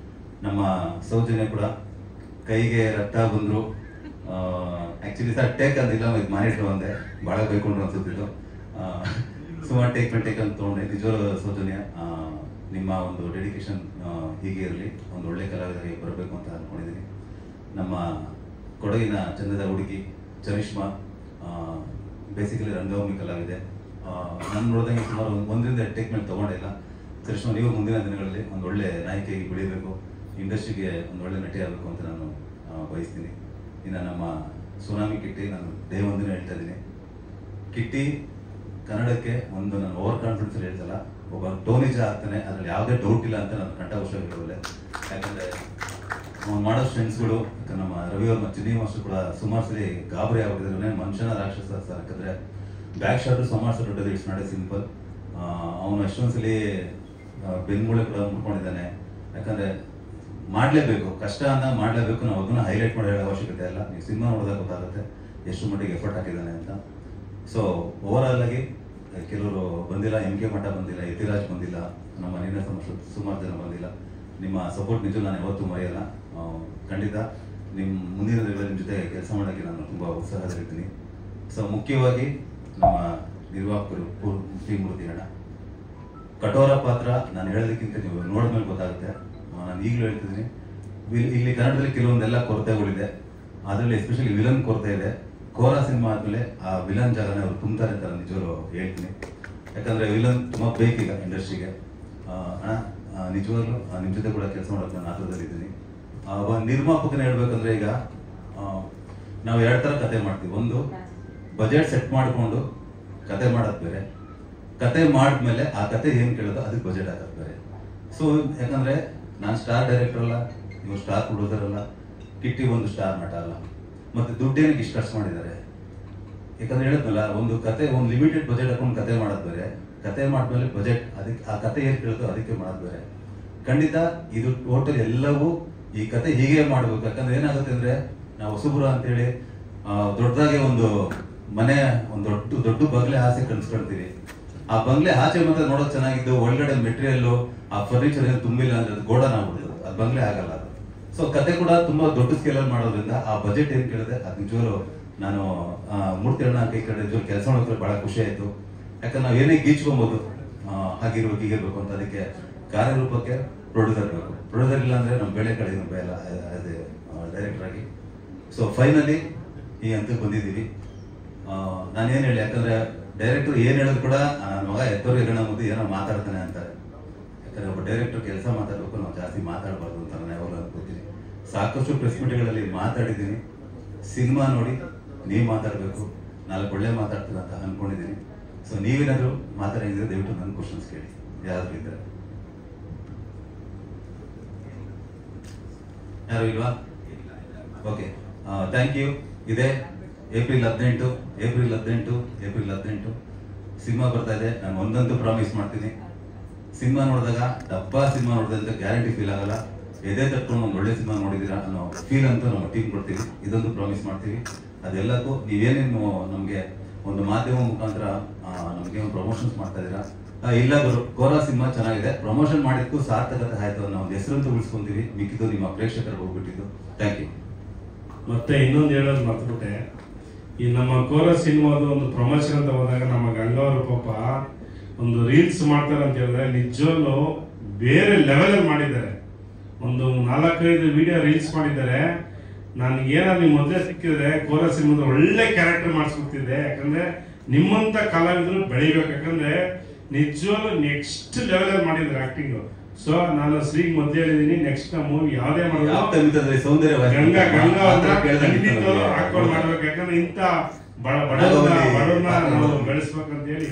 ನಮ್ಮ ಸೌಜನ್ಯ ಕೂಡ ಕೈಗೆ ರಕ್ತ ಬಂದ್ರು, ಆಕ್ಚುಲಿ ಸರ್ ಟೇಕ್ ಅಂದಿಲ್ಲ, ಇದು ಮಾನಿಟ್ರು ಅಂದೆ, ಭಾಳ ಬೈಕೊಂಡ್ರು ಅನ್ಸುತ್ತಿದ್ದು. ಸುಮಾರು ಟೇಕ್ ಅಂತ ತೊಗೊಂಡೆ. ನಿಜವಾದ ಸೌಜನ್ಯ, ನಿಮ್ಮ ಒಂದು ಡೆಡಿಕೇಶನ್ ಹೀಗೆ ಇರಲಿ, ಒಂದು ಒಳ್ಳೆ ಕಲಾವಿದರಿಗೆ ಬರಬೇಕು ಅಂತ ಅನ್ಕೊಂಡಿದ್ದೀನಿ. ನಮ್ಮ ಕೊಡಗಿನ ಚಂದದ ಹುಡುಗಿ ಚರಿಷ್ಮಾ, ಬೇಸಿಕಲಿ ರಂಗಭೂಮಿ ಕಲಾವಿದೆ. ನಾನು ನೋಡಿದಂಗೆ ಸುಮಾರು 1 ರಿಂದ 2 ಟೇಕ್ ಮೇಲೆ ತೊಗೊಂಡಿಲ್ಲ. ಚರಿಷ್ಮಾ, ನೀವು ಮುಂದಿನ ದಿನಗಳಲ್ಲಿ ಒಂದು ಒಳ್ಳೆ ನಾಯಕಿಯಾಗಿ ಬೆಳಿಬೇಕು, ಇಂಡಸ್ಟ್ರಿಗೆ ಒಂದು ಒಳ್ಳೆ ನಟಿ ಆಗಬೇಕು ಅಂತ ನಾನು ಬಯಸ್ತೀನಿ. ಇನ್ನು ನಮ್ಮ ಸುನಾಮಿ ಕಿಟ್ಟಿ, ನಾನು ಡೇ ಒಂದಿನ ಹೇಳ್ತಾ ಇದ್ದೀನಿ, ಕಿಟ್ಟಿ ಕನ್ನಡಕ್ಕೆ ಒಂದು ನಾನು ಓವರ್ ಕಾನ್ಫಿಡೆನ್ಸ್ ಹೇಳ್ತಲ್ಲ, ಒಬ್ಬ ಟೋನಿಜ ಆಗ್ತಾನೆ, ಅದ್ರಲ್ಲಿ ಯಾವುದೇ ಡೌಟ್ ಇಲ್ಲ ಅಂತ ನಾನು ಕಂಠಘೋಷ ಹೇಳೋಲ್ಲ. ಯಾಕಂದ್ರೆ ಅವ್ನು ಮಾಡೋ ಸ್ಟ್ರೆಂಡ್ಸ್ಗಳು, ನಮ್ಮ ರವಿ ಅವ್ರ ಚಿನ್ನಿ ಮಾಸ್ಟರ್ ಕೂಡ ಸುಮಾರು ಸರಿ ಗಾಬರಿ ಆಗ್ಬಿಟ್ಟಿದ್ರೆ ಮನುಷ್ಯನ ರಾಕ್ಷಸ ಸರ್. ಯಾಕಂದ್ರೆ ಬ್ಯಾಕ್ ಶಾಟ್ ಸುಮಾರು ಸರಿ ದೊಡ್ಡದು, ಇಟ್ಸ್ ನಾಟ್ ಎ ಸಿಂಪಲ್. ಅವನು ಎಷ್ಟೊಂದ್ಸಲಿ ಬೆನ್ಮೂಳೆ ಕೂಡ ಮುಟ್ಕೊಂಡಿದ್ದಾನೆ. ಯಾಕಂದ್ರೆ ಮಾಡಲೇಬೇಕು, ಕಷ್ಟ ಅನ್ನ ಮಾಡಲೇಬೇಕು. ನಾವು ಅದನ್ನ ಹೈಲೈಟ್ ಮಾಡಿ ಹೇಳೋ ಅವಶ್ಯಕತೆ ಇಲ್ಲ, ನೀವು ಸಿನಿಮಾ ನೋಡಿದಾಗ ಗೊತ್ತಾಗುತ್ತೆ ಎಷ್ಟು ಮಟ್ಟಿಗೆ ಎಫರ್ಟ್ ಹಾಕಿದ್ದಾನೆ ಅಂತ. ಸೊ ಓವರ್ ಆಲ್ ಆಗಿ ಕೆಲವರು ಬಂದಿಲ್ಲ, MK ಮಠ ಬಂದಿಲ್ಲ, ಯತಿರಾಜ್ ಬಂದಿಲ್ಲ, ನಮ್ಮ ಮನೆಯ ಸುಮಾರು ಜನ ಬಂದಿಲ್ಲ. ನಿಮ್ಮ ಸಪೋರ್ಟ್ ನಿಜ ನಾನು ಯಾವತ್ತೂ ಮರೆಯಲ್ಲ. ಖಂಡಿತ ನಿಮ್ಮ ಮುಂದಿನ ದಿನಗಳಲ್ಲಿ ನಿಮ್ಮ ಜೊತೆ ಕೆಲಸ ಮಾಡೋಕ್ಕೆ ನಾನು ತುಂಬ ಉತ್ಸಾಹದಲ್ಲಿದ್ದೀನಿ. ಸೊ ಮುಖ್ಯವಾಗಿ ನಮ್ಮ ನಿರ್ವಾಹಕರು ಶ್ರೀಮೂರ್ತಿ ಅಣ್ಣ, ಕಠೋರ ಪಾತ್ರ ನಾನು ಹೇಳೋದಕ್ಕಿಂತ ನೀವು ನೋಡಿದ್ಮೇಲೆ ಗೊತ್ತಾಗುತ್ತೆ. ನಾನು ಈಗಲೂ ಹೇಳ್ತಿದ್ದೀನಿ, ಇಲ್ಲಿ ಕನ್ನಡದಲ್ಲಿ ಕೆಲವೊಂದೆಲ್ಲ ಕೊರತೆಗಳಿದೆ, ಅದರಲ್ಲಿ ಎಸ್ಪೆಷಲಿ ವಿಲನ್ ಕೊರತೆ ಇದೆ. ಕೋರಾ ಸಿನಿಮಾ ಆದ್ಮೇಲೆ ಆ ವಿಲನ್ ಜಾಗನ ಅವರು ತುಂಬ್ತಾರೆ ಅಂತ ನಾನು ನಿಜವಾಗ್ಲೂ ಹೇಳ್ತೀನಿ. ಯಾಕಂದ್ರೆ ವಿಲನ್ ತುಂಬ ಬೇಕೀಗ ಇಂಡಸ್ಟ್ರಿಗೆ. ಅಣ್ಣ ನಿಜವಾಗ್ಲೂ ನಿಮ್ಮ ಜೊತೆ ಕೂಡ ಕೆಲಸ ಮಾಡೋಕೆ ನಾನು ಆತುರದಲ್ಲಿದ್ದೀನಿ. ಒಬ್ಬ ನಿರ್ಮಾಪಕನ ಹೇಳ್ಬೇಕಂದ್ರೆ ಈಗ ನಾವು 2 ಥರ ಕತೆ ಮಾಡ್ತೀವಿ. ಒಂದು ಬಜೆಟ್ ಸೆಟ್ ಮಾಡಿಕೊಂಡು ಕತೆ ಮಾಡೋದು ಬೇರೆ, ಕತೆ ಮಾಡಿದ್ಮೇಲೆ ಆ ಕತೆ ಏನು ಕೇಳೋದು ಅದಕ್ಕೆ ಬಜೆಟ್ ಹಾಕೋದು ಬೇರೆ. ಸೊ ಯಾಕಂದ್ರೆ ನಾನು ಸ್ಟಾರ್ ಡೈರೆಕ್ಟರ್ ಅಲ್ಲ, ಇವ್ರು ಸ್ಟಾರ್ ಪ್ರೊಡ್ಯೂಸರ್ ಅಲ್ಲ, ಕಿಟ್ಟಿ ಒಂದು ಸ್ಟಾರ್ ನಟ ಅಲ್ಲ, ಮತ್ತೆ ದುಡ್ಡೇನಕ್ಕೆ ಇಷ್ಟು ಖರ್ಚು ಮಾಡಿದ್ದಾರೆ. ಯಾಕಂದ್ರೆ ಹೇಳಿದ್ನಲ್ಲ, ಒಂದು ಕತೆ ಒಂದು ಲಿಮಿಟೆಡ್ ಬಜೆಟ್ ಹಾಕೊಂಡು ಕತೆ ಮಾಡೋದು ಬೇರೆ, ಕತೆ ಮಾಡಿದ್ಮೇಲೆ ಬಜೆಟ್ ಅದಕ್ಕೆ ಆ ಕತೆ ಏನು ಕೇಳೋದು ಅದಕ್ಕೆ ಮಾಡೋದು ಬೇರೆ. ಖಂಡಿತ ಇದು ಟೋಟಲ್ ಎಲ್ಲವೂ ಈ ಕತೆ ಹೀಗೆ ಮಾಡಬೇಕು. ಯಾಕಂದ್ರೆ ಏನಾಗುತ್ತೆ ಅಂದ್ರೆ, ನಾವು ಹೊಸಬರು ಅಂತೇಳಿ ದೊಡ್ಡದಾಗಿ ಒಂದು ಮನೆ, ಒಂದು ದೊಡ್ಡ ಬಂಗ್ಲೆ ಆಸೆ ಕನ್ಸ್ಕೊಳ್ತೀವಿ. ಆ ಬಂಗ್ಲೆ ಆಚೆ ಮಾತ್ರ ನೋಡೋದು ಚೆನ್ನಾಗಿದ್ದು, ಒಳಗಡೆ ಮೆಟೀರಿಯಲ್ ಆ ಫರ್ನಿಚರ್ ಏನು ತುಂಬಿಲ್ಲ ಅಂದ್ರೆ ಅದು ಗೋಡನ್ ಆಗ್ಬಿಡುತ್ತೆ, ಅದು ಬಂಗ್ಲೆ ಆಗಲ್ಲ ಅದು. ಸೊ ಕತೆ ಕೂಡ ತುಂಬಾ ದೊಡ್ಡ ಸ್ಕೇಲಲ್ಲಿ ಮಾಡೋದ್ರಿಂದ ಆ ಬಜೆಟ್ ಏನ್ ಕೇಳಿದೆ ಅದು ನಿಜವಾಗ್ಲೂ ನಾನು ಮೂರ್ತಿ ಅಣ್ಣ ಕೈ ಕಡೆ ನಿಜವಾಗ್ಲೂ ಕೆಲಸ ಮಾಡೋಕೆ ಬಹಳ ಖುಷಿ ಆಯ್ತು. ಯಾಕಂದ್ರೆ ನಾವು ಏನೇ ಗೀಚ್ಕೊಬೋದು, ಹಾಗಿರ್ಬೇಕು ಹೀಗಿರ್ಬೇಕು ಅಂತ. ಅದಕ್ಕೆ ಕಾರ್ಯರೂಪಕ್ಕೆ ಪ್ರೊಡ್ಯೂಸರ್ ಬೇಕು. ಪ್ರೊಡ್ಯೂಸರ್ ಇಲ್ಲ ಅಂದ್ರೆ ನಮ್ಮ ಬೆಳೆ ಕಡೆ ಬೇಡ ಆಸ್ ಎ ಡೈರೆಕ್ಟರ್ ಆಗಿ. ಸೊ ಫೈನಲಿ ಈ ಹಂತಕ್ಕೆ ಬಂದಿದ್ದೀವಿ. ನಾನೇನು ಹೇಳಿ, ಯಾಕಂದ್ರೆ ಡೈರೆಕ್ಟರ್ ಏನ್ ಹೇಳಿದ್ರು ಕೂಡ ನನ್ನ ಮಗ ಎತ್ತೋರು ಇರೋಣ ಮುಂದೆ ಏನೋ ಮಾತಾಡ್ತಾನೆ ಅಂತಾರೆ. ಯಾಕಂದ್ರೆ ಒಬ್ಬ ಡೈರೆಕ್ಟರ್ ಕೆಲಸ ಮಾತಾಡ್ಬೇಕು, ನಾವು ಜಾಸ್ತಿ ಮಾತಾಡಬಾರ್ದು ಅಂತ ನಾನು ಯಾವಾಗ ಅನ್ಕೋತೀನಿ. ಸಾಕಷ್ಟು ಪ್ರೆಸ್ ಮೀಟ್ಗಳಲ್ಲಿ ಮಾತಾಡಿದ್ದೀನಿ. ಸಿನಿಮಾ ನೋಡಿ ನೀವು ಮಾತಾಡಬೇಕು, 4 ಒಳ್ಳೆ ಮಾತಾಡ್ತೀರ ಅಂತ ಅನ್ಕೊಂಡಿದ್ದೀನಿ. ಸೊ ನೀವೇನಾದ್ರು ಮಾತಾಡಿದ್ರೆ ದಯವಿಟ್ಟು ನನ್ನ ಕ್ವಶನ್ಸ್ ಕೇಳಿ, ಯಾರಾದ್ರೂ ಇದ್ದಾರೆ. ಯಾರು ಇಲ್ವಾ? Okay, thank you. ಇದೆ ಏಪ್ರಿಲ್ 18 ಸಿನಿಮಾ ಬರ್ತಾ ಇದೆ. ನಾನು ಒಂದಂತೂ ಪ್ರಾಮಿಸ್ ಮಾಡ್ತೀನಿ, ಸಿನಿಮಾ ನೋಡಿದಾಗ ಡಬ್ಬಾ ಸಿನಿಮಾ ನೋಡಿದಂತ ಗ್ಯಾರಂಟಿ ಫೀಲ್ ಆಗಲ್ಲ. ಎದೆ ತಟ್ಕೊಂಡು ಒಂದು ಒಳ್ಳೆ ಸಿನಿಮಾ ನೋಡಿದೀರಾ ಅನ್ನೋ ಫೀಲ್ ಅಂತೂ ನಮ್ಮ ಟೀಮ್ ಕೊಡ್ತೀವಿ. ಇದೊಂದು ಪ್ರಾಮಿಸ್ ಮಾಡ್ತೀವಿ. ಅದೆಲ್ಲಕ್ಕೂ ನೀವೇನೇನು ನಮಗೆ ಒಂದು ಮಾಧ್ಯಮ ಮುಖಾಂತರ ನಮಗೆ ಒಂದು ಪ್ರಮೋಷನ್ಸ್ ಮಾಡ್ತಾ ಇದ್ದೀರಾ, ಇಲ್ಲ ಗುರು ಕೋರಾ ಸಿನಿಮಾ ಚೆನ್ನಾಗಿದೆ, ಪ್ರಮೋಷನ್ ಮಾಡಿದ್ಕು ಸಾರ್ಥಕತೆ ಆಯ್ತು ಅನ್ನೋ ಒಂದು ಹೆಸರಂತೂ ಉಳಿಸ್ಕೊಂತೀವಿ. ಮಿಕ್ಕಿದ್ದು ನಿಮ್ಮ ಪ್ರೇಕ್ಷಕರಿಗೆ ಹೋಗ್ಬಿಟ್ಟಿದ್ದು. Thank you. ಮತ್ತೆ ಇನ್ನೊಂದು ಹೇಳೋದು ಮರ್ತ್ಬಿಟ್ಟೆ, ಈ ನಮ್ಮ ಕೋರಾ ಸಿನಿಮಾದು ಒಂದು ಪ್ರಮೋಷನ್ ಅಂತ ಹೋದಾಗ ನಮ್ಮ ಗಂಗವರು ಪಾಪ ಒಂದು ರೀಲ್ಸ್ ಮಾಡ್ತಾರೆ ಅಂತ ಹೇಳಿದ್ರೆ ನಿಜವಲ್ಲೂ ಬೇರೆ ಲೆವೆಲಲ್ಲಿ ಮಾಡಿದ್ದಾರೆ. ಒಂದು 4-5 ವಿಡಿಯೋ ರೀಲ್ಸ್ ಮಾಡಿದ್ದಾರೆ. ನನಗೆ ಏನಾದ್ರು ನೀವು ಮೊದಲೇ ಸಿಕ್ಕಿದ್ರೆ ಕೋರ ಸಿನಿಮಾದ ಒಳ್ಳೆ ಕ್ಯಾರೆಕ್ಟರ್ ಮಾಡಿಸ್ಬಿಡ್ತಿದ್ದೆ. ಯಾಕಂದ್ರೆ ನಿಮ್ಮಂತ ಕಲಾವಿದರು ಬೆಳಿಬೇಕು. ಯಾಕಂದ್ರೆ ನಿಜವಾಗ್ಲೂ ನೆಕ್ಸ್ಟ್ ಲೆವೆಲ್ ಮಾಡಿದ್ರು ಆಕ್ಟಿಂಗ್. ಸೊ ನಾನು ಶ್ರೀಗ್ ಮೊದಲೇ ಹೇಳಿದೀನಿ, ನೆಕ್ಸ್ಟ್ ಮೂವಿ ಯಾವ್ದೇ ಮಾಡಿದ್ರು ಸೌಂದರ್ಯ ಗಂಗಾ ಹಾಕೊಂಡು ಮಾಡ್ಬೇಕು. ಯಾಕಂದ್ರೆ ಇಂಥ ಬಡವರನ್ನ ನಾವು ಬೆಳೆಸ್ಬೇಕಂತ ಹೇಳಿ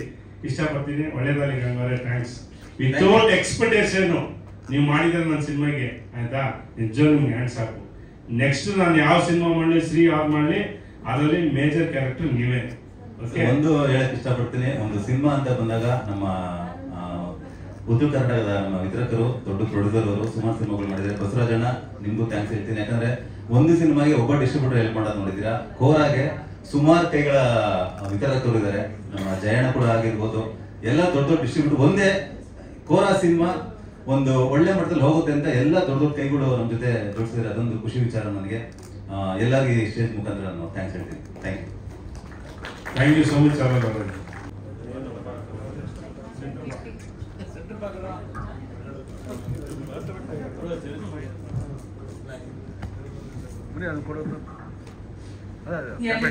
ಇಷ್ಟಪಡ್ತೀನಿ. ಒಳ್ಳೇದಾಗಲಿ ಗಂಗಾವರೇ, ಥ್ಯಾಂಕ್ಸ್. ವಿತೌಟ್ ಎಕ್ಸ್ಪೆಕ್ಟೇಷನ್ ನೀವು ಮಾಡಿದ್ರೆ ನನ್ನ ಸಿನಿಮಾಗೆ, ಆಯ್ತಾ, ನಿಜವಾಗ್ಲೂ ನಿಮ್ಗೆ ಹ್ಯಾಂಡ್ ಸಾಕು. ನೆಕ್ಸ್ಟ್ ನಾನು ಯಾವ ಸಿನಿಮಾ ಮಾಡಲಿ, ಶ್ರೀ ಯಾವ್ದು ಮಾಡಲಿ, ಅದರಲ್ಲಿ ಮೇಜರ್ ಕ್ಯಾರೆಕ್ಟರ್ ನೀವೇ. ಒಂದು ಹೇಳಕ್ ಇಷ್ಟಪಡ್ತೀನಿ, ಒಂದು ಸಿನಿಮಾ ಅಂತ ಬಂದಾಗ ನಮ್ಮ ಉತ್ತರ ಕರ್ನಾಟಕದ ನಮ್ಮ ವಿತರಕರು, ದೊಡ್ಡ ಪ್ರೊಡ್ಯೂಸರ್ ಅವರು ಸುಮಾರು ಸಿನಿಮಾಗಳು ಮಾಡಿದ್ದಾರೆ. ಬಸವರಾಜಣ್ಣ, ನಿಮ್ಗೂ ಥ್ಯಾಂಕ್ಸ್ ಹೇಳ್ತೀನಿ. ಯಾಕಂದ್ರೆ ಒಂದು ಸಿನಿಮಾಗೆ ಒಬ್ಬ ಡಿಸ್ಟ್ರಿಬ್ಯೂಟರ್ ಹೆಲ್ಪ್ ಮಾಡೋದು ನೋಡಿದ್ದೀರಾ. ಕೋರಾಗೆ ಸುಮಾರು ಕೈಗಳ ವಿತರಕರು ಇದ್ದಾರೆ. ನಮ್ಮ ಜಯಣ್ಣ ಕೂಡ ಆಗಿರ್ಬೋದು, ಎಲ್ಲ ದೊಡ್ಡ ದೊಡ್ಡ ಡಿಸ್ಟ್ರಿಬ್ಯೂಟರ್. ಒಂದೇ ಕೋರಾ ಸಿನಿಮಾ ಒಂದು ಒಳ್ಳೆ ಮಟ್ಟದಲ್ಲಿ ಹೋಗುತ್ತೆ ಅಂತ ಎಲ್ಲ ದೊಡ್ಡ ದೊಡ್ಡ ಕೈಗಳು ನಮ್ಮ ಜೊತೆ ಜೋಡಿಸಿದ್ರೆ ಅದೊಂದು ಖುಷಿ ವಿಚಾರ ನನಗೆ. ಎಲ್ಲರಿಗೂ ಸ್ಟೇಜ್ ಮುಖಾಂತರ ನಾನು ಥ್ಯಾಂಕ್ಸ್ ಹೇಳ್ತೀನಿ. Thank you so much. ಎಲ್ಲರಿಗೂ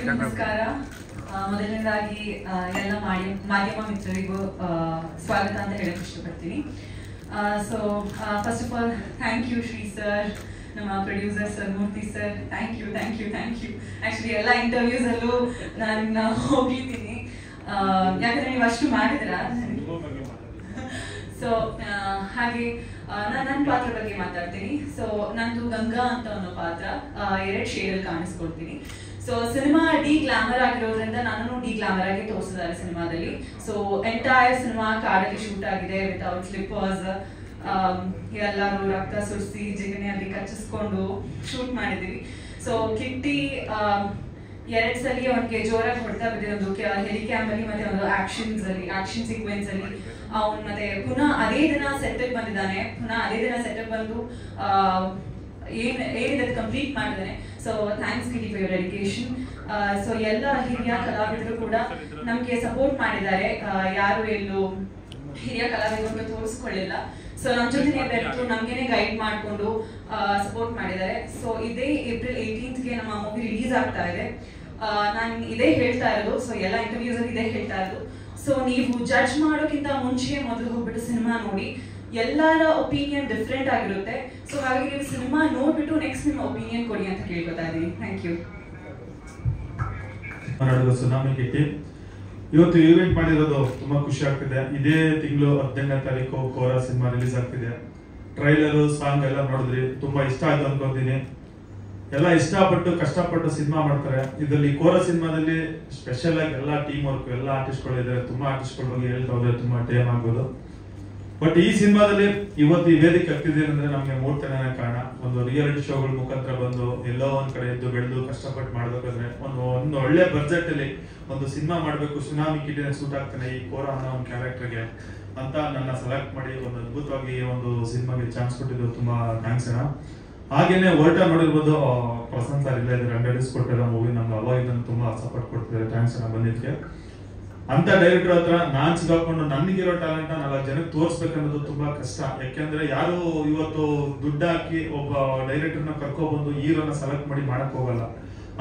ನಮಸ್ಕಾರ. ಮೊದಲನೇದಾಗಿ ಎಲ್ಲ ಮಾಧ್ಯಮ ಮಿತ್ರರಿಗೂ ಸ್ವಾಗತ ಅಂತ ಹೇಳಕ್ ಇಷ್ಟಪಡ್ತೀನಿ. So first of all thank you Shri sir, ನಮ್ಮ producer sir, Murthy sir, thank you. Actually ಎಲ್ಲ ಇಂಟರ್ವ್ಯೂಸ್ ಅಲ್ಲೂ ನಾನು ಹೋಗಿದ್ದೀನಿ, ಯಾಕಂದ್ರೆ ನೀವು ಅಷ್ಟು ಮಾಡಿದ್ರ. ಸೊ ಹಾಗೆ ನನ್ನ ಪಾತ್ರ ಬಗ್ಗೆ ಮಾತಾಡ್ತೀನಿ. ಸೊ ನಂದು ಗಂಗಾ ಅಂತ ಅನ್ನೋ ಪಾತ್ರ 2 ಶೇಡಲ್ಲಿ ಕಾಣಿಸ್ಕೊಳ್ತೀನಿ. ಸೊ ಸಿನಿಮಾ ಡಿ ಗ್ಲಾಮರ್ ಆಗಿರೋದ್ರಿಂದ ನಾನು ಡಿ ಗ್ಲಾಮರ್ ಆಗಿ ತೋರಿಸಿದ್ದಾರೆ ಸಿನಿಮಾದಲ್ಲಿ. ಸೊ ಎಂಟೈರ್ ಸಿನಿಮಾ ಕಾಡಲ್ಲಿ ಶೂಟ್ ಆಗಿದೆ, ವಿತೌಟ್ ಸ್ಲಿಪ್ಪರ್ಸ್. ಎಲ್ಲರೂ ರಕ್ತ ಸುರಿಸಿ ಜಿಗಣೆಯಲ್ಲಿ ಕಚ್ಚಿಸ್ಕೊಂಡು ಶೂಟ್ ಮಾಡಿದ್ದೀವಿ. ಸೊ ಕಿಟ್ಟಿ 2 ಸಲ ಅವನಿಗೆ ಜೋರಾಗಿ ಹೊಡ್ತಾ ಬಿದ್ದಿದೆ, ಒಂದು ಹೆಲಿಕ್ಯಾಮ್ ಅಲ್ಲಿ ಮತ್ತೆ ಒಂದು ಆಕ್ಷನ್ ಸೀಕ್ವೆನ್ಸ್ ಅಲ್ಲಿ. ಅವನು ಮತ್ತೆ ಪುನಃ ಅದೇ ದಿನ ಸೆಟಪ್ ಬಂದಿದ್ದಾನೆ, ಪುನಃ ಅದೇ ದಿನ ಸೆಟಪ್ ಬಂದು ಏನಿದೆ ಕಂಪ್ಲೀಟ್ ಮಾಡಿದ್ದಾನೆ. So thanks Kitty for your dedication. So ಎಲ್ಲ ಹಿರಿಯ ಕಲಾವಿದರು ಕೂಡ ನಮಗೆ ಸಪೋರ್ಟ್ ಮಾಡಿದ್ದಾರೆ. ಯಾರು ಎಲ್ಲೂ ಹಿರಿಯ ಕಲಾವಿದರು ತೋರಿಸ್ಕೊಳ್ಳಿಲ್ಲ. ಸೊ ನಮ್ಮ ಜೊತೆನೆ ಬೆರೆತು ನಮ್ಗೇನೆ ಗೈಡ್ ಮಾಡಿಕೊಂಡು ಸಪೋರ್ಟ್ ಮಾಡಿದ್ದಾರೆ. ಸೊ ಇದೇ ಏಪ್ರಿಲ್ 18ಗೆ ನಮ್ಮ ಮೂವಿ ರಿಲೀಸ್ ಆಗ್ತಾ ಇದೆ. ನಾನು ಇದೇ ಹೇಳ್ತಾ ಇರೋದು, ಸೊ ಎಲ್ಲ ಇಂಟರ್ವ್ಯೂಸ್ ಅಲ್ಲಿ ಇದೇ ಹೇಳ್ತಾ ಇರೋದು. ಸೊ ನೀವು ಜಡ್ಜ್ ಮಾಡೋಕ್ಕಿಂತ ಮುಂಚೆ ಮೊದಲು ಹೋಗ್ಬಿಟ್ಟು ಸಿನಿಮಾ ನೋಡಿ. ಎಲ್ಲರ ಒಪಿನಿಯನ್ ಡಿಫ್ರೆಂಟ್ ಆಗಿರುತ್ತೆ. ಸೊ ಹಾಗಾಗಿ ನೀವು ಸಿನಿಮಾ ನೋಡ್ಬಿಟ್ಟು ನೆಕ್ಸ್ಟ್ ನಿಮ್ಮ ಒಪಿನಿಯನ್ ಕೊಡಿ ಅಂತ ಕೇಳ್ಕೊತಾ ಇದ್ದೀನಿ. Thank you. ಸುನಾಮಿ ಕಿಟ್ಟಿ ಇವತ್ತು ಈವೆಂಟ್ ಮಾಡಿರೋದು ತುಂಬಾ ಖುಷಿ ಆಗ್ತಿದೆ. ಇದೇ ತಿಂಗಳು 18ನೇ ತಾರೀಕು ಕೋರಾ ಸಿನಿಮಾ ರಿಲೀಸ್ ಆಗ್ತಿದೆ. ಟ್ರೈಲರು, ಸಾಂಗ್ ಎಲ್ಲ ನೋಡಿದ್ರಿ, ತುಂಬಾ ಇಷ್ಟ ಆಯ್ತು ಅನ್ಕೋತೀನಿ. ಎಲ್ಲ ಇಷ್ಟಪಟ್ಟು ಕಷ್ಟಪಟ್ಟು ಸಿನಿಮಾ ಮಾಡ್ತಾರೆ. ಇದರಲ್ಲಿ ಕೋರಾ ಸಿನಿಮಾದಲ್ಲಿ ಸ್ಪೆಷಲ್ ಆಗಿ ಎಲ್ಲ ಟೀಮ್ ವರ್ಕ್, ಎಲ್ಲ ಆರ್ಟಿಸ್ಟ್ಗಳು ಇದ್ದಾರೆ. ತುಂಬಾ ಆರ್ಟಿಸ್ಟ್ಗಳು ಬಗ್ಗೆ ಹೇಳ್ತಾ ಹೋದ್ರೆ ತುಂಬಾ ಟೈಮ್ ಆಗ್ಬೋದು. ಬಟ್ ಈ ಸಿನಿಮಾದಲ್ಲಿ ಇವತ್ತು ಈ ವೇದಿಕೆ ಆಗ್ತಿದೆ ಅಂದ್ರೆ ನಮ್ಗೆ 3 ದಿನನೇ ಕಾರಣ. ಒಂದು ರಿಯಾಲಿಟಿ ಶೋಗಳ ಮುಖಾಂತರ ಬಂದು ಎಲ್ಲೋ ಒಂದ್ ಕಡೆ ಎದ್ದು ಬೆಳೆದು ಕಷ್ಟಪಟ್ಟು ಮಾಡ್ಬೇಕಾದ್ರೆ ಒಂದು ಒಳ್ಳೆ ಬಜೆಟ್ ಅಲ್ಲಿ ಒಂದು ಸಿನಿಮಾ ಮಾಡ್ಬೇಕು, ಸುನಾಮಿ ಕಿಟಿನ ಸೂಟ್ ಆಗ್ತಾನೆ ಈ ಕೋರಾ ಅನ್ನೋ ಒಂದು ಕ್ಯಾರೆಕ್ಟರ್ಗೆ ಅಂತ ನನ್ನ ಸೆಲೆಕ್ಟ್ ಮಾಡಿ ಒಂದು ಅದ್ಭುತವಾಗಿ ಒಂದು ಸಿನಿಮಾಗೆ ಚಾನ್ಸ್ ಕೊಟ್ಟಿದ್ದು ತುಂಬಾ ಥ್ಯಾಂಕ್ಸ್ ಅಣ್ಣ. ಹಾಗೇನೆ ಹೊರಟ ನೋಡಿರ್ಬೋದು, ಪ್ರಸನ್ನ ಸರ್ ಇಲ್ಲ ಇದ್ರೆ 100 ಡೇಸ್ ಕೊಟ್ಟಿರೋ ಮೂವಿ ನಮ್ಗೆ ಅವಾಗ ತುಂಬಾ ಸಪೋರ್ಟ್ ಕೊಡ್ತಿದ್ದಾರೆ. ಥ್ಯಾಂಕ್ಸ್ ಅಣ್ಣ ಬಂದಿದ್ದಕ್ಕೆ. ಅಂತ ಡೈರೆಕ್ಟರ್ ಹತ್ರ ನಾನ್ ಸಿಗಾಕೊಂಡು ನನಗಿರೋ ಟ್ಯಾಲೆಂಟ್ 4 ಜನಕ್ಕೆ ತೋರಿಸ್ಬೇಕನ್ನೋದು ತುಂಬಾ ಕಷ್ಟ. ಯಾಕೆಂದ್ರೆ ಯಾರು ಇವತ್ತು ದುಡ್ಡು ಹಾಕಿ ಒಬ್ಬ ಡೈರೆಕ್ಟರ್ನ ಕರ್ಕೊಬಂದು ಹೀರೋನ ಸೆಲೆಕ್ಟ್ ಮಾಡಿ ಮಾಡಕ್ ಹೋಗಲ್ಲ.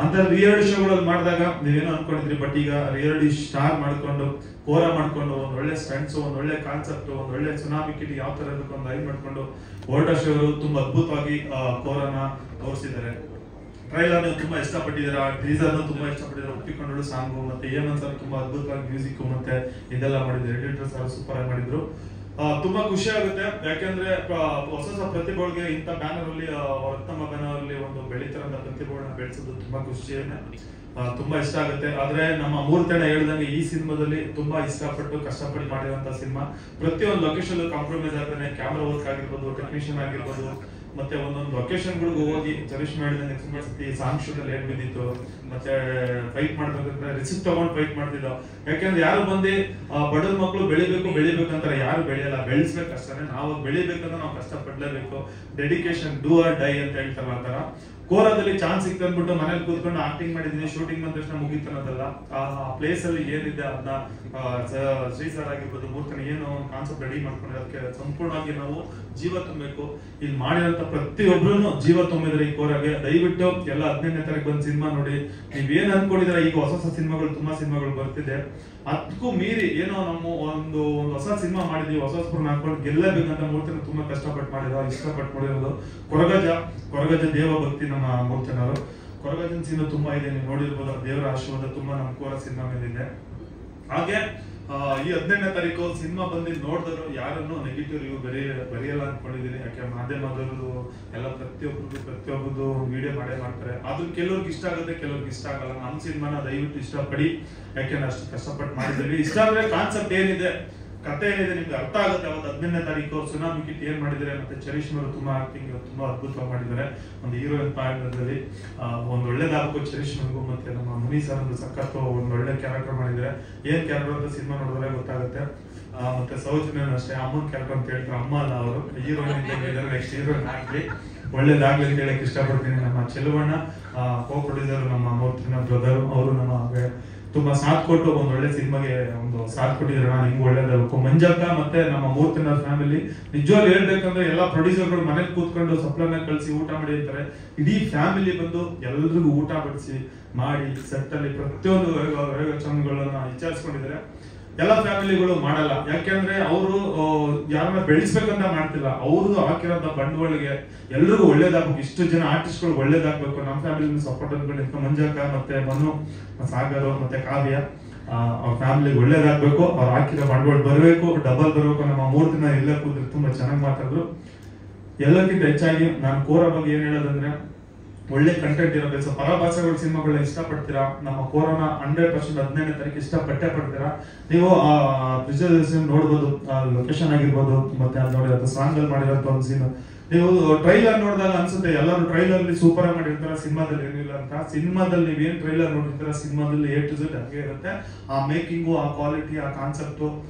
ಅಂತ ರಿಯಾಲಿಟಿ ಶೋಗಳಲ್ಲಿ ಮಾಡಿದಾಗ ನೀವೇನೋ ಅನ್ಕೊಂಡಿದ್ರಿ, ಬಟ್ ಈಗ ರಿಯಾಲಿಟಿ ಸ್ಟಾರ್ ಮಾಡ್ಕೊಂಡು ಕೋರಾ ಮಾಡ್ಕೊಂಡು ಒಂದ್ ಒಳ್ಳೆ ಸ್ಟಂಟ್ಸ್, ಒಂದ್ ಒಳ್ಳೆ ಕಾನ್ಸೆಪ್ಟ್, ಒಂದ್ ಒಳ್ಳೆ ಸುನಾಮಿ ಕಿಟಿ ಯಾವ ತರ ಇರಬೇಕು ಒಂದು ಲೈನ್ ಮಾಡ್ಕೊಂಡು ಓಲ್ಟಾಶ್ ಅವರು ತುಂಬಾ ಅದ್ಭುತವಾಗಿ ಕೋರಾನ ತೋರಿಸಿದ್ದಾರೆ. ಟ್ರೈಲರ್ ತುಂಬಾ ಇಷ್ಟಪಟ್ಟಿದ್ದೀರಾ, ಟೀಸರ್ ತುಂಬಾ ಇಷ್ಟಪಟ್ಟಿದ್ದಾರೆ. ಒಪ್ಪಿಕೊಂಡಳು ಸಾಂಗು ಮತ್ತೆ ಹೇಮಂತ್ ಸರ್ ತುಂಬಾ ಅದ್ಭುತವಾಗಿ ಮ್ಯೂಸಿಕ್ ಮತ್ತೆ ಇದೆಲ್ಲ ಮಾಡಿದ್ರು. ಎಡಿಟರ್ ಸರ್ ಸೂಪರ್ ಆಗಿ ಮಾಡಿದ್ರು. ತುಂಬಾ ಖುಷಿ ಆಗುತ್ತೆ. ಯಾಕೆಂದ್ರೆ ಹೊಸ ಪ್ರತಿಭೆಗಳಿಗೆ ಇಂಥ ಬ್ಯಾನರ್ ಅಲ್ಲಿ, ರತ್ನಮ್ಮ ಬ್ಯಾನರ್ ಅಲ್ಲಿ ಒಂದು ಬೆಳೀತಾರಂತ ಪ್ರತಿಭೆಗಳನ್ನ ಬೆಳೆಸೋದು ತುಂಬಾ ಖುಷಿ, ತುಂಬಾ ಇಷ್ಟ ಆಗುತ್ತೆ. ಆದ್ರೆ ನಮ್ಮ ಮೂರ್ತಣ್ಣ ಹೇಳ್ದಂಗೆ ಈ ಸಿನಿಮಾದಲ್ಲಿ ತುಂಬಾ ಇಷ್ಟಪಟ್ಟು ಕಷ್ಟಪಟ್ಟು ಮಾಡಿರುವಂತ ಸಿನಿಮಾ. ಪ್ರತಿಯೊಂದು ಲೊಕೇಶನ್ ಕಾಂಪ್ರಮೈಸ್ ಆಗ್ತಾನೆ. ಕ್ಯಾಮ್ರಾ ವರ್ಕ್ ಆಗಿರ್ಬೋದು, ಟೆಕ್ನಿಷಿಯನ್ ಆಗಿರ್ಬೋದು, ಮತ್ತೆ ಒಂದೊಂದು ಲೊಕೇಶನ್ ಗಳಿಗೆ ಹೋಗಿ ಚರಿಷ್ಮಾ ಹೇಳಿದಂಗೆ ತುಂಬಾ ಸತಿ ಸಾಂಗ್ ಶೂಟ್ ಅಲ್ಲಿ ಏನ್ ಬಿದ್ದಿತ್ತು, ಮತ್ತೆ ಫೈಟ್ ಮಾಡ್ಬೇಕಂದ್ರೆ ರಿಸಿಪ್ಟ್ ತಗೊಂಡು ಫೈಟ್ ಮಾಡ್ತಿದ್ದೋ. ಯಾಕೆಂದ್ರೆ ಯಾರು ಬಂದು ಬಡವ್ರ ಮಕ್ಕಳು ಬೆಳಿಬೇಕು ಅಂತಾರೆ, ಯಾರು ಬೆಳೆಯಲ್ಲ. ಬೆಳೆಸ್ಬೇಕು ಅಷ್ಟೇ. ನಾವು ಬೆಳಿಬೇಕಂದ್ರೆ ನಾವು ಕಷ್ಟಪಡ್ಲೇಬೇಕು. ಡೆಡಿಕೇಶನ್, ಡೂ ಆರ್ ಡೈ ಅಂತ ಹೇಳ್ತಾರ ಆ ತರ. ಕೋರಾದಲ್ಲಿ ಚಾನ್ಸ್ ಸಿಕ್ತು ಅಂದ್ಬಿಟ್ಟು ಮನೇಲಿ ಕೂತ್ಕೊಂಡು ಆಕ್ಟಿಂಗ್ ಮಾಡಿದೀನಿ, ಶೂಟಿಂಗ್ ಬಂದ ತಕ್ಷಣ ಮುಗಿತಾನದಲ್ಲ. ಆ ಪ್ಲೇಸ್ ಅಲ್ಲಿ ಏನಿದೆ ಅದನ್ನ ಶ್ರೀ ಸರ್ ಆಗಿರ್ಬೋದು, ಮೂರ್ತನ ಏನು ಕಾನ್ಸೆಪ್ಟ್ ರೆಡಿ ಮಾಡ್ಕೊಂಡು ಅದಕ್ಕೆ ಸಂಪೂರ್ಣವಾಗಿ ನಾವು ಜೀವ ತುಂಬಬೇಕು. ಇಲ್ಲಿ ಮಾಡಿರೋಂಥ ಪ್ರತಿಯೊಬ್ರು ಜೀವ ತುಂಬಿದ್ರೆ ಈ ಕೋರಾಗೆ. ದಯವಿಟ್ಟು ಎಲ್ಲ 15ನೇ ತಾರೀಕು ಬಂದು ಸಿನಿಮಾ ನೋಡಿ. ನೀವೇನ್ ಅನ್ಕೊಂಡಿದ್ರೆ ಈಗ ಹೊಸ ಸಿನಿಮಾಗಳು ತುಂಬಾ ಸಿನಿಮಾಗಳು ಬರ್ತಿದೆ, ಅದಕ್ಕೂ ಮೀರಿ ಏನೋ ನಮ್ಮ ಒಂದು ಹೊಸ ಸಿನಿಮಾ ಮಾಡಿದ್ವಿ, ಹೊಸಸ್ಪುರನ್ನ ಹಾಕೊಂಡು ಗೆಲ್ಲಬೇಕಂತ ಮೂರ್ತಿನ ತುಂಬಾ ಕಷ್ಟಪಟ್ಟು ಮಾಡಿರೋ, ಇಷ್ಟಪಟ್ಟು ಮಾಡಿರೋದು. ಕೊರಗಜ ದೇವ ಭಕ್ತಿ ನಮ್ಮ ಮೂರ್ತಿನವರು. ಕೊರಗಜನ್ ಸಿನಿಮಾ ತುಂಬಾ ಇದೆ, ನೀವು ನೋಡಿರ್ಬೋದು. ದೇವರ ಆಶೀರ್ವಾದ ತುಂಬಾ ನಮ್ಮ ಕೋರ ಸಿನಿಮಾ ಮೇಲಿದೆ. ಹಾಗೆ ಈ 15ನೇ ತಾರೀಕು ಸಿನಿಮಾ ಬಂದು ನೋಡಿದ್ರು ಯಾರನ್ನು ನೆಗೆಟಿವ್ ರಿವ್ಯೂ ಬರೆಯಲ್ಲ ಅನ್ಕೊಂಡಿದ್ದೀನಿ. ಯಾಕೆ ಮಾಧ್ಯಮದವರು ಎಲ್ಲ ಪ್ರತಿಯೊಬ್ಬರದು ವಿಡಿಯೋ ಮಾಡೇ ಮಾಡ್ತಾರೆ. ಅದು ಕೆಲವ್ರಿಗೆ ಇಷ್ಟ ಆಗುತ್ತೆ, ಕೆಲವ್ರಿಗೆ ಇಷ್ಟ ಆಗಲ್ಲ. ನಮ್ಮ ಸಿನಿಮಾನ ದಯವಿಟ್ಟು ಇಷ್ಟಪಡಿ, ಯಾಕೆಂದ್ರೆ ಅಷ್ಟು ಕಷ್ಟಪಟ್ಟು ಮಾಡಿದ್ದೀವಿ. ಇಷ್ಟ ಅಂದ್ರೆ ಕಾನ್ಸೆಪ್ಟ್ ಏನಿದೆ, ಕತೆ ಏನಿದೆ ನಿಮ್ಗೆ ಅರ್ಥ ಆಗುತ್ತೆ. ಅವತ್ತು 15ನೇ ತಾರೀಕು ಸುನಾಮಿ ಕಿಟ್ ಏನ್ ಮಾಡಿದ್ದಾರೆ, ಮತ್ತೆ ಚರೀಶ್ಮರು ತುಂಬಾ ಆಕ್ಟಿಂಗ್ ತುಂಬಾ ಅದ್ಭುತವಾಗಿ ಮಾಡಿದ್ದಾರೆ. ಒಂದು ಹೀರೋಯಿನ್ ಪಾತ್ರದಲ್ಲಿ ಒಂದ್ ಒಳ್ಳೇದಾಗಬೇಕು ಚರೀಶ್ಮರ್ಗೂ. ಮತ್ತೆ ನಮ್ಮ ಮುನಿ ಸರ್ ಒಂದು ಸಖತ್ತು ಒಂದ್ ಒಳ್ಳೆ ಕ್ಯಾರೆಕ್ಟರ್ ಮಾಡಿದ್ದಾರೆ. ಏನ್ ಕ್ಯಾರೆಕ್ಟರ್ ಅಂತ ಸಿನಿಮಾ ನೋಡಿದ್ರೆ ಗೊತ್ತಾಗುತ್ತೆ. ಮತ್ತೆ ಸೌಜನ್ಯನು ಅಷ್ಟೇ, ಅಮ್ಮನ್ ಕ್ಯಾರೆಕ್ಟರ್ ಅಂತ ಹೇಳ್ತಾರೆ. ಅಮ್ಮ ಅಲ್ಲ ಅವರು, ಹೀರೋಯಿನ್ ಇದ್ದಾರೆ. ನೆಕ್ಸ್ಟ್ ಹೀರೋಯಿನ್ ಆಗ್ಲಿ, ಒಳ್ಳೇದಾಗ್ಲಿ ಅಂತ ಹೇಳಕ್ ಇಷ್ಟಪಡ್ತೀನಿ. ನಮ್ಮ ಚೆಲುವಣ್ಣ ಕೋ ಪ್ರೊಡ್ಯೂಸರ್, ನಮ್ಮ ಮೂರ್ತಿನ ಬ್ರದರ್, ಅವರು ನಮ್ಮ ತುಂಬಾ ಸಾಥ್ ಕೊಟ್ಟು ಒಂದ್ ಒಳ್ಳೆ ಸಿನಿಮಾಗೆ ಒಂದು ಸಾಥ್ ಕೊಟ್ಟಿದ್ರೆ ನಿಮ್ಗೆ ಒಳ್ಳೇದಾಗಬೇಕು. ಮಂಜಕ್ಕ ಮತ್ತೆ ನಮ್ಮ ಮೂರ್ತಿನ ಫ್ಯಾಮಿಲಿ ನಿಜವಾಗ್ಲೂ ಹೇಳ್ಬೇಕಂದ್ರೆ ಎಲ್ಲ ಪ್ರೊಡ್ಯೂಸರ್ಗಳು ಮನೇಲಿ ಕೂತ್ಕೊಂಡು ಸಪ್ಲೈನ ಕಳಿಸಿ ಊಟ ಮಾಡಿ ಅಂತಾರೆ. ಇಡೀ ಫ್ಯಾಮಿಲಿ ಬಂದು ಎಲ್ರಿಗೂ ಊಟ ಬಡಿಸಿ ಮಾಡಿ ಸೆಟ್ ಅಲ್ಲಿ ಪ್ರತಿಯೊಂದು ಚಾನಲ್ಗಳನ್ನ ವಿಚಾರಿಸ್ಕೊಂಡಿದ್ದಾರೆ. ಎಲ್ಲ ಫ್ಯಾಮಿಲಿಗಳು ಮಾಡಲ್ಲ, ಯಾಕೆಂದ್ರೆ ಅವರು ಯಾರನ್ನ ಬೆಳೆಸ್ಬೇಕಂತ ಮಾಡ್ತಿಲ್ಲ. ಅವ್ರದ್ದು ಹಾಕಿರೋಂಥ ಬಂಡವಾಳಿಗೆ ಎಲ್ರಿಗೂ ಒಳ್ಳೇದಾಗ್ಬೇಕು. ಇಷ್ಟು ಜನ ಆರ್ಟಿಸ್ಟ್ಗಳು ಒಳ್ಳೇದಾಗ್ಬೇಕು. ನಮ್ಮ ಫ್ಯಾಮಿಲಿ ಸಪೋರ್ಟ್ ಅಂದ್ಕೊಂಡು ಮಂಜಕ್ಕ ಮತ್ತೆ ಮನು, ಸಾಗರ್ ಮತ್ತೆ ಕಾವ್ಯ, ಅವ್ರ ಫ್ಯಾಮಿಲಿಗೆ ಒಳ್ಳೇದಾಗ್ಬೇಕು. ಅವ್ರು ಹಾಕಿರೋ ಬಂಡವಾಳ ಬರಬೇಕು, ಡಬಲ್ ಬರಬೇಕು. ನಮ್ಮ 3 ದಿನ ಎಲ್ಲ ಕೂತ್ರೆ ತುಂಬಾ ಚೆನ್ನಾಗಿ ಮಾತಾಡಿದ್ರು. ಎಲ್ಲಕ್ಕಿಂತ ಹೆಚ್ಚಾಗಿ ನಾನು ಕೋರ ಬಗ್ಗೆ ಏನ್ ಹೇಳೋದಂದ್ರೆ, ಒಳ್ಳೆ ಕಂಟೆಂಟ್ ಇರಬೇಕು. ಪರಭಾಷೆಗಳ ಸಿನಿಮಾಗಳನ್ನ ಇಷ್ಟಪಡ್ತೀರಾ, ನಮ್ಮ ಕೋರೋನಾ 100% 15ನೇ ತಾರೀಕು ಇಷ್ಟಪಟ್ಟೆ ಪಡ್ತೀರಾ. ನೀವು ವಿಜುವಲೈಸೇಷನ್ ನೋಡ್ಬೋದು, ಲೊಕೇಶನ್ ಆಗಿರ್ಬೋದು, ಮತ್ತೆ ಅದು ನೋಡಿರೋ ಸಾಂಗ್ ಅಲ್ಲಿ ಮಾಡಿರೋಂಥ ಒಂದು ಸೀನ್ ನೀವು ಟ್ರೈಲರ್ ನೋಡಿದಾಗ ಅನ್ಸುತ್ತೆ ಎಲ್ಲರೂ ಟ್ರೈಲರ್ ಅಲ್ಲಿ ಸೂಪರ್ ಆಗಿ ಮಾಡಿರ್ತಾರ, ಸಿನಿಮಾದಲ್ಲಿ ಏನಿಲ್ಲ ಅಂತ. ಸಿನಿಮಾದಲ್ಲಿ ನೀವೇನ್ ಟ್ರೈಲರ್ ನೋಡಿರ್ತಾರ, ಸಿನಿಮಾದಲ್ಲಿ A to Z ಹಾಗೆ ಇರುತ್ತೆ. ಆ ಮೇಕಿಂಗು, ಆ ಕ್ವಾಲಿಟಿ, ಆ ಕಾನ್ಸೆಪ್ಟ್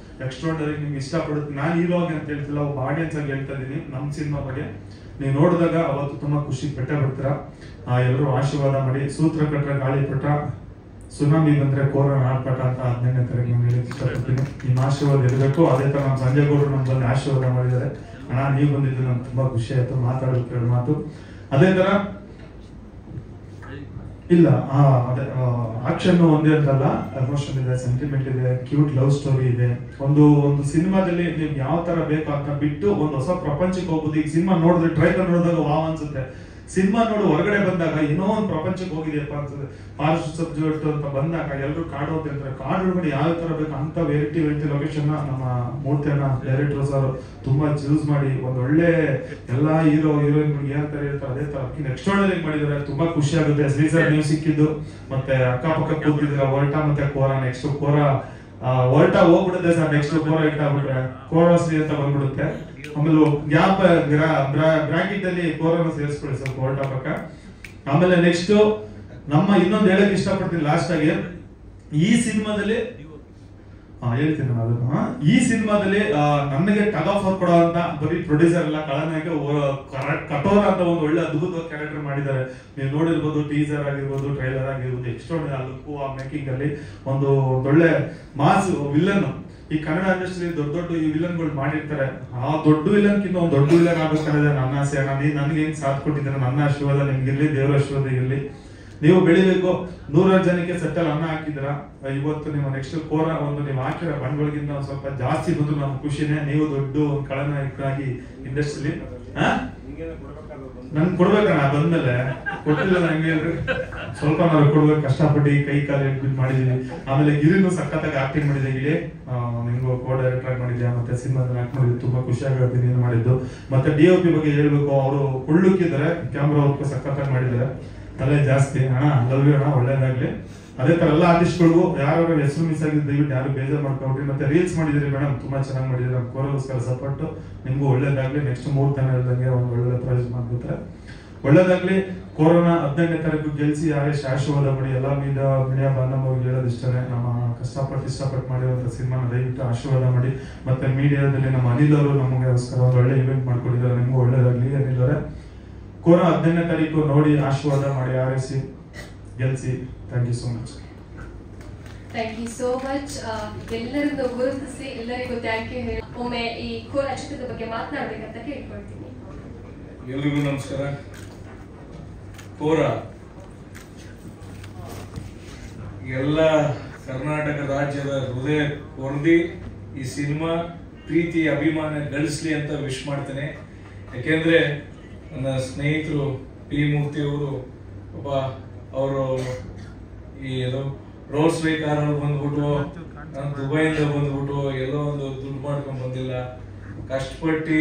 ಎಕ್ಸ್ಟ್ರಾರ್ಡನರಿ ನಿಮ್ಗೆ ಇಷ್ಟಪಡುತ್ತೆ. ನಾನು ಹೀರೋ ಆಗಿ ಅಂತ ಹೇಳ್ತಿಲ್ಲ, ಒಬ್ಬ ಆಡಿಯನ್ಸ್ ಆಗಿ ಹೇಳ್ತಾ ಇದೀನಿ. ನಮ್ಮ ಸಿನಿಮಾ ಬಗ್ಗೆ ನೀವು ನೋಡಿದಾಗ ಅವತ್ತು ತುಂಬಾ ಖುಷಿ ಪಡ್ತೀರಾ. ಎಲ್ಲರೂ ಆಶೀರ್ವಾದ ಮಾಡಿ. ಸೂತ್ರ ಕಟ್ಟ ಗಾಳಿ ಪಟ್ಟ, ಸುನಾಮಿ ಬಂದ್ರೆ ಕೋರೋನಾ ಆರ್ಪಟ ಅಂತ 15ನೇ ತಾರೀಕು ನಾನು ಹೇಳಕ್ ಇಷ್ಟಪಡ್ತೀನಿ. ನಿಮ್ಮ ಆಶೀರ್ವಾದ ಇರಬೇಕು. ಅದೇ ತರ ನಮ್ಮ ಸಂಜಯ್ ಗೌಡರು ನಮ್ ಬಂದು ಆಶೀರ್ವಾದ ಮಾಡಿದ್ದಾರೆ. ಅಣ್ಣ ನೀವು ಬಂದಿದ್ದು ನಮ್ಗೆ ತುಂಬಾ ಖುಷಿ ಆಯ್ತು. ಮಾತಾಡೋದು ಎರಡು ಮಾತು. ಅದೇ ತರ ಇಲ್ಲ ಅದೇ ಆಕ್ಷನ್ ಒಂದೇ ಅಂತಲ್ಲ, ಎಮೋಷನ್ ಇದೆ, ಸೆಂಟಿಮೆಂಟ್ ಇದೆ, ಕ್ಯೂಟ್ ಲವ್ ಸ್ಟೋರಿ ಇದೆ. ಒಂದು ಸಿನಿಮಾದಲ್ಲಿ ನೀವು ಯಾವ ತರ ಬೇಕು ಅಂತ ಬಿಟ್ಟು ಒಂದು ಹೊಸ ಪ್ರಪಂಚಕ್ಕೆ ಹೋಗ್ಬೋದು. ಈಗ ಸಿನಿಮಾ ನೋಡಿದ್ರೆ ಟ್ರೈಲರ್ ನೋಡಿದಾಗ ವಾವ್ ಅನ್ಸುತ್ತೆ. ಸಿನಿಮಾ ನೋಡಿ ಹೊರಗಡೆ ಬಂದಾಗ ಏನೋ ಒಂದು ಪ್ರಪಂಚಕ್ಕೆ ಹೋಗಿದೆಯಪ್ಪ ಅನ್ಸುತ್ತೆ. ಫಾರೆಸ್ಟ್ ಸಬ್ಜೆಕ್ಟ್ ಅಂತ ಬಂದಾಗ ಎಲ್ಲರೂ ಕಾಡು ಅಂತ ಹೇಳ್ತಾರೆ. ಕಾಡು ಒಳಗಡೆ ಯಾವ ತರ ಬೇಕು ಅಂತ ವೆರೈಟಿ ಲೊಕೇಶನ್ ನಮ್ಮ ಮೂರ್ತಿಯನ್ನ ಡೈರೆಕ್ಟರ್ ಸರ್ ತುಂಬಾ ಚೂಸ್ ಮಾಡಿ ಒಂದು ಒಳ್ಳೆ ಎಲ್ಲಾ ಹೀರೋಯಿನ್ ಏನ್ ತರ ಇರ್ತಾರೆ ಅದೇ ತರ ಎಕ್ಸ್ಟ್ರಾರ್ಡಿನರಿ ಮಾಡಿದ್ದಾರೆ. ತುಂಬಾ ಖುಷಿ ಆಗುತ್ತೆ. ಶ್ರೀ ಸರ್ ನೀವು ಸಿಕ್ಕಿದ್ದು, ಮತ್ತೆ ಅಕ್ಕಪಕ್ಕ ಕೂತಿದ್ರ ಹೊರಟ ಮತ್ತೆ ಕೋರ. ನೆಕ್ಸ್ಟ್ ಕೋರ ಹೊರಟ ಹೋಗ್ಬಿಡುತ್ತೆ ಸರ್. ನೆಕ್ಸ್ಟ್ ಕೋರ ಇಟ್ಟಾಗ್ಬಿಟ್ರೆ ಕೋರಶ್ರೀ ಅಂತ ಬಂದ್ಬಿಡುತ್ತೆ. ಆಮೇಲೆ ಗ್ಯಾಪ್ ಬ್ರಾಕೆಟ್ ಅಲ್ಲಿ ಕೋರೋನಾ ಸೇರಿಸ್ಕೊಳ್ಳಿ ಸ್ವಲ್ಪ ಹೊರಟ ಪಕ್ಕ. ಆಮೇಲೆ ನೆಕ್ಸ್ಟ್ ನಮ್ಮ ಇನ್ನೊಂದು ಹೇಳಕ್ ಇಷ್ಟಪಡ್ತೀನಿ ಲಾಸ್ಟ್ ಆಗಿ, ಈ ಸಿನಿಮಾದಲ್ಲಿ ಹೇಳ್ತೀನಿ ನಾನು ಅದನ್ನ. ಈ ಸಿನಿಮಾದಲ್ಲಿ ನನಗೆ ಟಗ್ ಆಫ್ ಕೊಡೋ ಅಂತ ಬರೀ ಪ್ರೊಡ್ಯೂಸರ್ ಎಲ್ಲ ಕಳನಾಯಕ ಕಠೋರ ಅಂತ ಒಂದು ಒಳ್ಳೆ ಅದ್ಭುತವಾದ ಕ್ಯಾರೆಕ್ಟರ್ ಮಾಡಿದ್ದಾರೆ. ನೀವು ನೋಡಿರ್ಬೋದು, ಟೀಸರ್ ಆಗಿರ್ಬೋದು, ಟ್ರೈಲರ್ ಆಗಿರ್ಬೋದು, ಎಕ್ಸ್ಟ್ರಾರ್ಡಿನರಿ ಲುಕ್, ಆ ಮೇಕಿಂಗ್ ಅಲ್ಲಿ ಒಂದು ಒಳ್ಳೆ ಮಾಸ್ ವಿಲನ್. ಈ ಕನ್ನಡ ಇಂಡಸ್ಟ್ರಿ ದೊಡ್ಡ ಈ ವಿಲನ್ಗಳು ಮಾಡಿರ್ತಾರೆ. ಆ ದೊಡ್ಡ ವಿಲನ್ ಕಿಂತ ಒಂದು ದೊಡ್ಡ ವಿಲನ್ ಆಗ್ಬೇಕನ್ನೋದೇ ನನ್ನ ಆಸೆ. ನನಗೆ ಏನ್ ಸಾಥ್ ಕೊಟ್ಟಿದ್ದಾರೆ, ನನ್ನ ಆಶೀರ್ವಾದ ನಿಮ್ಗಿರ್ಲಿ, ದೇವರ ಆಶೀರ್ವಾದ ಇರ್ಲಿ. ನೀವು ಬೆಳಿಬೇಕು. 100 ಜನಕ್ಕೆ ಸೆಟ್ಟಲ್ ಅನ್ನ ಹಾಕಿದ್ರ. ಇವತ್ತು ನಿಮ್ಮ ನೆಕ್ಸ್ಟ್ ಕೋರ ಒಂದು ನೀವು ಹಾಕಿರೋ ಬಂಡವಾಳಗಿಂತ ಒಂದು ಸ್ವಲ್ಪ ಜಾಸ್ತಿ ಬಂದ್ರು ನಮ್ಗೆ ಖುಷಿನೇ. ನೀವು ದೊಡ್ಡ ಒಂದು ಖಳನಾಯಕರಾಗಿ ಇಂಡಸ್ಟ್ರಿಲಿ ನನ್ಗೆ ಕೊಡ್ಬೇಕಣ್ಣ. ಬಂದ್ಮೇಲೆ ಕೊಟ್ಟಿಲ್ಲ ನಂಗೆ ಸ್ವಲ್ಪ ನಾವು ಕೊಡ್ಬೇಕು. ಕಷ್ಟಪಟ್ಟು ಕೈ ಕಾಲು ಎಡ್ಬಿಟ್ ಮಾಡಿದೀವಿ. ಆಮೇಲೆ ಗಿರಿನೂ ಸಖತ್ತಾಗಿ ಆಕ್ಟಿಂಗ್ ಮಾಡಿದೆ. ಗಿಳಿ ನಿಮ್ಗೂ ಕೋ ಡೈರೆಕ್ಟರ್ ಆಗಿ ಮಾಡಿದ್ಯಾ, ಮತ್ತೆ ಸಿನಿಮಾದಲ್ಲಿ ಆಕ್ಟ್ ಮಾಡಿದ್ದು ತುಂಬಾ ಖುಷಿಯಾಗುತ್ತೆ ನೀನು ಮಾಡಿದ್ದು. ಮತ್ತೆ DOP ಬಗ್ಗೆ ಹೇಳ್ಬೇಕು, ಅವರು ಕುಳ್ಳುಕ್ಕಿದ್ದಾರೆ, ಕ್ಯಾಮ್ರಾ ವರ್ಕ್ ಸಖತ್ತಾಗಿ ಮಾಡಿದ್ದಾರೆ. ತಲೆ ಜಾಸ್ತಿ ಅಣ್ಣ, ಲವ್ ಯು ಅಣ್ಣ, ಒಳ್ಳೇದಾಗ್ಲಿ. ಅದೇ ತರ ಎಲ್ಲ ಆರ್ಟಿಸ್ಟ್ಗಳಿಗೂ ಯಾರು ಹೆಸರು ಮಿಸ್ ಆಗಿದ್ದು ದಯವಿಟ್ಟು ಯಾರು ಬೇಜಾರು ಮಾಡ್ಕೊಬಿಟ್ರಿ. ಮತ್ತೆ ರೀಲ್ಸ್ ಮಾಡಿದಿರಿ ಮೇಡಮ್, ತುಂಬಾ ಚೆನ್ನಾಗಿ ಮಾಡಿದಿರಿ. ನಮ್ಮ ಕೋರೋಗೋಸ್ಕರ ಸಪೋರ್ಟ್ ನಿಮ್ಗೂ ಒಳ್ಳೇದಾಗ್ಲಿ. ನೆಕ್ಸ್ಟ್ 3 ದಿನ ಇಲ್ದಂಗೆ ಒಂದು ಒಳ್ಳೆ ಪ್ರೈಸ್ ಮಾಡ್ಬಿಟ್ರೆ ಒಳ್ಳೇದಾಗ್ಲಿ. ಕೊರೋನಾ 18ನೇ ತಾರೀಕು ಗೆಲ್ಸಿ ಯಾರೇ ಆಶೀರ್ವಾದ ಮಾಡಿ ಎಲ್ಲ ಮೀಡಿಯಾ ಬಾಂಧವರಿಗೆ ಹೇಳೋದಿಷ್ಟೇ, ನಮ್ಮ ಇಷ್ಟಪಟ್ಟು ಮಾಡಿರುವಂಥ ಸಿನಿಮಾನ ದಯವಿಟ್ಟು ಆಶೀರ್ವಾದ ಮಾಡಿ. ಮತ್ತೆ ಮೀಡಿಯಾದಲ್ಲಿ ನಮ್ಮ ಅನಿಲ್ ಅವರು ನಮಗೋಸ್ಕರ ಒಂದು ಒಳ್ಳೆ ಇವೆಂಟ್ ಮಾಡ್ಕೊಂಡಿದ್ದಾರೆ. ನಿಮಗೂ ಒಳ್ಳೇದಾಗಲಿ ಅನಿಲ್ ಅವರೇ. ಕೊರೋನಾ 18ನೇ ತಾರೀಕು ನೋಡಿ ಆಶೀರ್ವಾದ ಮಾಡಿ, ಆರೈಸಿ, ಗೆಲ್ಸಿ. Thank you so much. Thank you so much. ಎಲ್ಲರನ್ನು ಗುರುತಿಸಿ ಎಲ್ಲರಿಗೂ ಥ್ಯಾಂಕ್ ಯು ಹೇಳಿ ಒಮ್ಮೆ ಈ ಕೋರಾ ಚಿತ್ರದ ಬಗ್ಗೆ ಮಾತನಾಡಬೇಕಂತ ಕೇಳ್ಕೊಳ್ತೀನಿ. ಎಲ್ರಿಗೂ ನಮಸ್ಕಾರ. ಕೋರಾ ಎಲ್ಲ ಕರ್ನಾಟಕ ರಾಜ್ಯದ ಹೃದಯ ಕೊರ್ದಿ ಈ ಸಿನಿಮಾ ಪ್ರೀತಿ ಅಭಿಮಾನ ಗಳಿಸ್ಲಿ ಅಂತ ವಿಶ್ ಮಾಡ್ತೇನೆ. ಯಾಕೆಂದ್ರೆ ನನ್ನ ಸ್ನೇಹಿತರು ಪಿ ಮೂರ್ತಿ ಅವರು ಒಬ್ಬ ಅವರು ಈ ರೋಲ್ಸ್ ರೈ ಕಾರ್ ಬಂದ್ಬಿಟ್ಟು ನಾನು ದುಬೈಯಿಂದ ಬಂದ್ಬಿಟ್ಟು ಎಲ್ಲೋ ಒಂದು ದುಡ್ಡು ಮಾಡ್ಕೊಂಡು ಬಂದಿಲ್ಲ, ಕಷ್ಟಪಟ್ಟು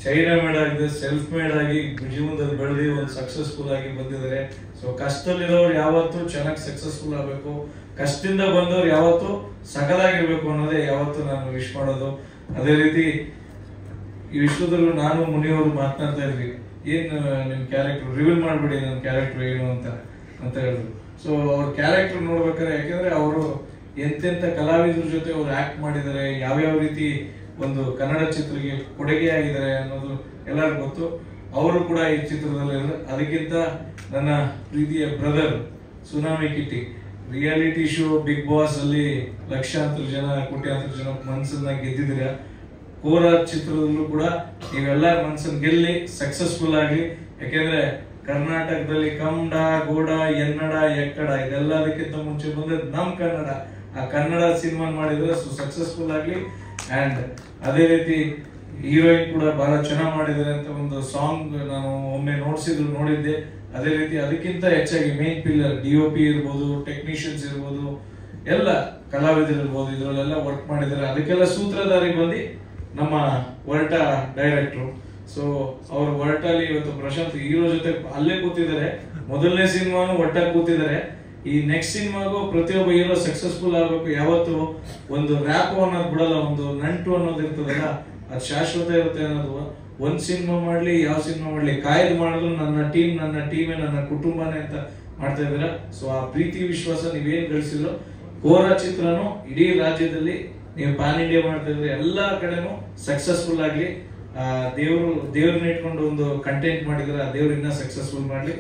ಚೈನಾ ಮೇಡ್ ಆಗಿದೆ, ಸೆಲ್ಫ್ ಮೇಡ್ ಆಗಿ ಜೀವನದಲ್ಲಿ ಬೆಳೆದಿ ಒಂದು ಸಕ್ಸಸ್ಫುಲ್ ಆಗಿ ಬಂದಿದ್ದಾರೆ. ಸೊ ಕಷ್ಟದಲ್ಲಿರೋರು ಯಾವತ್ತೂ ಚೆನ್ನಾಗಿ ಸಕ್ಸಸ್ಫುಲ್ ಆಗಬೇಕು, ಕಷ್ಟದಿಂದ ಬಂದವ್ರು ಯಾವತ್ತೂ ಸಕಲಾಗಿರ್ಬೇಕು ಅನ್ನೋದೇ ಯಾವತ್ತೂ ನಾನು ವಿಶ್ ಮಾಡೋದು. ಅದೇ ರೀತಿ ಈ ವಿಶ್ವದಲ್ಲೂ ನಾನು ಮುನಿಯವರು ಮಾತನಾಡ್ತಾ ಇದ್ವಿ, ಏನ್ ನಿಮ್ ಕ್ಯಾರೆಕ್ಟರ್ ರಿವೀಲ್ ಮಾಡ್ಬಿಡಿ, ನನ್ನ ಕ್ಯಾರೆಕ್ಟರ್ ಏನು ಅಂತ ಹೇಳಿದ್ರು. ಸೊ ಅವ್ರ ಕ್ಯಾರೆಕ್ಟರ್ ನೋಡ್ಬೇಕಾದ್ರೆ, ಯಾಕೆಂದ್ರೆ ಅವರು ಎಂತೆಂತ ಕಲಾವಿದ್ರ ಜೊತೆ ಅವ್ರು ಆಕ್ಟ್ ಮಾಡಿದ್ದಾರೆ, ಯಾವ್ಯಾವ ರೀತಿ ಒಂದು ಕನ್ನಡ ಚಿತ್ರಕ್ಕೆ ಕೊಡುಗೆಯಾಗಿದ್ದಾರೆ ಅನ್ನೋದು ಎಲ್ಲರಿಗೂ ಗೊತ್ತು. ಅವರು ಕೂಡ ಈ ಚಿತ್ರದಲ್ಲಿ. ಅದಕ್ಕಿಂತ ನನ್ನ ಪ್ರೀತಿಯ brother Tsunami Kitty, reality show Bigg Boss ಅಲ್ಲಿ ಲಕ್ಷಾಂತರ ಜನ ಕೋಟ್ಯಾಂತರ ಜನ ಮನಸ್ಸನ್ನ ಗೆದ್ದಿದ್ದೀರಾ. ಕೋರಾ ಚಿತ್ರದಲ್ಲೂ ಕೂಡ ನೀವೆಲ್ಲ ಮನಸ್ಸನ್ನು ಗೆಲ್ಲಿ ಸಕ್ಸಸ್ಫುಲ್ ಆಗಿ. ಯಾಕೆಂದ್ರೆ ಕರ್ನಾಟಕದಲ್ಲಿ ಕನ್ನಡ, ಗೋಡ, ಎನ್ನಡ, ಎಕ್ಕಡ ಇದೆಲ್ಲದಕ್ಕಿಂತ ಮುಂಚೆ ಬಂದ ನಮ್ ಕನ್ನಡ, ಆ ಕನ್ನಡ ಸಿನಿಮಾ ಮಾಡಿದ್ರೆ ಸಕ್ಸಸ್ಫುಲ್ ಆಗ್ಲಿ. ಅಂಡ್ ಅದೇ ರೀತಿ ಹೀರೋಯಿನ್ ಕೂಡ ಬಹಳ ಚೆನ್ನಾಗಿ ಮಾಡಿದ್ದಾರೆ ಅಂತ ಒಂದು ಸಾಂಗ್ ನಾನು ಒಮ್ಮೆ ನೋಡಿದ್ದೆ. ಅದೇ ರೀತಿ ಅದಕ್ಕಿಂತ ಹೆಚ್ಚಾಗಿ ಮೇನ್ ಪಿಲ್ಲರ್ DOP ಇರ್ಬೋದು, ಟೆಕ್ನಿಷಿಯನ್ಸ್ ಇರ್ಬೋದು, ಎಲ್ಲ ಕಲಾವಿದರು ಇರ್ಬೋದು, ಇದ್ರಲ್ಲೆಲ್ಲ ವರ್ಕ್ ಮಾಡಿದ್ದಾರೆ. ಅದಕ್ಕೆಲ್ಲ ಸೂತ್ರಧಾರಿ ಬಂದು ನಮ್ಮ ಹೊರಟ ಡೈರೆಕ್ಟ್ರು. ಸೊ ಅವ್ರು ಹೊರಟಲ್ಲಿ ಇವತ್ತು ಪ್ರಶಾಂತ್ ಹೀರೋ ಜೊತೆ ಅಲ್ಲೇ ಕೂತಿದ್ದಾರೆ. ಮೊದಲನೇ ಸಿನಿಮಾನು ಒಟ್ಟಾಗಿ ಕೂತಿದ್ದಾರೆ. ಈ ನೆಕ್ಸ್ಟ್ ಸಿನಿಮಾಗೂ ಪ್ರತಿಯೊಬ್ಬ ಹೀರೋ ಸಕ್ಸಸ್ಫುಲ್ ಆಗ್ಬೇಕು. ಯಾವತ್ತು ಒಂದು ರ್ಯಾಪ್ ಅನ್ನೋದು ಬಿಡಲ್ಲ, ಒಂದು ನಂಟು ಅನ್ನೋದು ಇರ್ತದಲ್ಲ, ಅದು ಶಾಶ್ವತ ಇರುತ್ತೆ ಅನ್ನೋದು. ಒಂದ್ ಸಿನಿಮಾ ಮಾಡ್ಲಿ, ಯಾವ ಸಿನಿಮಾ ಮಾಡ್ಲಿ, ಕಾಯ್ದು ಮಾಡಿದ್ರು ನನ್ನ ಟೀಮೇ ನನ್ನ ಕುಟುಂಬನೇ ಅಂತ ಮಾಡ್ತಾ ಇದ್ದೀರಾ. ಸೊ ಆ ಪ್ರೀತಿ ವಿಶ್ವಾಸ ನೀವೇನ್ ಗಳಿಸಿದ್ರು, ಕೋರಾ ಚಿತ್ರನು ಇಡೀ ರಾಜ್ಯದಲ್ಲಿ ನೀವು ಪ್ಯಾನ್ ಇಂಡಿಯಾ ಮಾಡ್ತಾ ಇದ್ರೆ ಎಲ್ಲಾ ಕಡೆನೂ ಸಕ್ಸಸ್ಫುಲ್ ಆಗ್ಲಿ. ದೇವ್ರನ್ನ ಇಟ್ಕೊಂಡು ಒಂದು ಕಂಟೆಂಟ್ ಮಾಡಿದ್ರೆ ಆ ದೇವ್ರ ಇನ್ನ ಸಕ್ಸಸ್ಫುಲ್ ಮಾಡ್ಲಿ.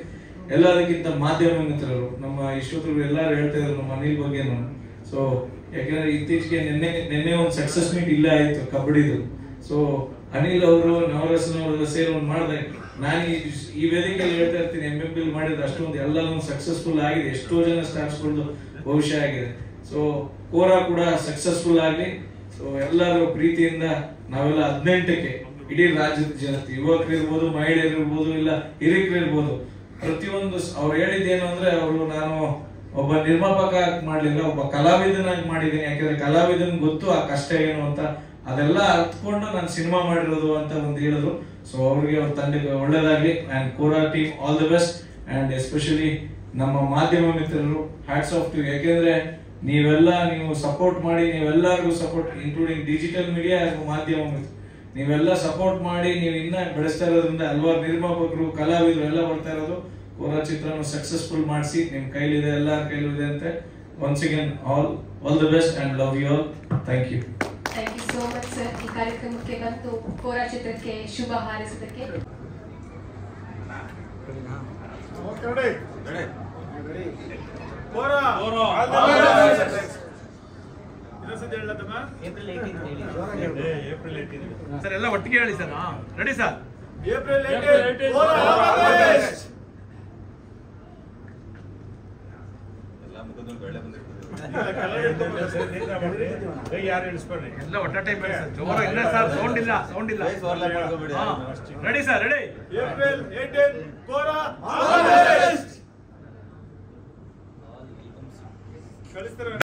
ಎಲ್ಲದಕ್ಕಿಂತ ಮಾಧ್ಯಮ ಮಿತ್ರರು ನಮ್ಮ ಇಷ್ಟೊತ್ತರು ಎಲ್ಲಾರು ಹೇಳ್ತಾ ಇದ್ರು ನಮ್ಮ ಅನಿಲ್ ಬಗ್ಗೆನು. ಸೊ ಯಾಕಂದ್ರೆ ಇತ್ತೀಚೆಗೆ ನಿನ್ನೆ ಒಂದು ಸಕ್ಸಸ್ ಮೀಟ್ ಇಲ್ಲೇ ಆಯ್ತು ಕಬಡ್ಡಿದು. ಸೊ ಅನಿಲ್ ಅವರು ನವರಸನವರು ಸೇರಿ ಒಂದು ಮಾಡಿದೆ. ನಾನು ಈ ವೇದಿಕೆಯಲ್ಲಿ ಹೇಳ್ತಾ ಇರ್ತೀನಿ, MMPL ಮಾಡಿದ್ರೆ ಅಷ್ಟೊಂದು ಎಲ್ಲರೂ ಸಕ್ಸಸ್ಫುಲ್ ಆಗಿದೆ, ಎಷ್ಟೋ ಜನ ಸ್ಟಾರ್ಸ್ಗಳದ್ದು ಭವಿಷ್ಯ ಆಗಿದೆ. ಸೊ ಕೋರಾ ಕೂಡ ಸಕ್ಸಸ್ಫುಲ್ ಆಗ್ಲಿ. ಸೊ ಎಲ್ಲರೂ ಪ್ರೀತಿಯಿಂದ ನಾವೆಲ್ಲ 18ಕ್ಕೆ ಇಡೀ ರಾಜ್ಯದ ಜನತೆ, ಯುವಕರು ಇರ್ಬೋದು, ಮಹಿಳೆಯರು ಇರ್ಬೋದು, ಇಲ್ಲ ಹಿರಿಕರು ಇರ್ಬೋದು, ಪ್ರತಿಯೊಂದು ಅವ್ರು ಹೇಳಿದ್ದೇನು ಅಂದ್ರೆ, ಅವರು ನಾನು ಒಬ್ಬ ನಿರ್ಮಾಪಕ ಮಾಡ್ಲಿಲ್ಲ, ಒಬ್ಬ ಕಲಾವಿದನಾಗಿ ಮಾಡಿದ್ದೀನಿ. ಯಾಕಂದ್ರೆ ಕಲಾವಿದನ್ ಗೊತ್ತು ಆ ಕಷ್ಟ ಏನು ಅಂತ, ಅದೆಲ್ಲ ಅರ್ಥಕೊಂಡು ನಾನು ಸಿನಿಮಾ ಮಾಡಿರೋದು ಅಂತ ಒಂದು ಹೇಳಿದ್ರು. ಸೊ ಅವ್ರಿಗೆ ಅವ್ರ ತಂಡಕ್ಕೆ ಒಳ್ಳೇದಾಗ್ಲಿ. And Kora team all the best. And especially ನಮ್ಮ ಮಾಧ್ಯಮ ಮಿತ್ರರು ಹ್ಯಾಟ್ಸ್ ಆಫ್ ಟು. ಯಾಕೆಂದ್ರೆ ನೀವು ಸಪೋರ್ಟ್ ಮಾಡಿ, ನೀವೆಲ್ಲರಿಗೂ ಸಪೋರ್ಟ್, ಇನ್ಕ್ಲೂಡಿಂಗ್ ಡಿಜಿಟಲ್ ಮೀಡಿಯಾ ಹಾಗೂ ಮಾಧ್ಯಮ ಮಿತ್ರ, ನೀವೆಲ್ಲ ಸಪೋರ್ಟ್ ಮಾಡಿ ನೀವು ಇನ್ನ ಬೆಳೆಸ್ತಾ ಇರೋದ್ರಿಂದ ಹಲವಾರು ನಿರ್ಮಾಪಕರು, ಕಲಾವಿದರು ಎಲ್ಲ ಬರ್ತಾ ಇರೋದು ಕೋರಾ ಚಿತ್ರನ ಸಕ್ಸಸ್ಫುಲ್ ಮಾಡಿಸಿ ನಿಮ್ ಕೈಲಿದೆ, ಎಲ್ಲರ ಕೈಲೂ ಇದೆ ಅಂತ. Once again all the best and love you all. Thank you. Thank you so much sir, ಈ ಕಾರ್ಯಕ್ರಮಕ್ಕೆ ಬಂದು ಕೋರಾ ಚಿತ್ರಕ್ಕೆ ಶುಭ ಹಾರೈಸಿದ್ದಕ್ಕೆ. ಸರ್ ಎಲ್ಲ ಒಟ್ಟಿಗೆ ಹೇಳಿ ಸರ್. Ready sir? ಏಪ್ರಿಲ್ 18 ಯಾರು ಇಳಿಸ್ಕೊಡ್ರಿ ಎಲ್ಲ ಒಟ್ಟ ಟೈಮ್ ಜೋರ ಇಲ್ಲ ಸರ್, ಸೌಂಡ್ ಇಲ್ಲ. Ready sir? ರೆಡಿ? ಏಪ್ರಿಲ್ 18 ಕೋರಾ ಕಳಿಸ್ತಾರೆ.